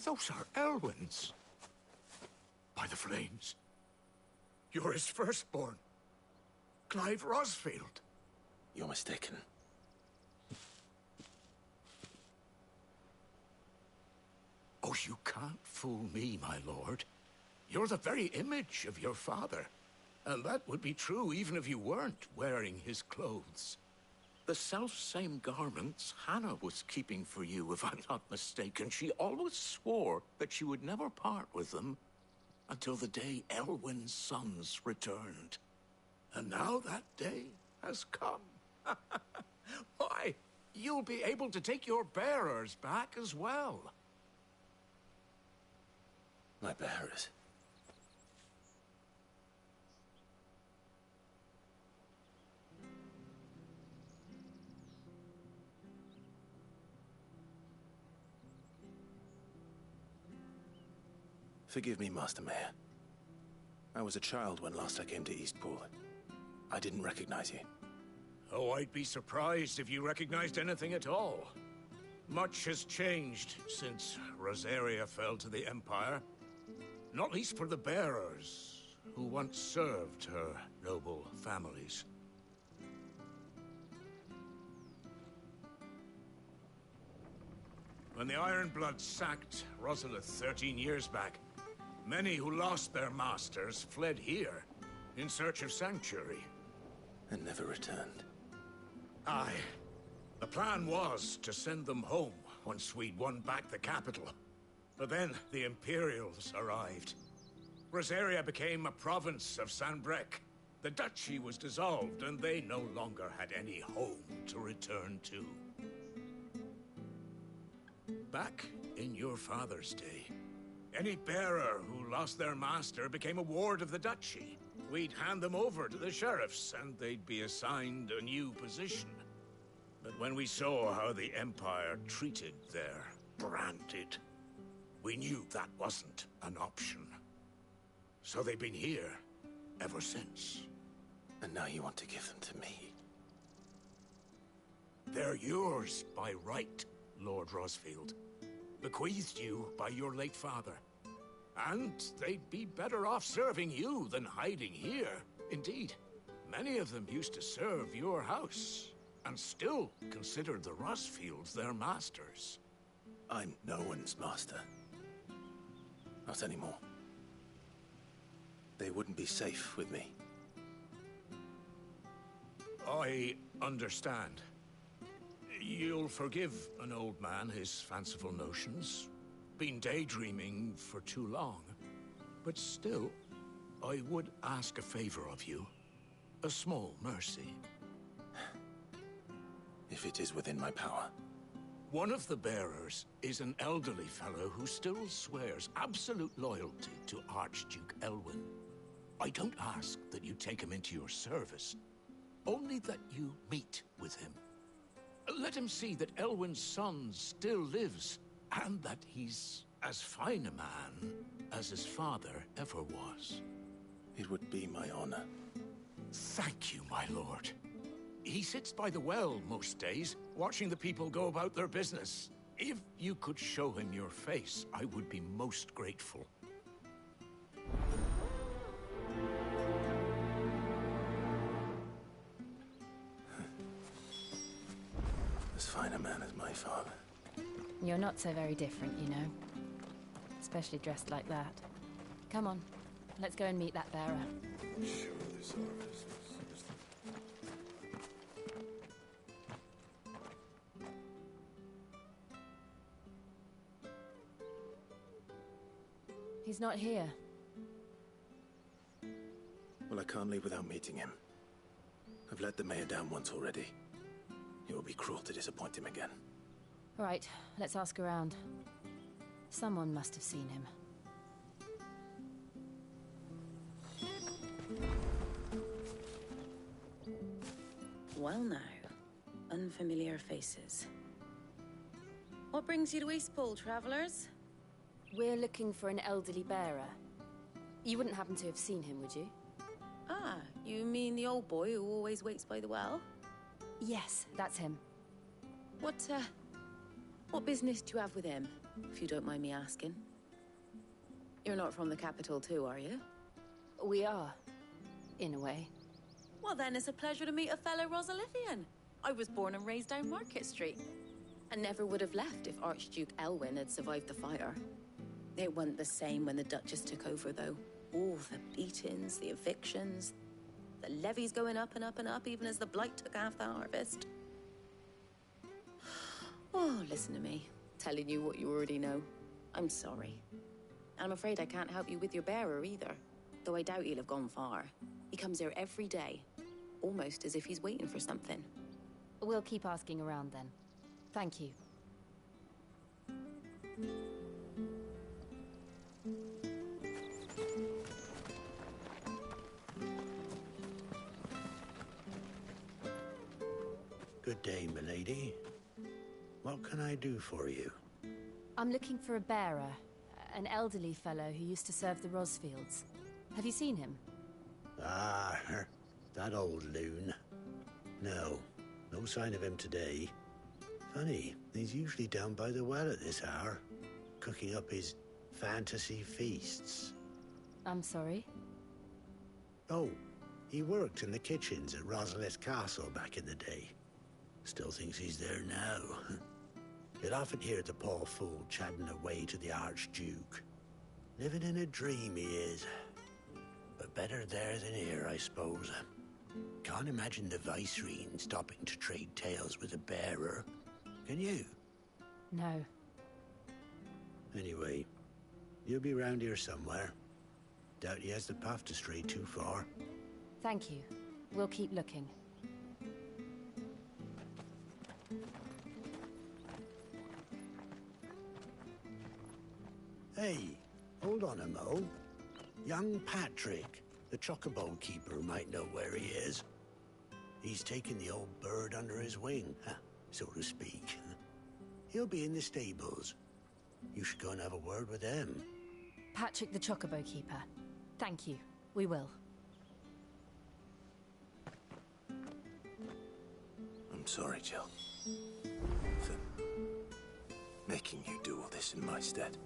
Those are Elwyn's. By the flames. You're his firstborn. Clive Rosfield. You're mistaken. Oh, you can't fool me, my lord. You're the very image of your father. And that would be true even if you weren't wearing his clothes. The self-same garments Hannah was keeping for you, if I'm not mistaken. She always swore that she would never part with them. until the day Elwyn's sons returned. And now that day has come. Why, you'll be able to take your bearers back as well. My bearers? Forgive me, Master Mayor. I was a child when last I came to Eastpool. I didn't recognize you. Oh, I'd be surprised if you recognized anything at all. Much has changed since Rosaria fell to the Empire. Not least for the bearers, who once served her noble families. When the Ironbloods sacked Rosalith 13 years back, many who lost their masters fled here in search of sanctuary. And never returned. Aye. The plan was to send them home once we'd won back the capital. But then the Imperials arrived. Rosaria became a province of Sanbreque. The duchy was dissolved, and they no longer had any home to return to. Back in your father's day, any bearer who lost their master became a ward of the duchy. We'd hand them over to the sheriffs, and they'd be assigned a new position. But when we saw how the Empire treated their branded, we knew that wasn't an option. So they've been here ever since. And now you want to give them to me? They're yours by right, Lord Rosfield. Bequeathed you by your late father. And they'd be better off serving you than hiding here. Indeed, many of them used to serve your house, and still considered the Rosfields their masters. I'm no one's master. Not anymore. They wouldn't be safe with me. I understand. You'll forgive an old man his fanciful notions. Been daydreaming for too long. But still, I would ask a favor of you. A small mercy. If it is within my power. One of the bearers is an elderly fellow who still swears absolute loyalty to Archduke Elwyn. I don't ask that you take him into your service, only that you meet with him. Let him see that Elwyn's son still lives, and that he's as fine a man as his father ever was. It would be my honor. Thank you, my lord. He sits by the well most days, watching the people go about their business. If you could show him your face, I would be most grateful. As fine a man as my father. You're not so very different, you know. Especially dressed like that. Come on, let's go and meet that bearer. Sure, this is our business. He's not here. Well, I can't leave without meeting him. I've let the mayor down once already. It would be cruel to disappoint him again. All right, let's ask around. Someone must have seen him. Well now, unfamiliar faces. What brings you to Eastpool, travelers? We're looking for an elderly bearer. You wouldn't happen to have seen him, would you? Ah, you mean the old boy who always waits by the well? Yes, that's him. What business do you have with him, if you don't mind me asking? You're not from the capital too, are you? We are, in a way. Well then, it's a pleasure to meet a fellow Rosalithian. I was born and raised down Market Street. And never would have left if Archduke Elwyn had survived the fire. It wasn't the same when the Duchess took over, though. All the beatings, the evictions, the levies going up and up and up, even as the blight took half the harvest. Oh, listen to me, telling you what you already know. I'm sorry. I'm afraid I can't help you with your bearer either. Though I doubt he'll have gone far. He comes here every day, almost as if he's waiting for something. We'll keep asking around then. Thank you. Good day, milady. What can I do for you? I'm looking for a bearer, an elderly fellow who used to serve the Rosfields. Have you seen him? Ah, that old loon. No sign of him today. Funny, he's usually down by the well at this hour, cooking up his fantasy feasts. I'm sorry? Oh, he worked in the kitchens at Rosalith Castle back in the day. Still thinks he's there now. You'll often hear the poor fool chatting away to the Archduke. Living in a dream he is. But better there than here, I suppose. Can't imagine the Viceroy stopping to trade tales with a bearer. Can you? No. Anyway, you'll be round here somewhere. Doubt he has the path to stray too far. Thank you. We'll keep looking. Hey, hold on a mo. Young Patrick, the chocobo keeper, might know where he is. He's taken the old bird under his wing, so to speak. He'll be in the stables. You should go and have a word with them. Patrick the Chocobo Keeper. Thank you. We will. I'm sorry, Jill. For making you do all this in my stead.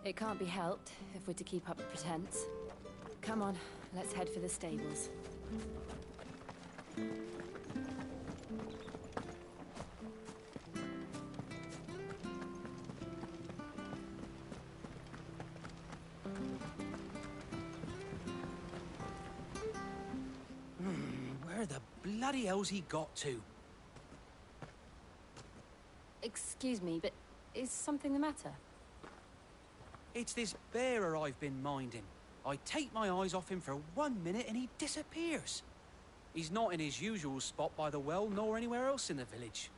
It can't be helped if we're to keep up the pretense. Come on, let's head for the stables. Where the bloody hell's he got to? Excuse me, but is something the matter? It's this bearer I've been minding. I take my eyes off him for 1 minute and he disappears. He's not in his usual spot by the well, nor anywhere else in the village.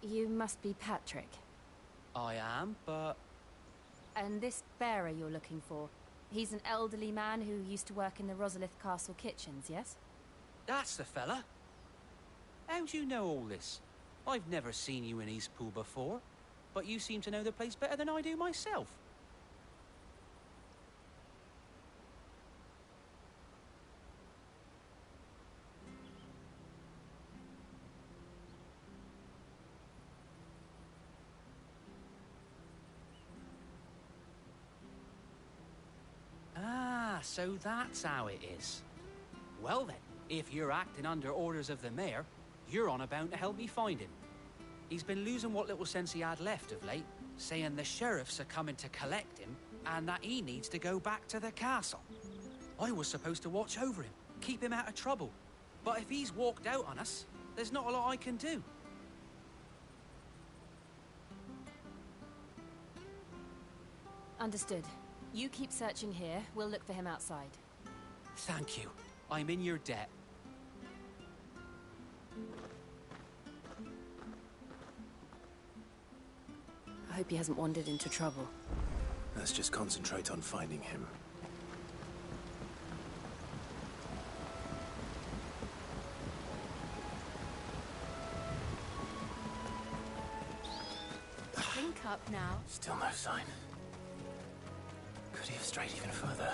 You must be Patrick. I am, but... And this bearer you're looking for, he's an elderly man who used to work in the Rosalith Castle kitchens, yes? That's the fella. How do you know all this? I've never seen you in Eastpool before, but you seem to know the place better than I do myself. So that's how it is. Well then, if you're acting under orders of the mayor, you're on about to help me find him. He's been losing what little sense he had left of late, saying the sheriffs are coming to collect him and that he needs to go back to the castle. I was supposed to watch over him, keep him out of trouble. But if he's walked out on us, there's not a lot I can do. Understood. You keep searching here, we'll look for him outside. Thank you. I'm in your debt. I hope he hasn't wandered into trouble. Let's just concentrate on finding him. Think up now. Still no sign. Could he have strayed even further?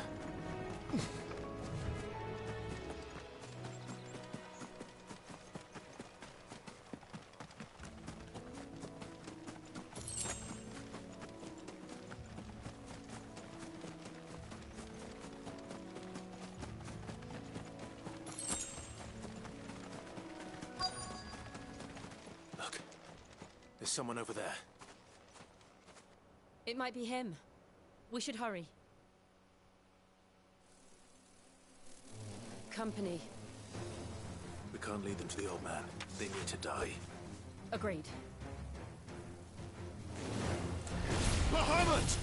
Look, there's someone over there. It might be him. We should hurry. Company. We can't lead them to the old man. They need to die. Agreed. Bahamut!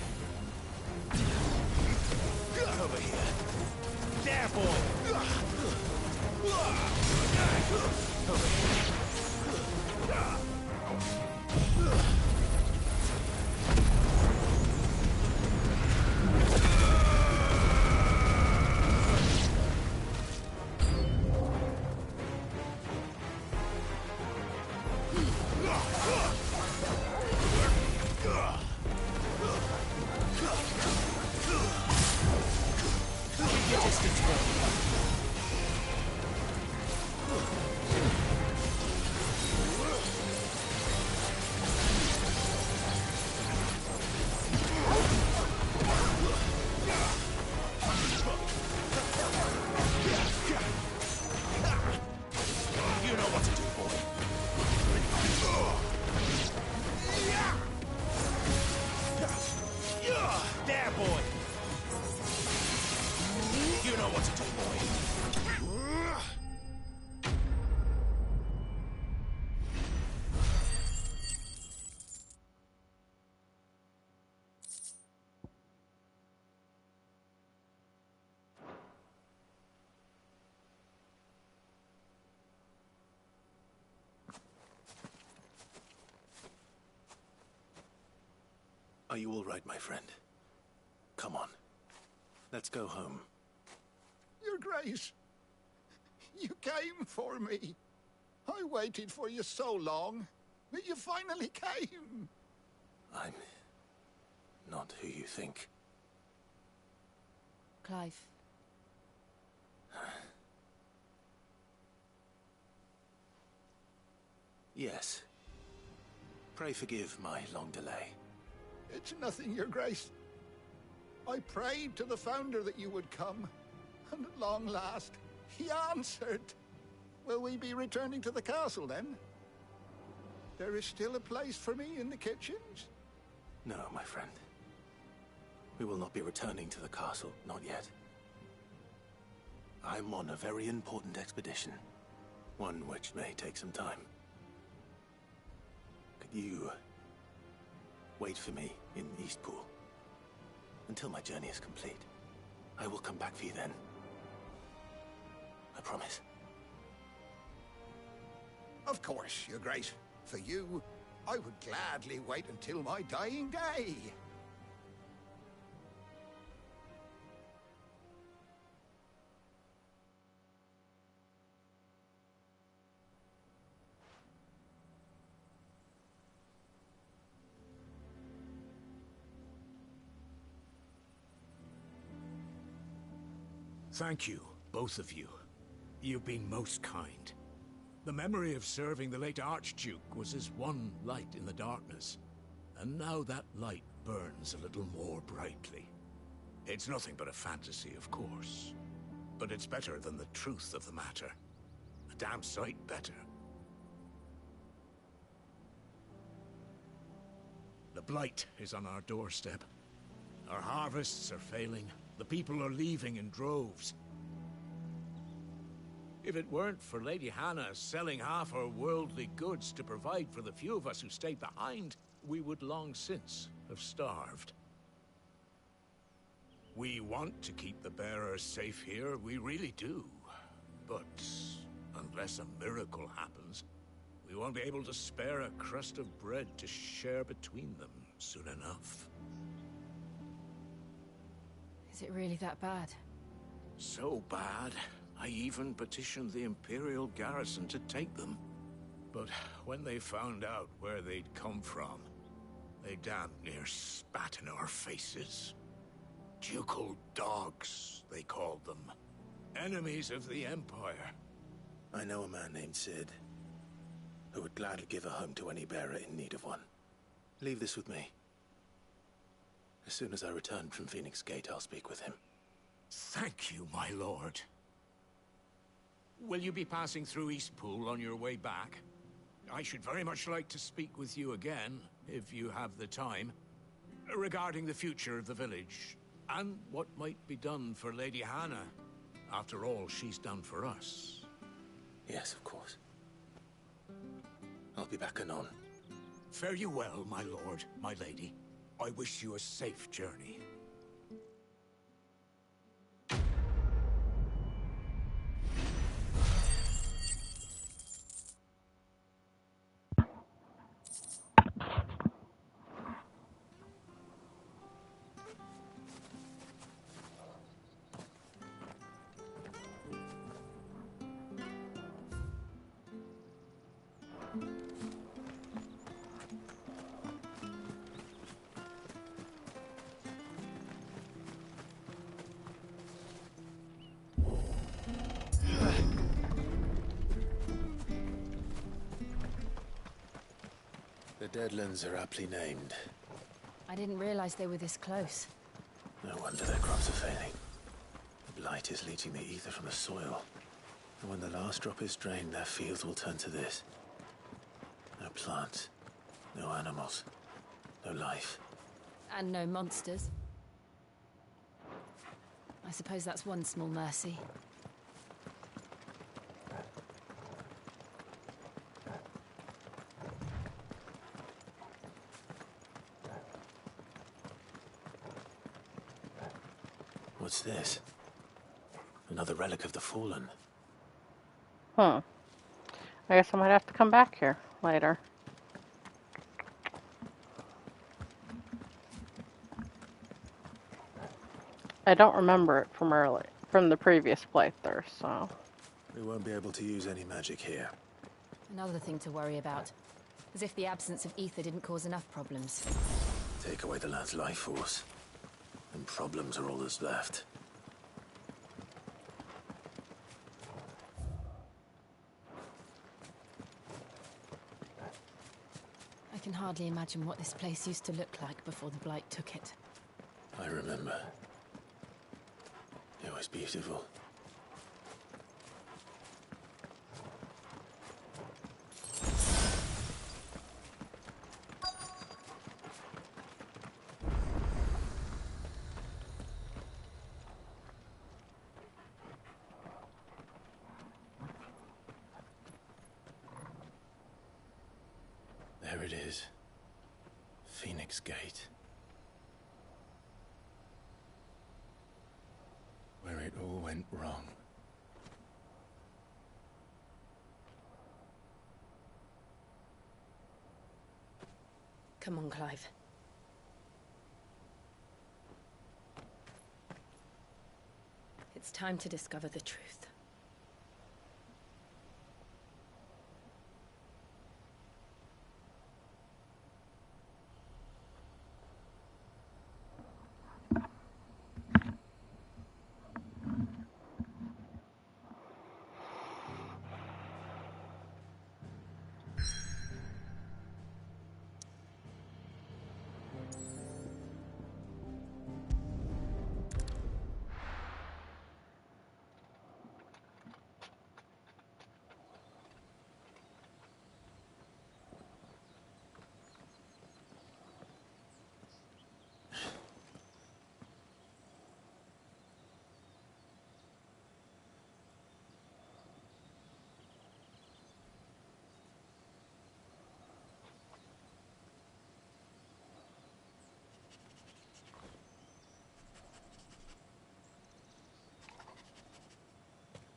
Over here. There, boy! Over here. There, boy! You know what to do, boy. Are you all right, my friend? Come on. Let's go home. Your Grace, you came for me. I waited for you so long, but you finally came. I'm not who you think. Clive. Yes. Pray forgive my long delay. It's nothing, Your Grace. I prayed to the Founder that you would come, and at long last, he answered. Will we be returning to the castle, then? There is still a place for me in the kitchens? No, my friend. We will not be returning to the castle, not yet. I'm on a very important expedition, one which may take some time. Could you wait for me in Eastpool until my journey is complete? I will come back for you then. I promise. Of course, Your Grace. For you, I would gladly wait until my dying day. Thank you, both of you. You've been most kind. The memory of serving the late Archduke was as one light in the darkness, and now that light burns a little more brightly. It's nothing but a fantasy, of course, but it's better than the truth of the matter. A damn sight better. The blight is on our doorstep. Our harvests are failing. The people are leaving in droves. If it weren't for Lady Hannah selling half her worldly goods to provide for the few of us who stayed behind, we would long since have starved. We want to keep the bearers safe here, we really do. But unless a miracle happens, we won't be able to spare a crust of bread to share between them soon enough. Is it really that bad? So bad, I even petitioned the Imperial garrison to take them. But when they found out where they'd come from, they damn near spat in our faces. Ducal dogs, they called them. Enemies of the Empire. I know a man named Sid, who would gladly give a home to any bearer in need of one. Leave this with me. As soon as I return from Phoenix Gate, I'll speak with him. Thank you, my lord. Will you be passing through Eastpool on your way back? I should very much like to speak with you again, if you have the time, regarding the future of the village, and what might be done for Lady Hannah, after all she's done for us. Yes, of course. I'll be back anon. Fare you well, my lord, my lady. I wish you a safe journey. The Deadlands are aptly named. I didn't realize they were this close. No wonder their crops are failing. The blight is leaching the ether from the soil. And when the last drop is drained, their fields will turn to this. No plants, no animals, no life. And no monsters. I suppose that's one small mercy. What's this? Another relic of the Fallen. I guess I might have to come back here later. I don't remember it from the previous playthrough, so... We won't be able to use any magic here. Another thing to worry about. As if the absence of ether didn't cause enough problems. Take away the lad's life force, and problems are all that's left. I can hardly imagine what this place used to look like before the Blight took it. I remember. It was beautiful. There it is. Phoenix Gate. Where it all went wrong. Come on, Clive. It's time to discover the truth.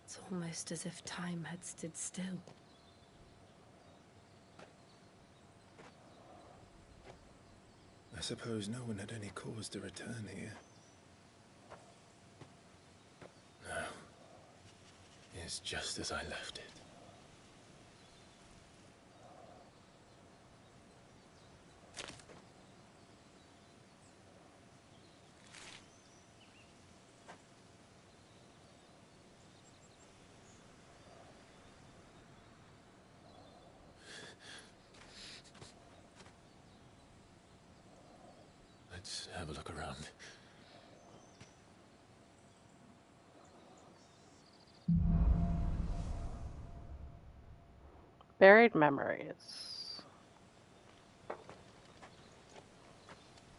It's almost as if time had stood still. I suppose no one had any cause to return here. No. It's just as I left it. Let's have a look around. Buried memories.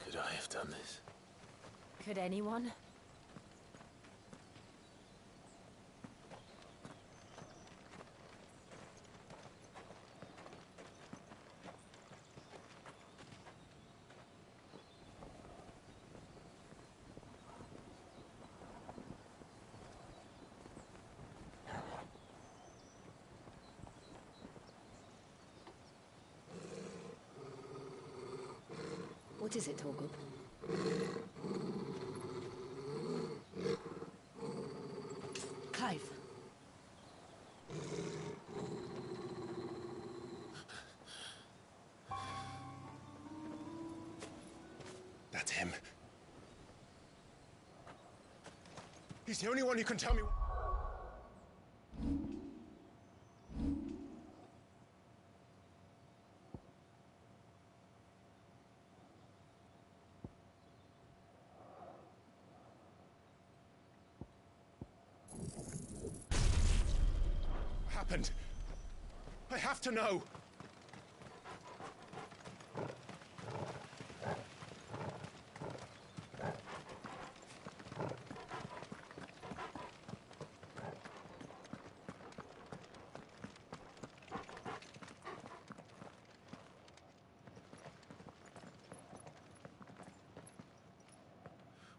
Could I have done this? Could anyone? What is it, Torgub? Clive. That's him. He's the only one who can tell me. Happened. I have to know.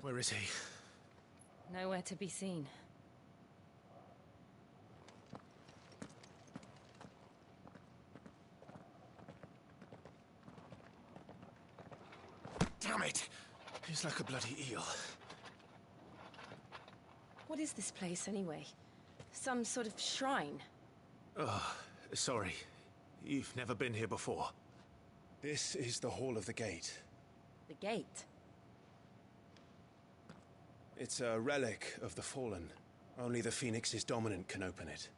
Where is he? Nowhere to be seen. Damn it! He's like a bloody eel. What is this place, anyway? Some sort of shrine? Oh, sorry. You've never been here before. This is the Hall of the Gate. The gate? It's a relic of the Fallen. Only the Phoenix's dominant can open it.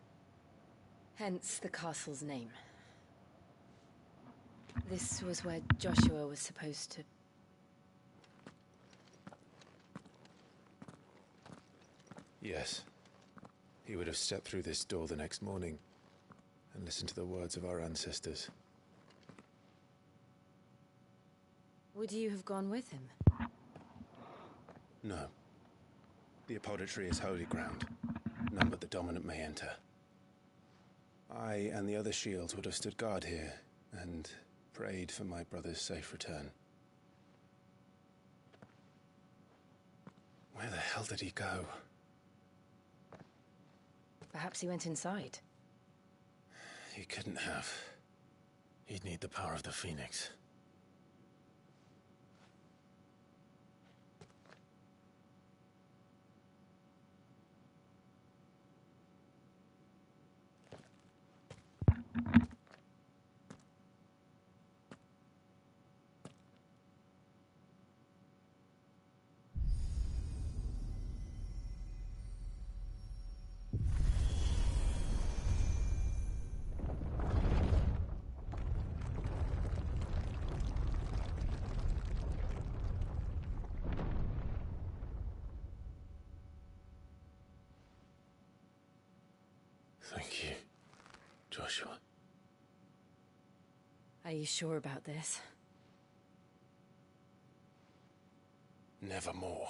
Hence the castle's name. This was where Joshua was supposed to... Yes. He would have stepped through this door the next morning and listened to the words of our ancestors. Would you have gone with him? No. The apodatory is holy ground. None but the dominant may enter. I and the other shields would have stood guard here and prayed for my brother's safe return. Where the hell did he go? Perhaps he went inside. He couldn't have. He'd need the power of the Phoenix. Thank you, Joshua. Are you sure about this? Nevermore.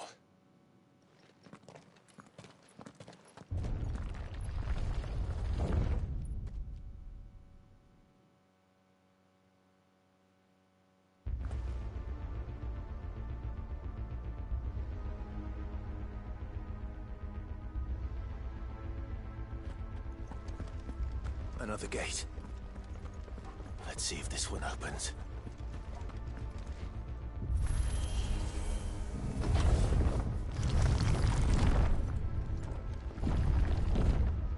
Another gate. Let's see if this one opens.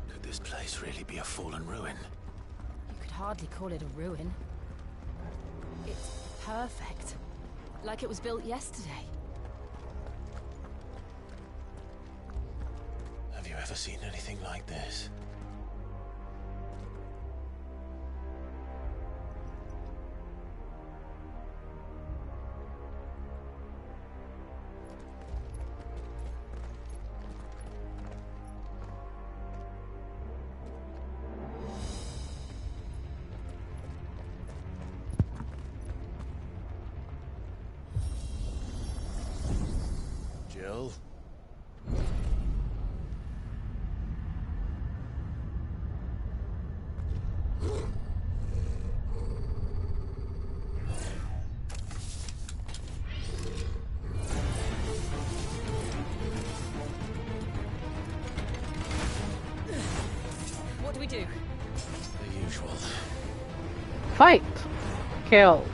Could this place really be a fallen ruin? You could hardly call it a ruin. It's perfect. Like it was built yesterday. Have you ever seen anything like this? Jill? What do we do? The usual. Fight! Kill.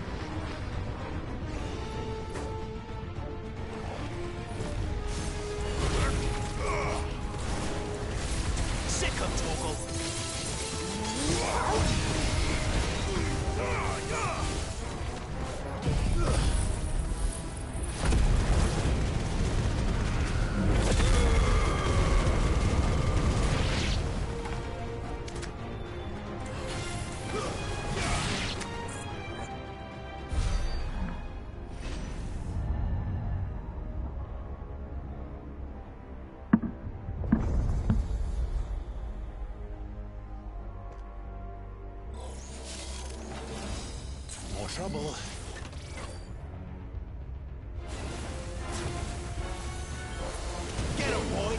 trouble. Get him, boy!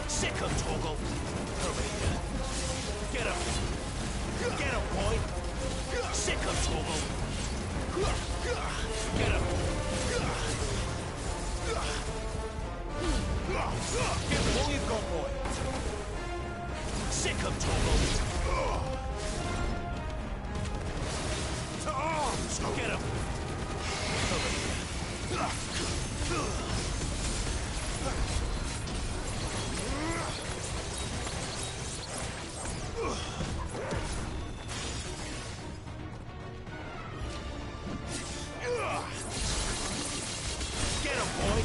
Sick him, Torgal! Over here. Get him! Get him, boy! Sick him, Torgal! Get him! Give him all you've got, boy! Sick him, Torgal! To arms! Get him! Over here. Get him, boy!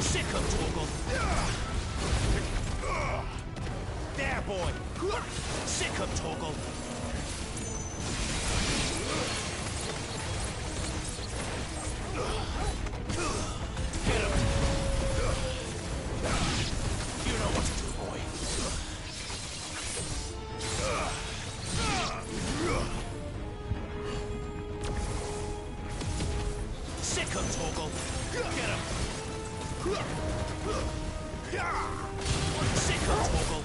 Sick him, Torgal! There, boy! Sick him, Torgal! Get him! You know what to do, boy. Sick him, Torgal! Get him! Sick him, Torgal!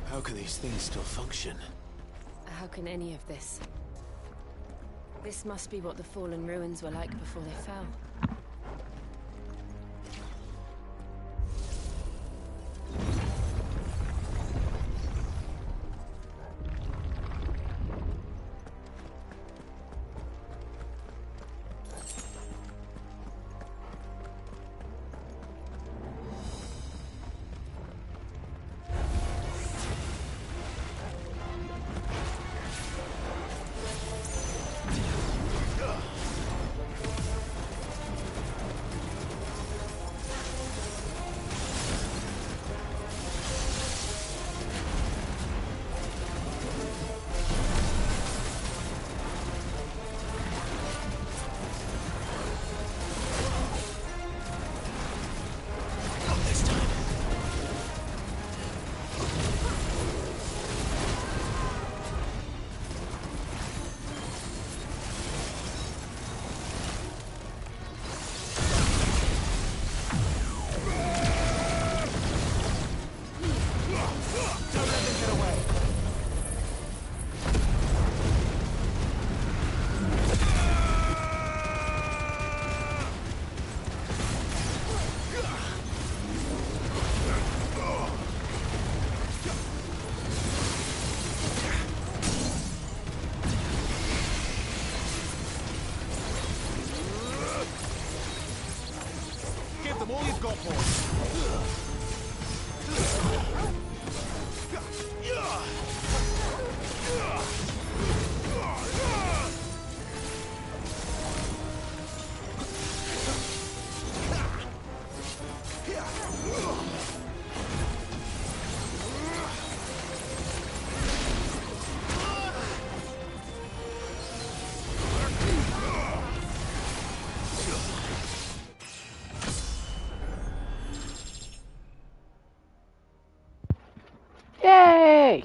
How can these things still function? How can any of this? This must be what the fallen ruins were like before they fell. Give them all you've got, boy. Yay!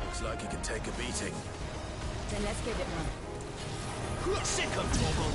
Looks like he can take a beating. Then let's give it one. Sick him, Torgal!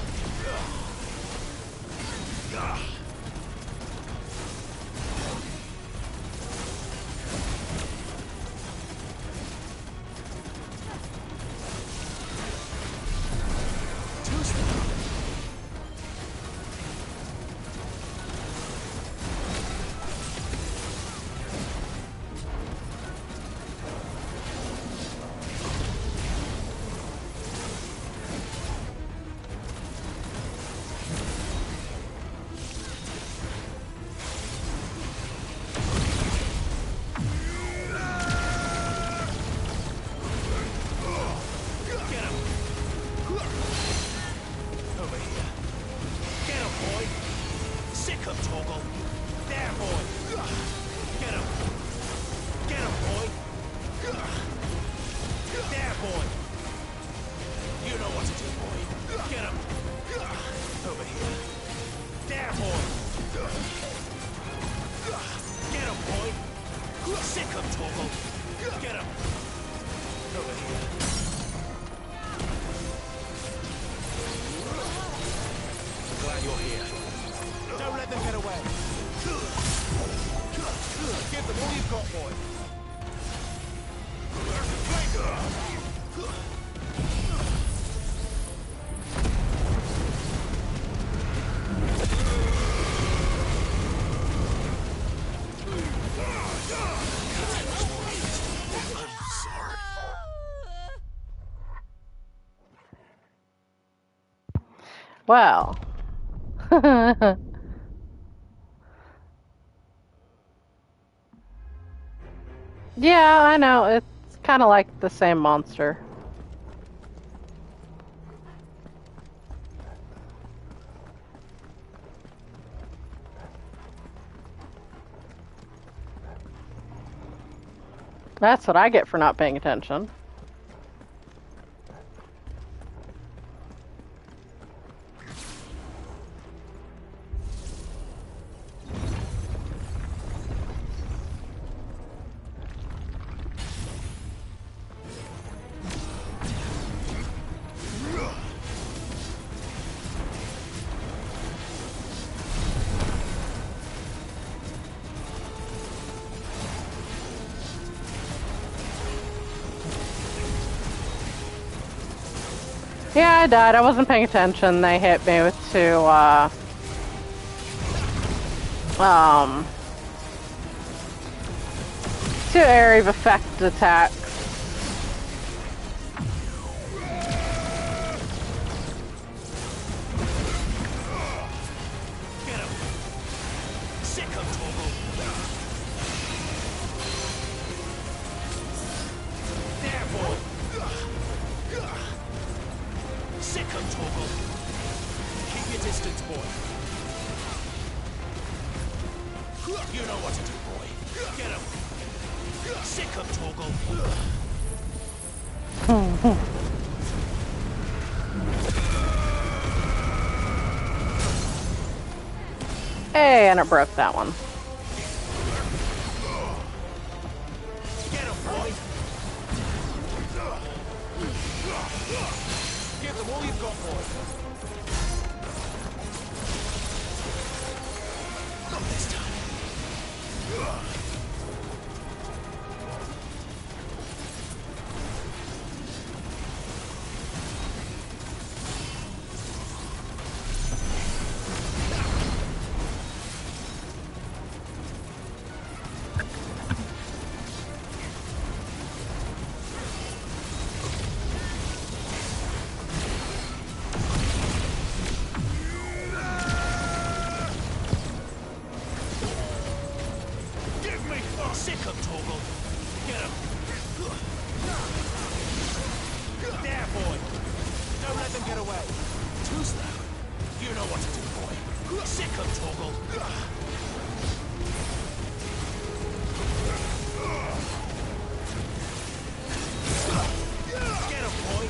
got, boy? Well. Yeah, I know. It's kind of like the same monster. That's what I get for not paying attention. Yeah, I died. I wasn't paying attention. They hit me with two area of effect attacks. Get him! Sick of Torgal! There, boy! Sick of Torgal! Keep your distance, boy! You know what to do, boy! Get him! Sick of Torgal! Hey, and it broke that one. Get him, boy! Give them all you've got, boy! Not this time! Sick of Torgal! Get him! There, boy! Don't let them get away! Too slow! You know what to do, boy! Sick of Torgal! Get him, boy!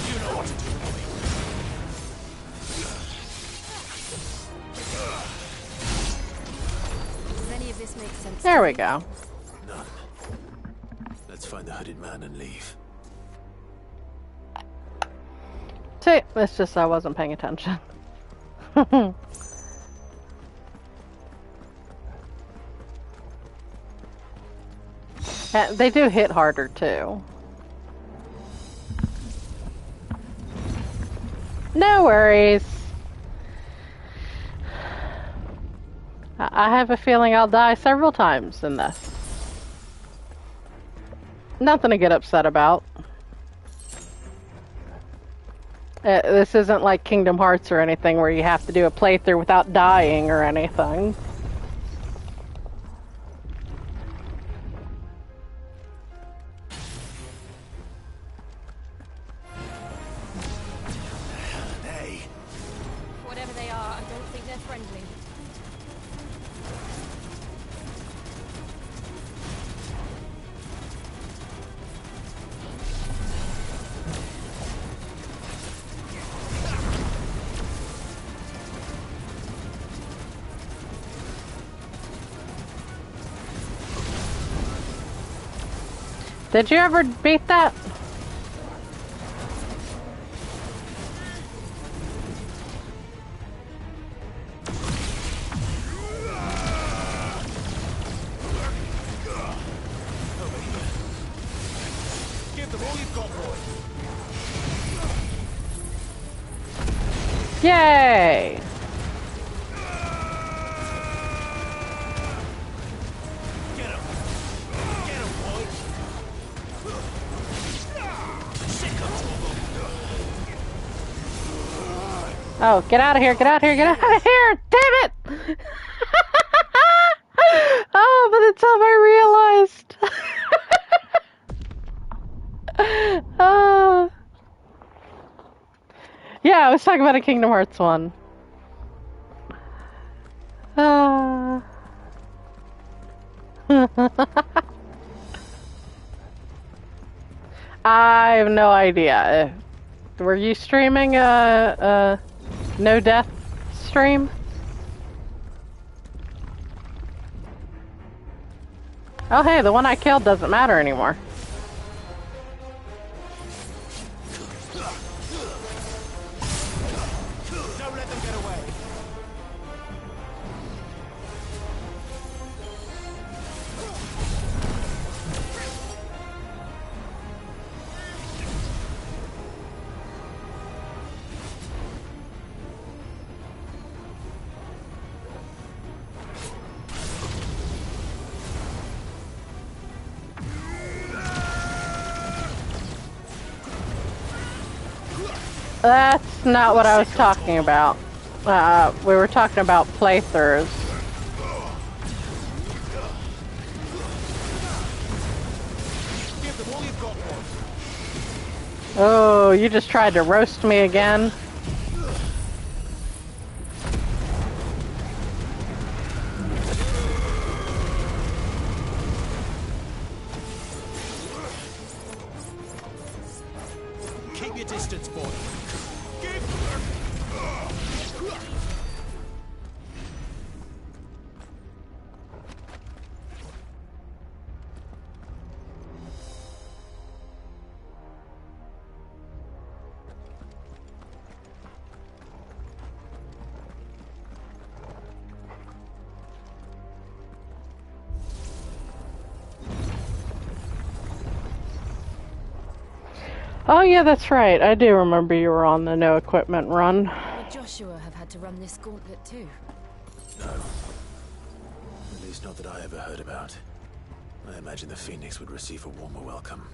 You know what to do, boy! This makes sense. There we go. None. Let's find the hooded man and leave. See, it's just I wasn't paying attention. They do hit harder too. No worries. I have a feeling I'll die several times in this. Nothing to get upset about. This isn't like Kingdom Hearts or anything where you have to do a playthrough without dying or anything. Whatever they are, I don't think they're friendly. Did you ever beat that? Give them all you've got, boy. Yay! Get him. Get him, boy. Sick of trouble. Oh, get out of here, get out of here, get out of here! Damn it! Oh, by the time I realized. Yeah, I was talking about a Kingdom Hearts one. I have no idea. Were you streaming a no death stream? Oh hey, the one I killed doesn't matter anymore. Don't let them get away. That's not what I was talking about. We were talking about playthroughs. Give them all you've got, boy. Oh, you just tried to roast me again? Keep your distance, boy. Oh yeah, that's right. I do remember you were on the no equipment run. Would Joshua have had to run this gauntlet too? No. At least not that I ever heard about. I imagine the Phoenix would receive a warmer welcome.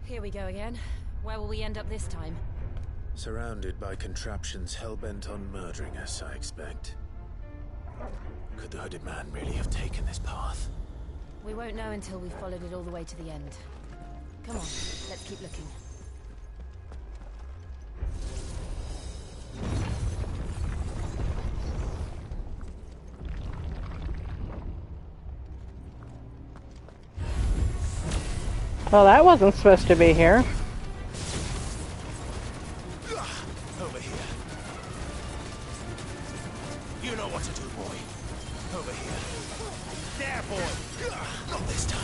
Here we go again. Where will we end up this time? Surrounded by contraptions hell-bent on murdering us, I expect. Could the hooded man really have taken this path? We won't know until we've followed it all the way to the end. Come on, let's keep looking. Well, that wasn't supposed to be here. Over here. You know what to do, boy. Over here. There, boy. Not this time.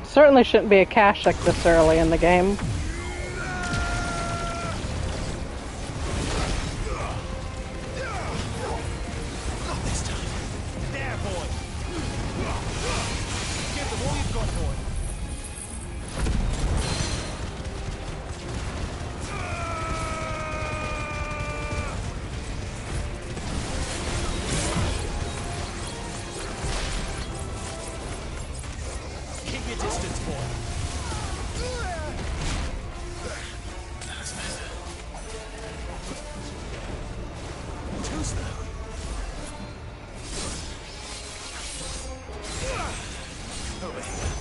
Certainly shouldn't be a cache like this early in the game. Not this time. There, boy. Give them all you've got, boy. Keep your distance, boy. That's better. Too slow. Over here.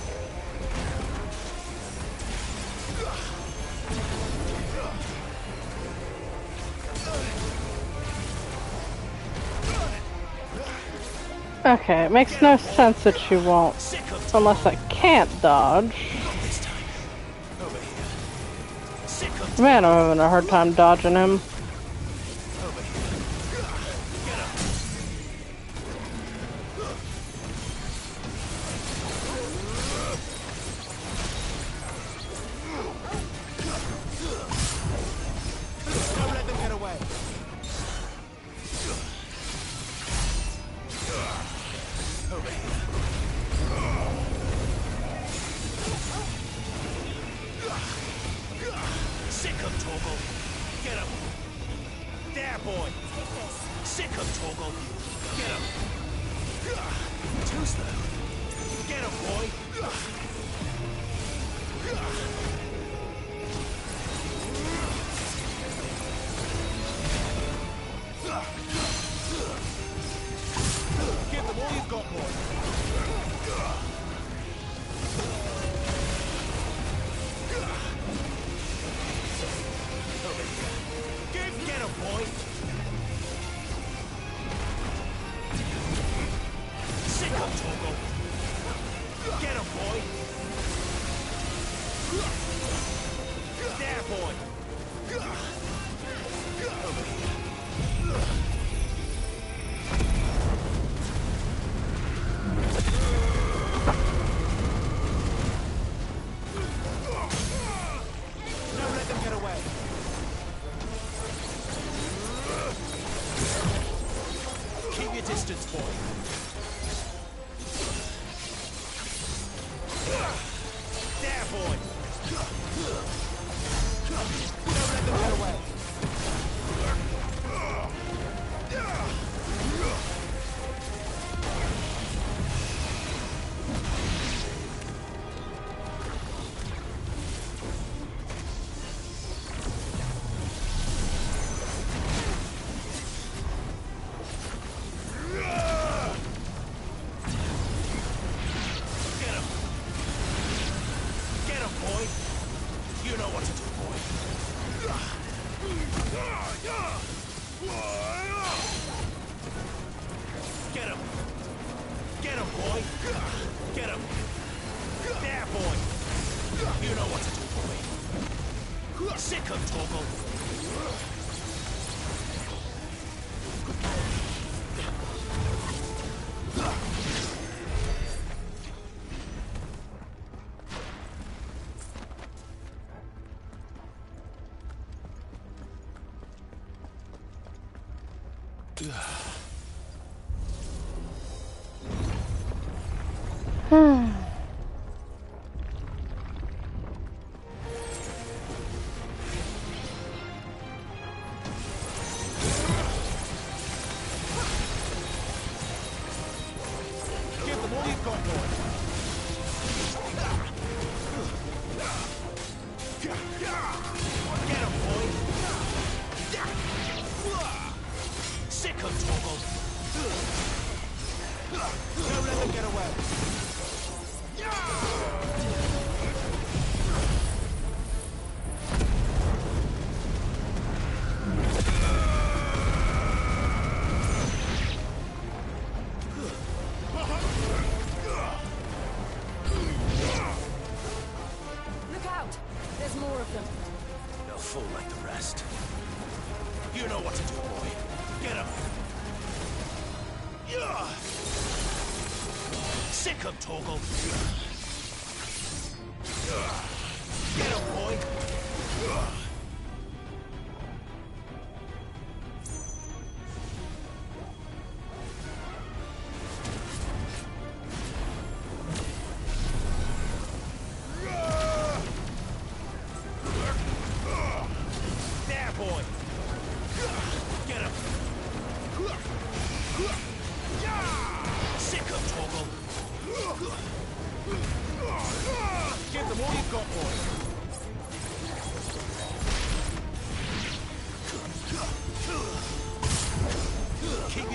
Okay, it makes no sense that she won't, unless I can't dodge. Man, I'm having a hard time dodging him.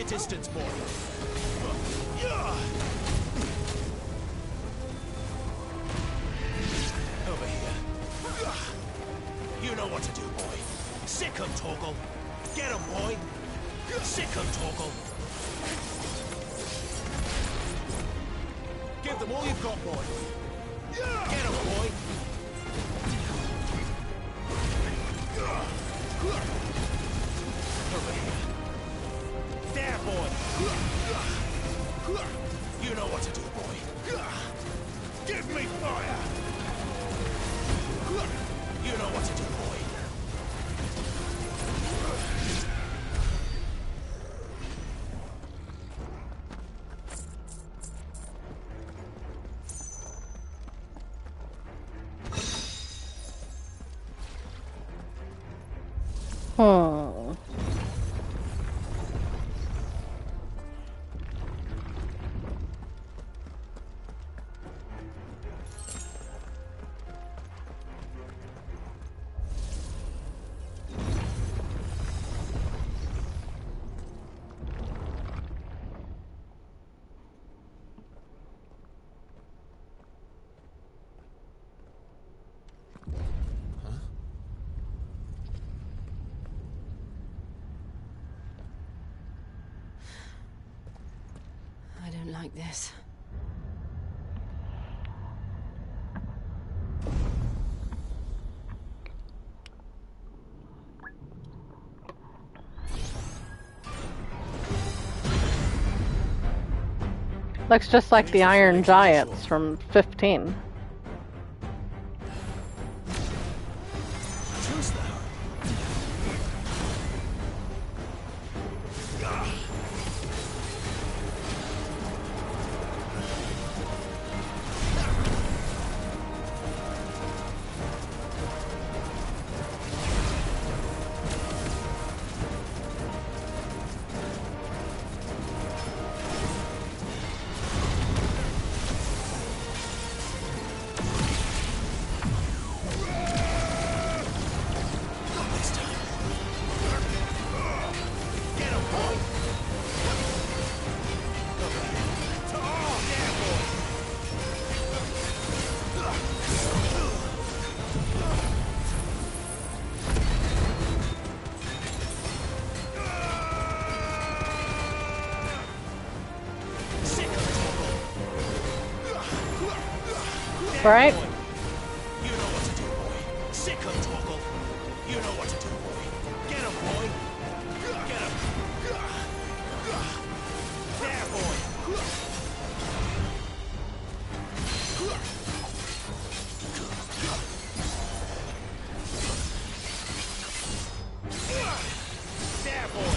Distance, boy. Over here. You know what to do, boy. Sick 'em, Torgal. Get 'em, boy. Sick 'em, Torgal. Give them all you've got, boy. Get him, boy. Over here. There, boy. You know what to do, boy. Give me fire. You know what to do, boy. I don't like this. Looks just like the Iron Giants from 15. Right? You know what to do, boy. Sick him, Torgal. You know what to do, boy. Get him, boy. Get him. There, boy. There, boy.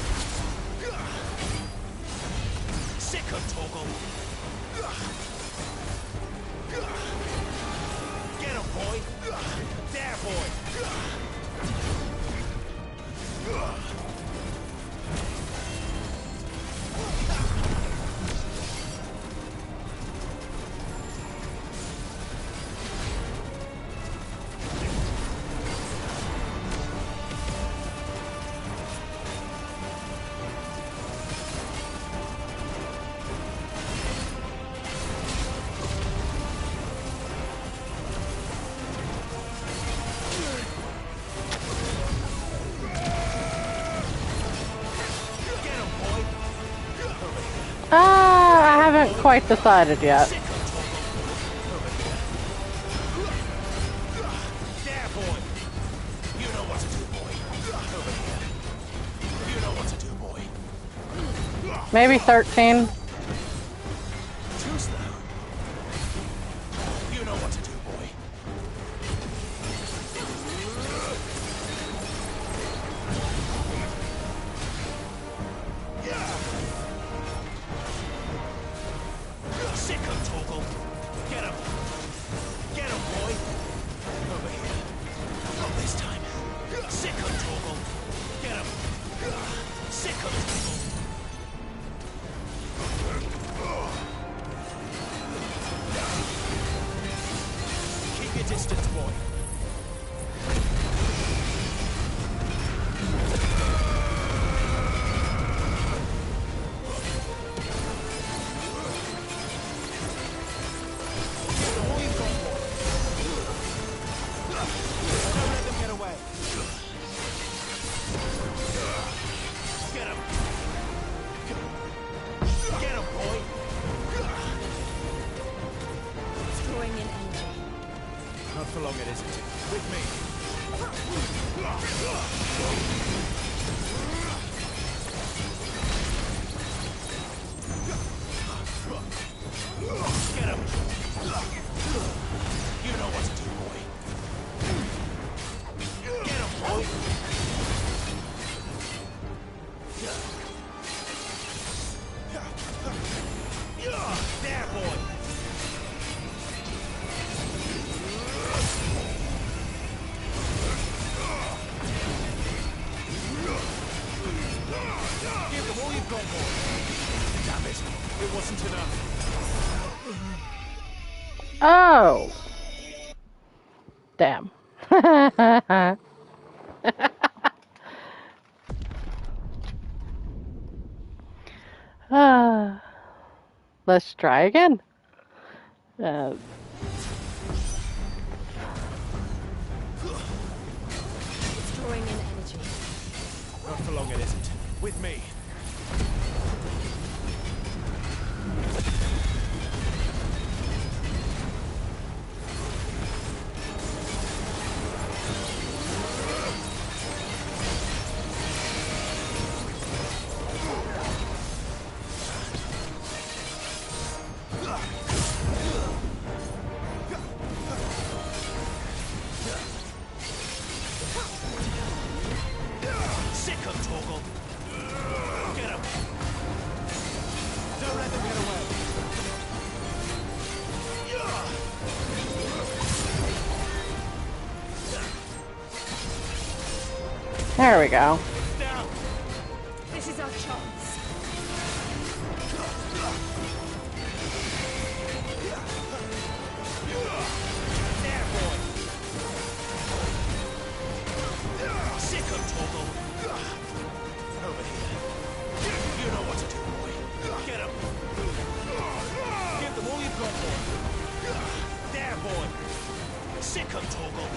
Sick him, Torgal. Get him, boy! There, boy! I haven't quite decided yet. Maybe 13. You know what to do, boy. Sick him, Torgal. Get him. Get him, boy. Over here. Not this time. Sick him, Torgal. Get him. Sick him, Torgal. you've got more. Damn it. It wasn't enough. Oh. Damn. Let's try again. It's drawing in energy. Not for long, it isn't. With me. There we go. This is our chance. There, boy. Sick of Toggle. Over here. You know what to do, boy. Get him. Give them all you've got, boy. There, boy. Sick of Toggle.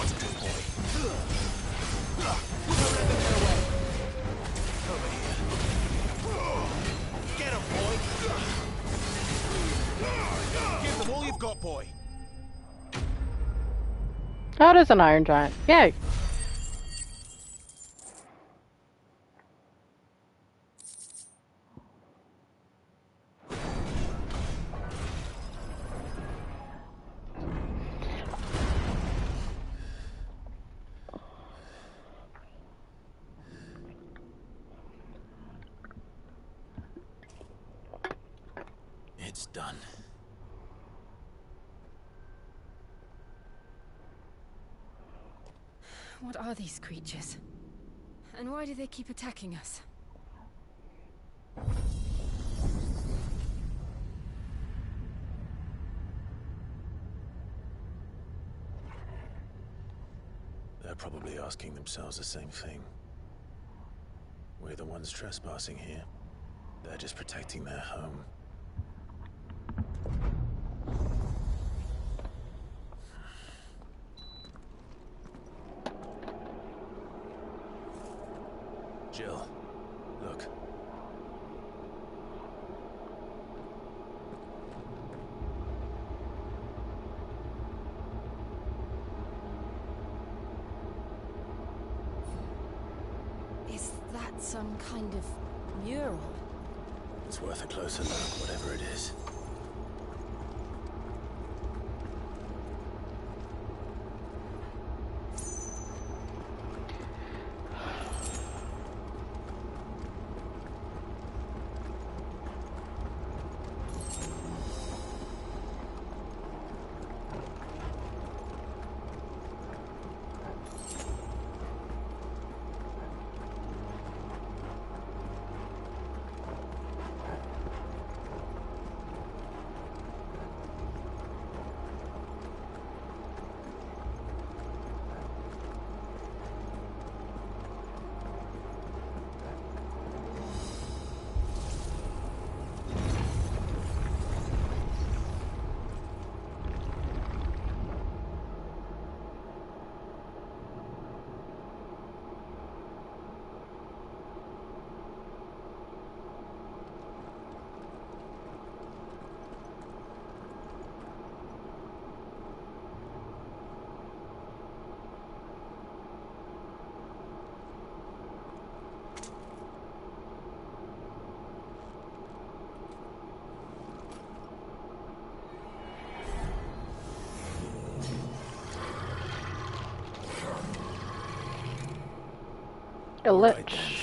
want to do, boy? Over here. Get him, boy! Give them all you've got, boy! Oh, it is an iron giant. Yay! It's done. What are these creatures? And why do they keep attacking us? They're probably asking themselves the same thing. We're the ones trespassing here. They're just protecting their home. Jill, look. Is that some kind of mural? It's worth a closer look, whatever it is. A lich.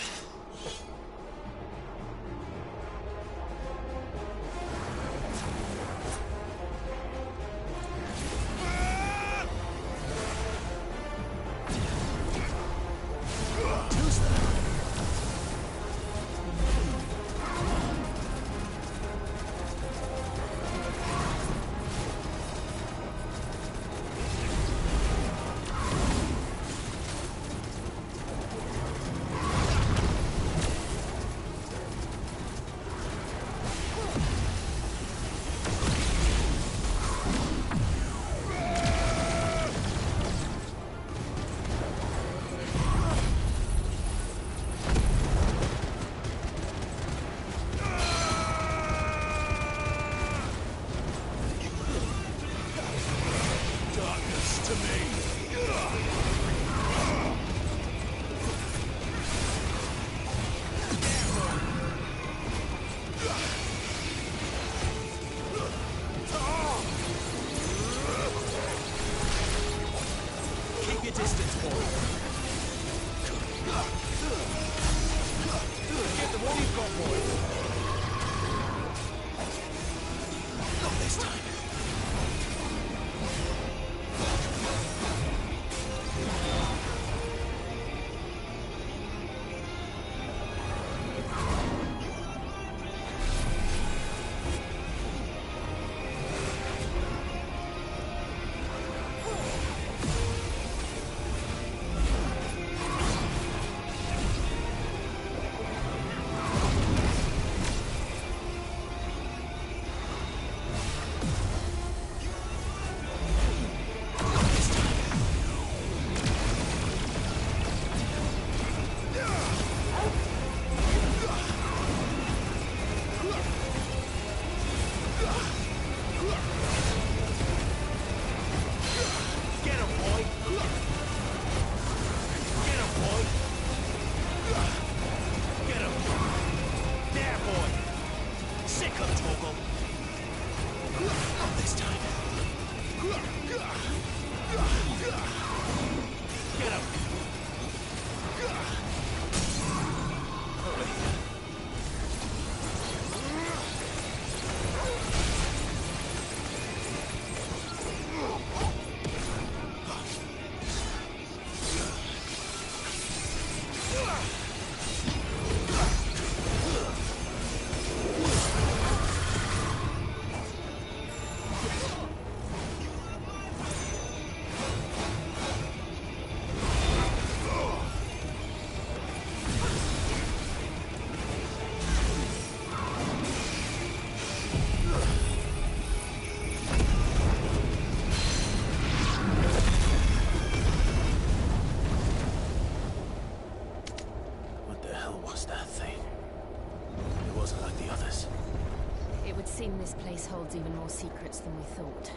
It would seem this place holds even more secrets than we thought.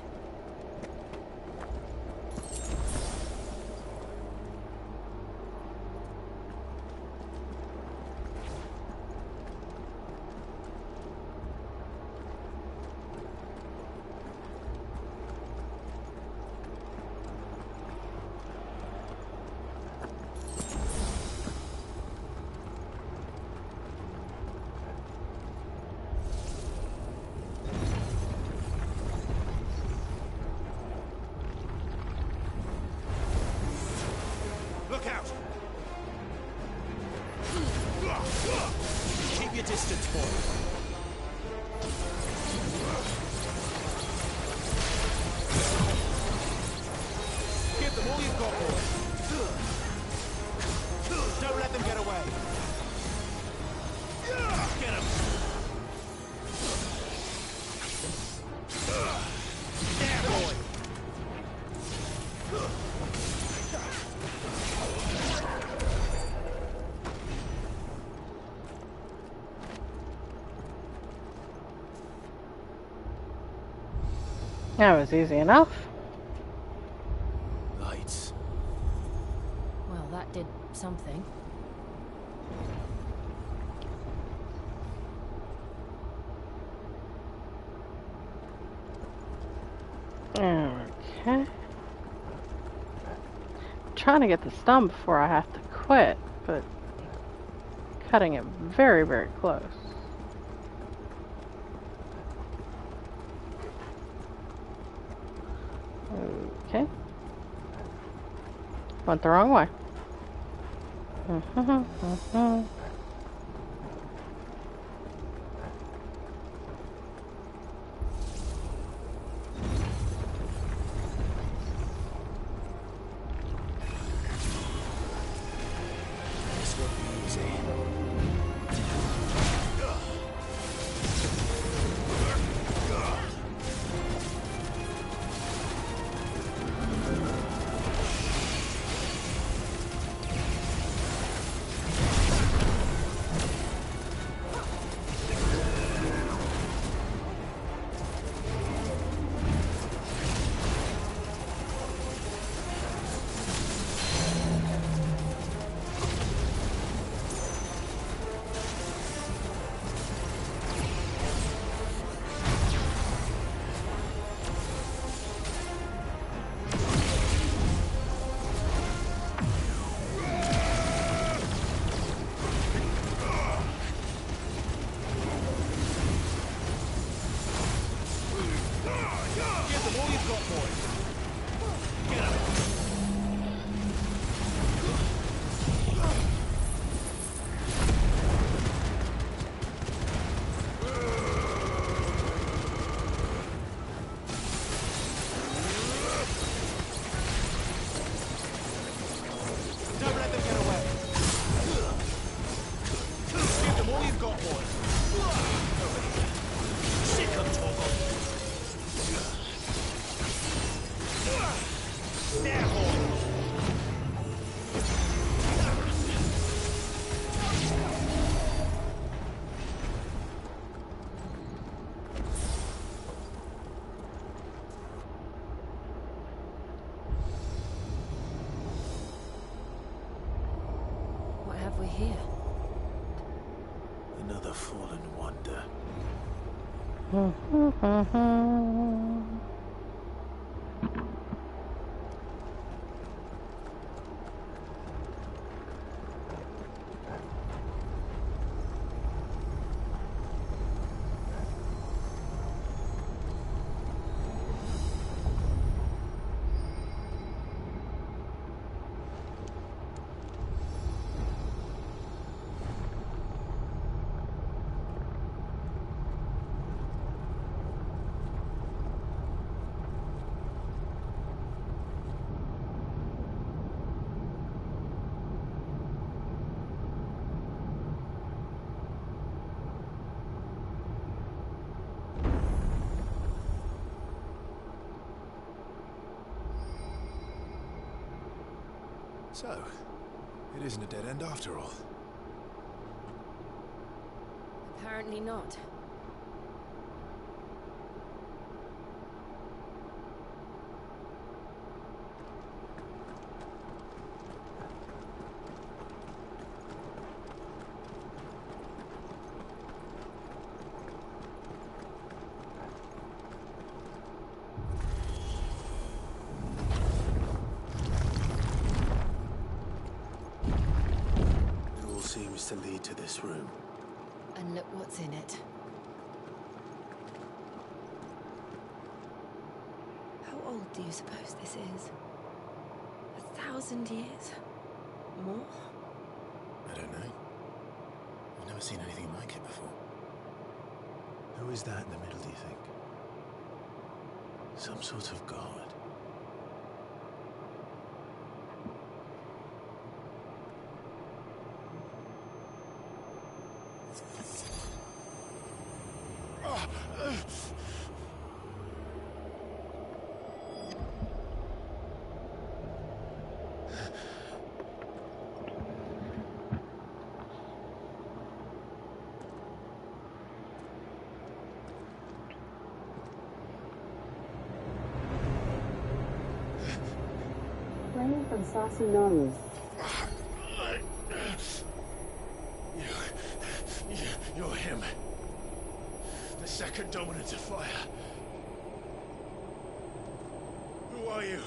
Look out! Keep your distance, boy. Give them all you've got, boy. Don't let them get away. Get him. There, boy. That was easy enough. Lights. Well, that did something. Okay. Trying to get this done before I have to quit, but cutting it very, very close. Okay. Went the wrong way. This won't be easy. What have we here? Another fallen wonder. So, it isn't a dead end after all. Apparently not. seems to lead to this room. And look what's in it. How old do you suppose this is? 1,000 years? More? I don't know. I've never seen anything like it before. Who is that in the middle, do you think? Some sort of god? Playing from Ffxvi Ng. You're him. The second dominant of fire. Who are you?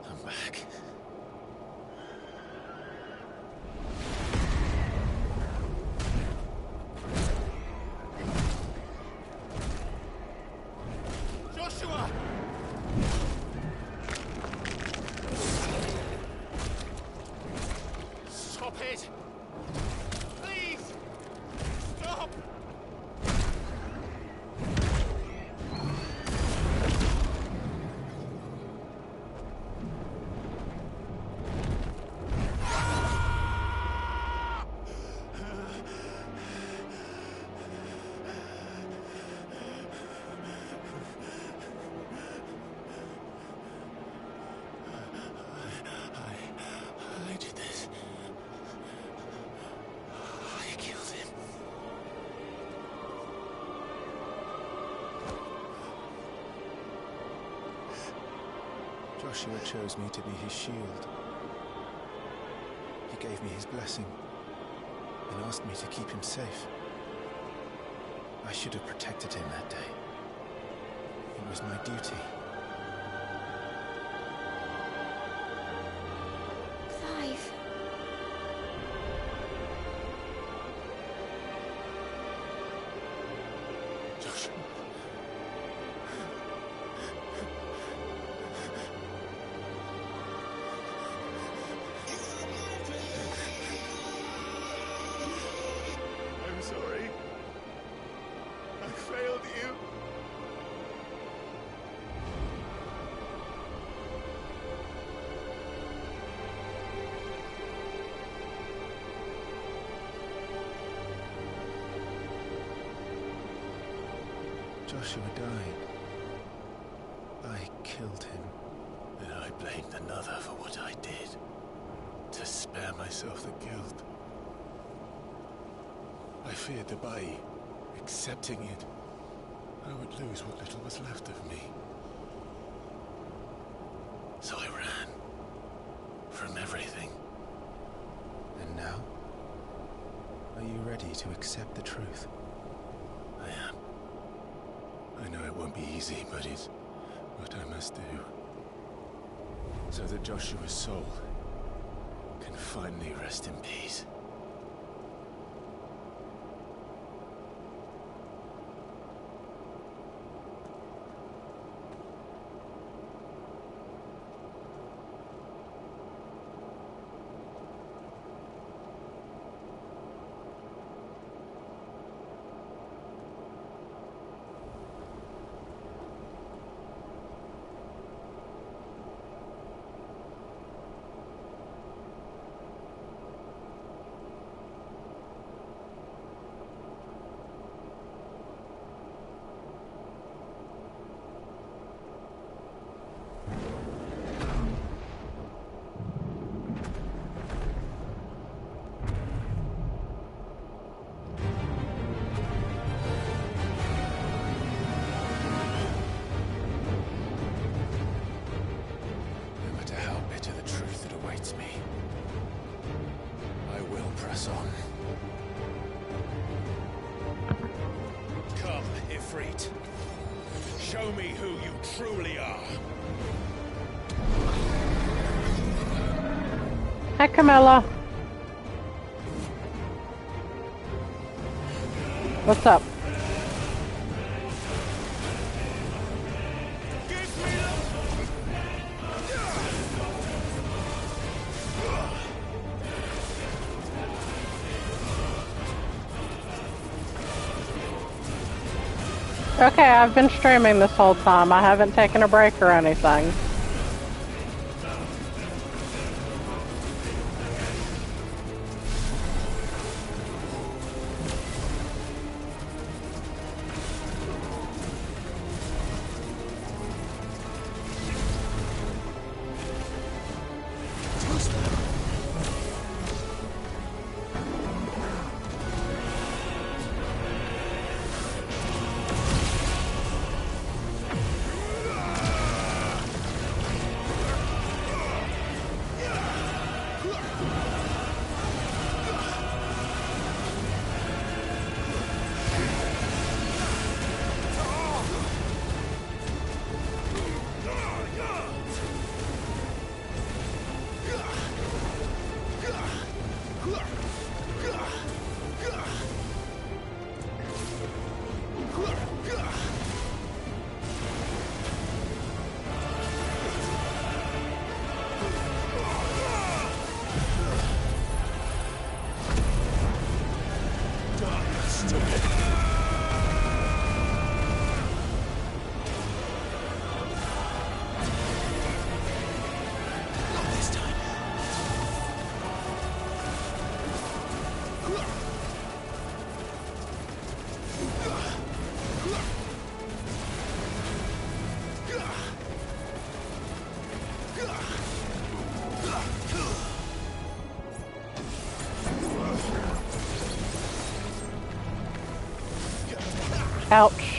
I'm back. Joshua! Stop it! Please! Stop! I did this. I killed him. Joshua chose me to be his shield. He gave me his blessing and asked me to keep him safe. I should have protected him that day. It was my duty. Clive. Joshua. I'm sorry. I failed you. Joshua died. I killed him. And I blamed another for what I did. To spare myself the guilt. I feared that by accepting it, I would lose what little was left of me. So I ran. From everything. And now? Are you ready to accept the truth? I am. I know it won't be easy, but it's what I must do. So that Joshua's soul can finally rest in peace. press on. Come, Ifrit. Show me who you truly are. Hi, Camilla. What's up? Okay, I've been streaming this whole time. I haven't taken a break or anything. Ouch.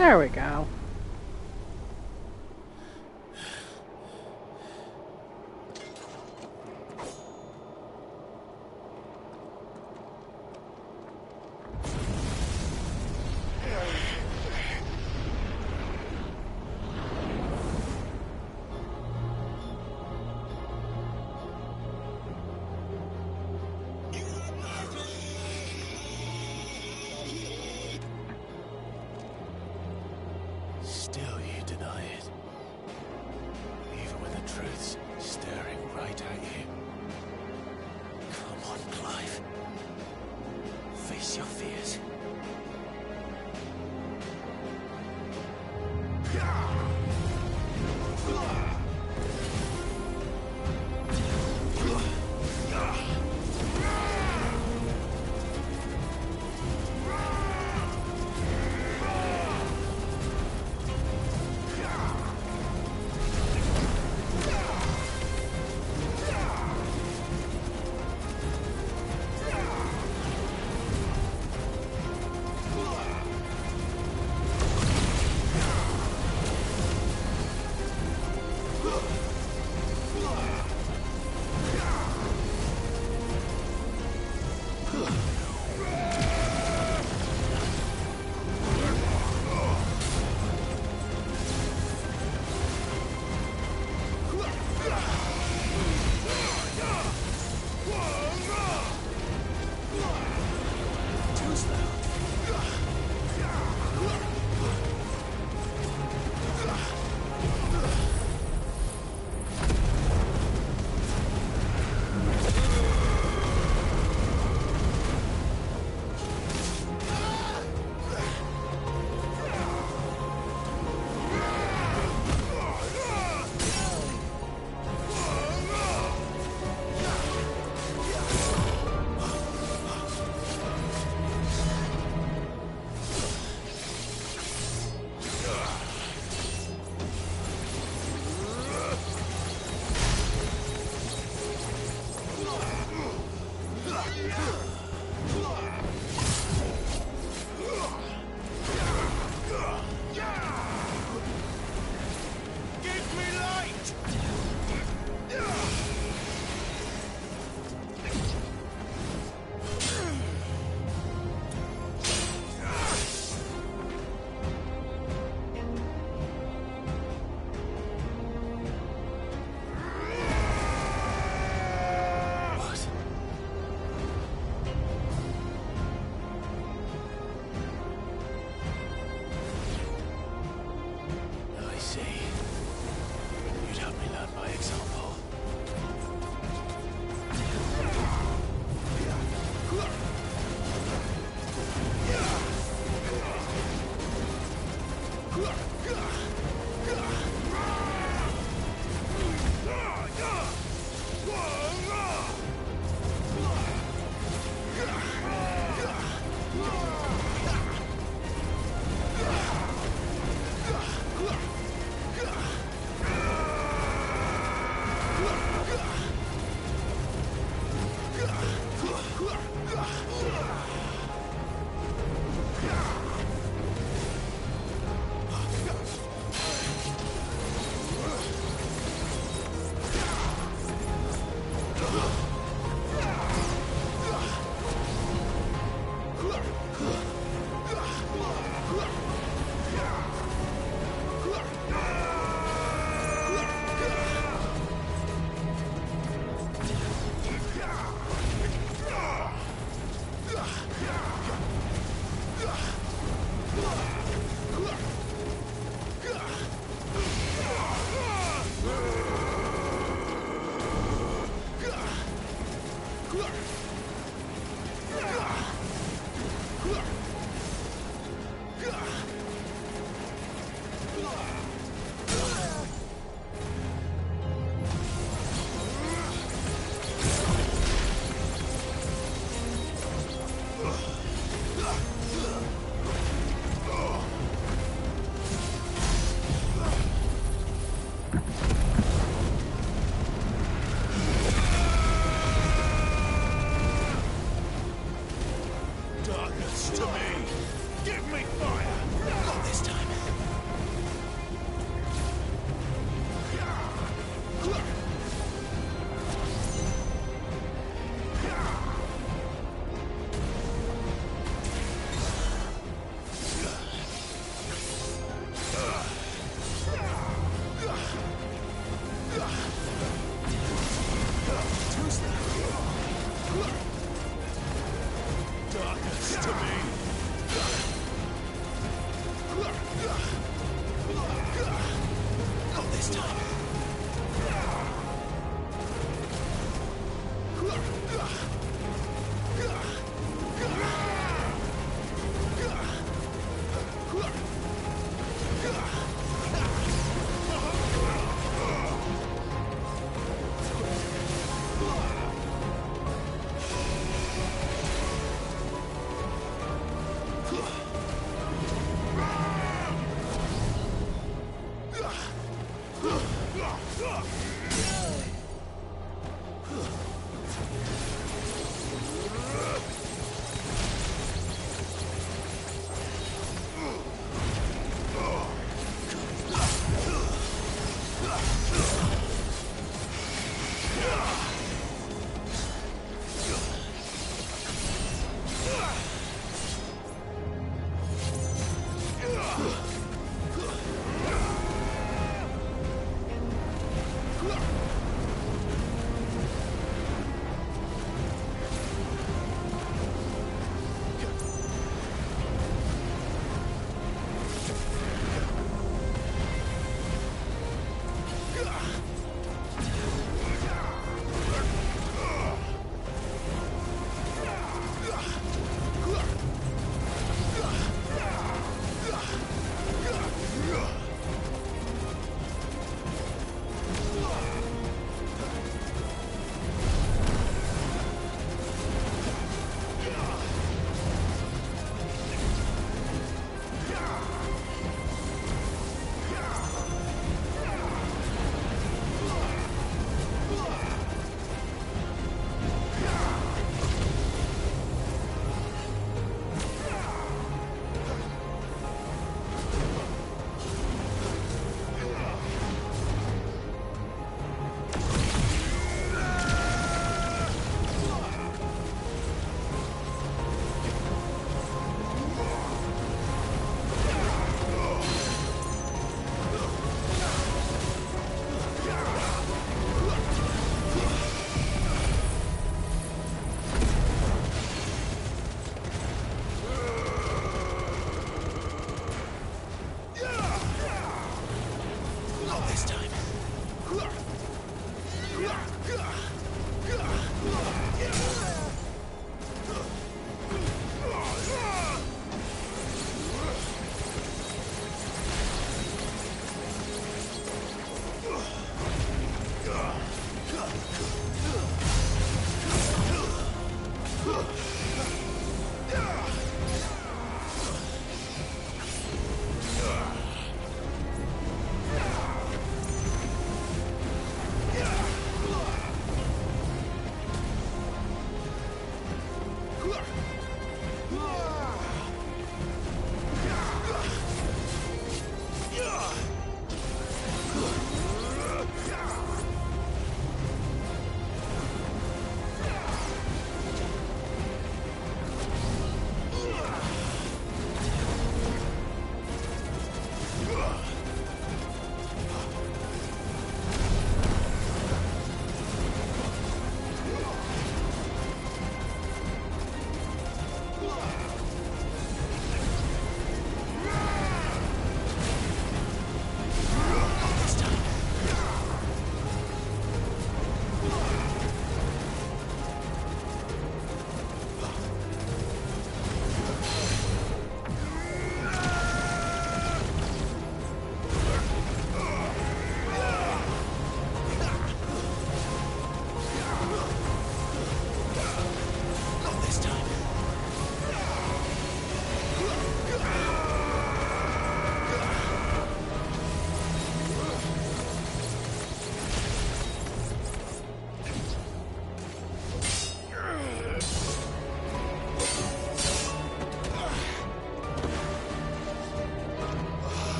There we go. Still you deny it. Even when the truth's staring right at you. Come on, Clive. Face your fears.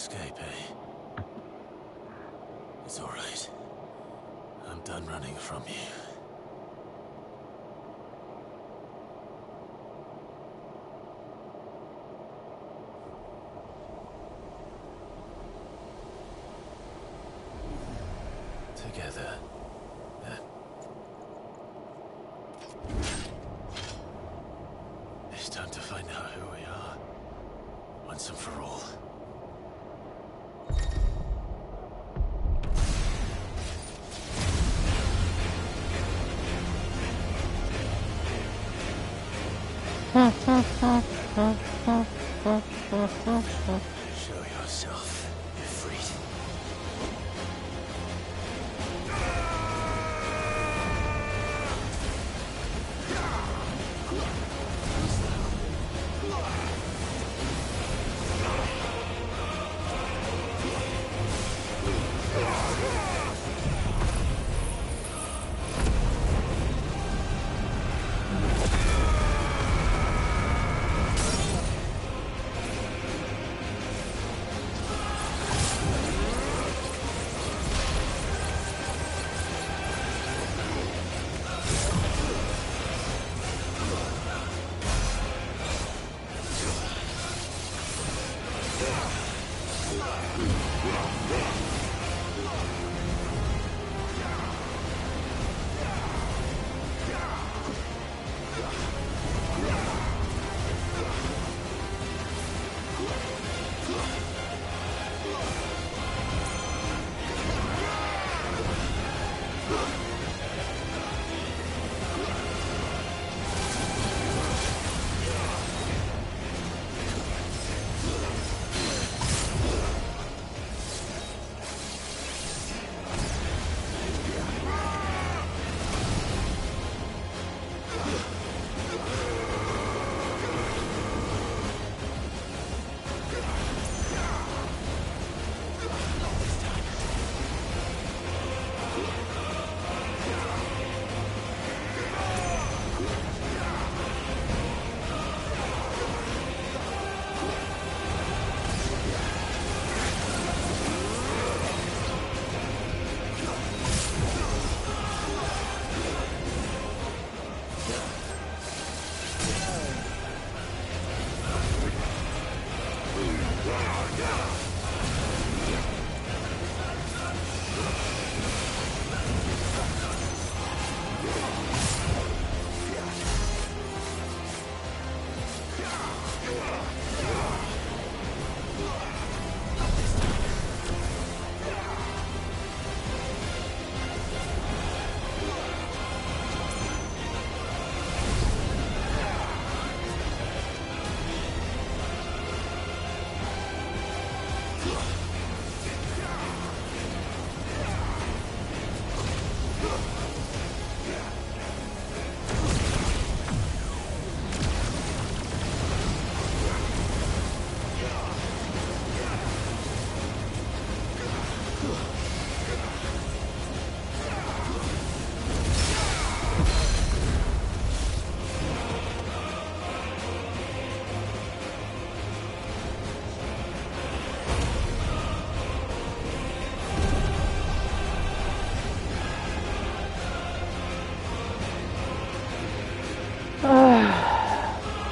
escape, eh? It's all right. I'm done running from you. Together. to find out who we are, once and for all. Show yourself, Ffxvi.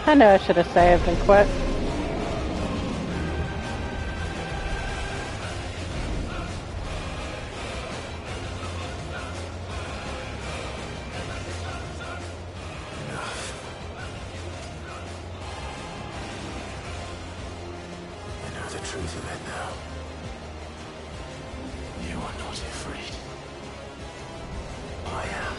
I know I should have saved and quit. I know the truth of it now. You are not afraid. I am.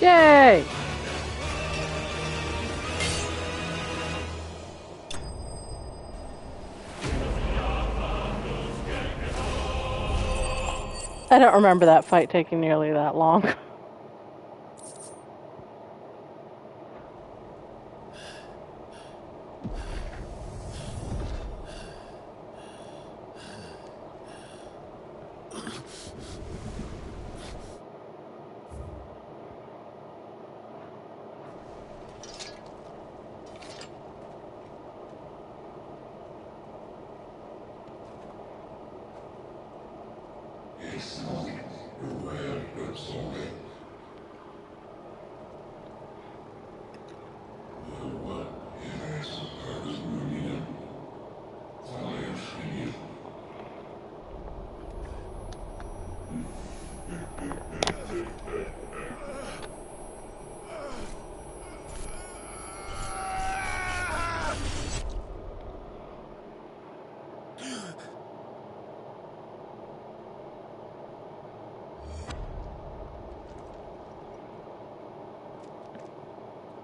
Yay! I don't remember that fight taking nearly that long.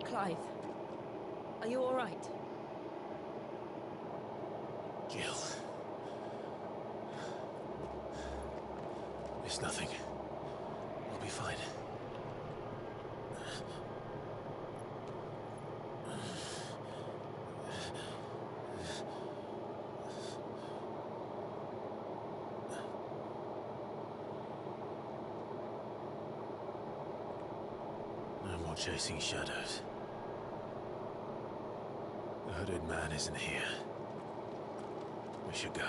Clive, are you all right? Jill. It's nothing. I'll be fine. No more chasing shadows. The hooded man isn't here. We should go.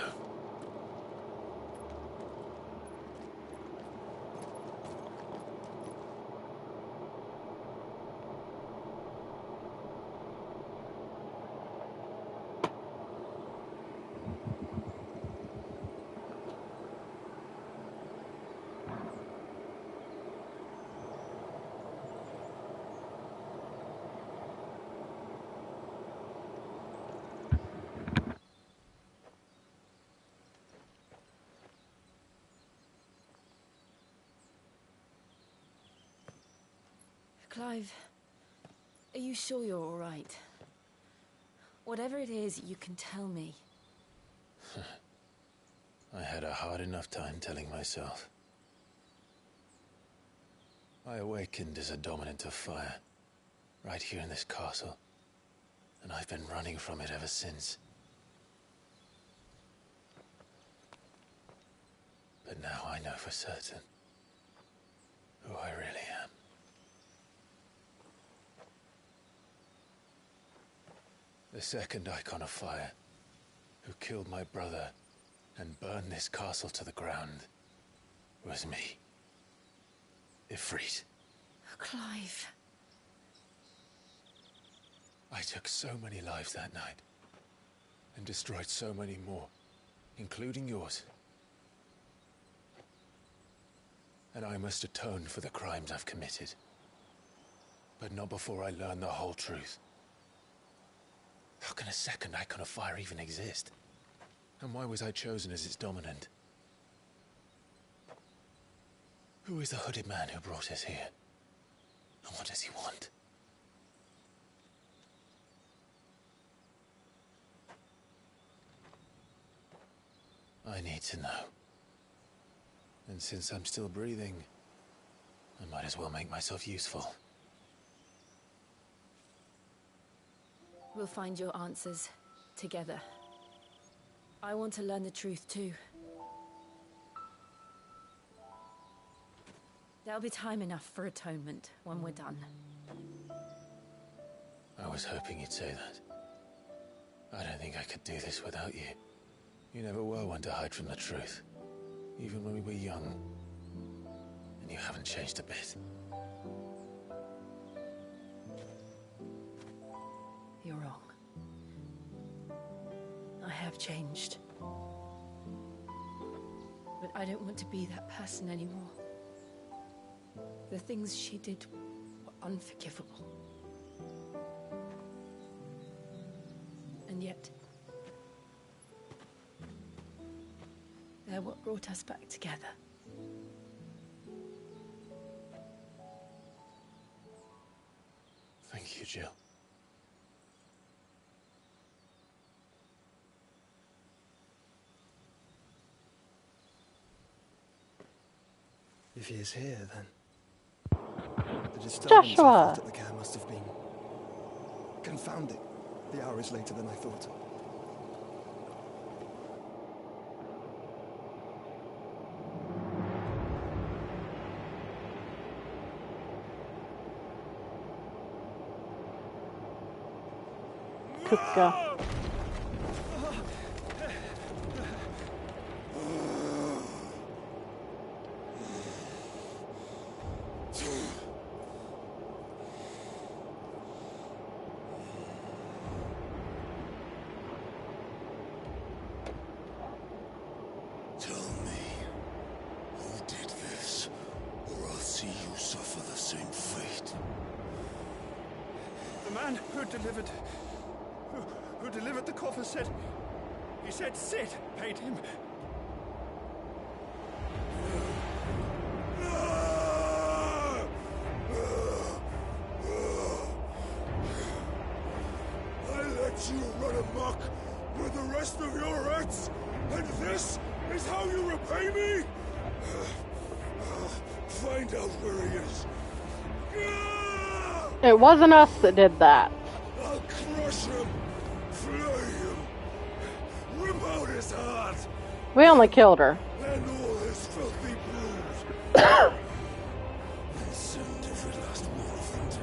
Clive, are you sure you're all right? Whatever it is, you can tell me. I had a hard enough time telling myself. I awakened as a dominant of fire, right here in this castle, and I've been running from it ever since. But now I know for certain who I really am. The second icon of fire, who killed my brother and burned this castle to the ground, was me. Ifrit. Clive. I took so many lives that night, and destroyed so many more, including yours. And I must atone for the crimes I've committed. But not before I learn the whole truth. How can a second icon of fire even exist? And why was I chosen as its dominant? Who is the hooded man who brought us here? And what does he want? I need to know. And since I'm still breathing, I might as well make myself useful. We'll find your answers together. I want to learn the truth too. There'll be time enough for atonement when we're done. I was hoping you'd say that. I don't think I could do this without you. You never were one to hide from the truth, even when we were young. And you haven't changed a bit. You're wrong. I have changed. But I don't want to be that person anymore. The things she did were unforgivable. And yet, they're what brought us back together. Thank you, Jill. If he is here, then the disturbance I Joshua! felt at the care must have been... Confound it. The hour is later than I thought. Kuka. Tell me, who did this, or I'll see you suffer the same fate. The man who delivered the coffer said... He said Sid paid him. I let you run amok with the rest of your rats, and this is how you repay me? Find out where he is. It wasn't us that did that. I'll crush him, flay him, rip out his heart, We only killed her. and all his filthy brood. And send every last one of them to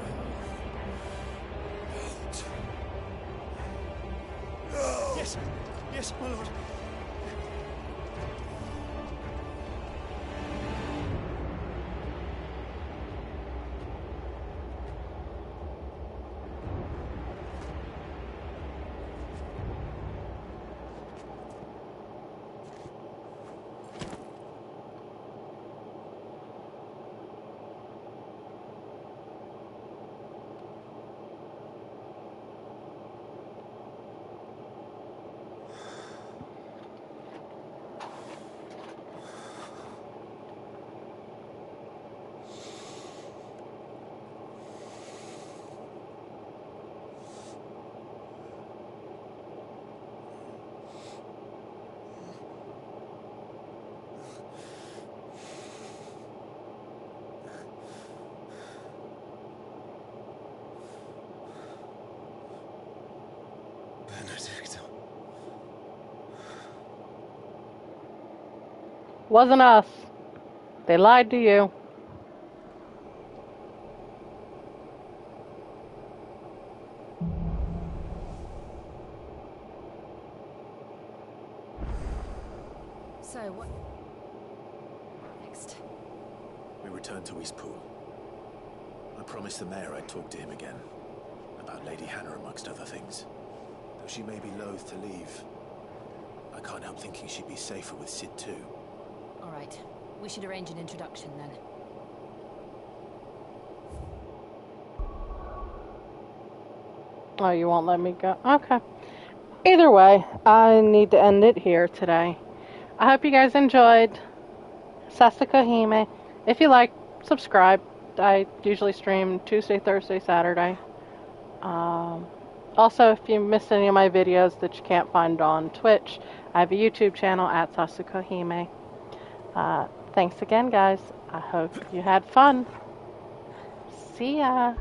out. Yes, yes, my lord. Benedict. Wasn't us. They lied to you. So, what next? We returned to Eastpool. I promised the mayor I'd talk to him again. About Lady Hannah, amongst other things. Though she may be loath to leave, I can't help thinking she'd be safer with Sid too. All right. We should arrange an introduction then. Oh, you won't let me go? Okay. Either way, I need to end it here today. I hope you guys enjoyed Ffxvi Ng. If you like, subscribe. I usually stream Tuesday, Thursday, Saturday. Also, if you missed any of my videos that you can't find on Twitch, I have a YouTube channel at Ffxvi Ng. Thanks again, guys. I hope you had fun. See ya.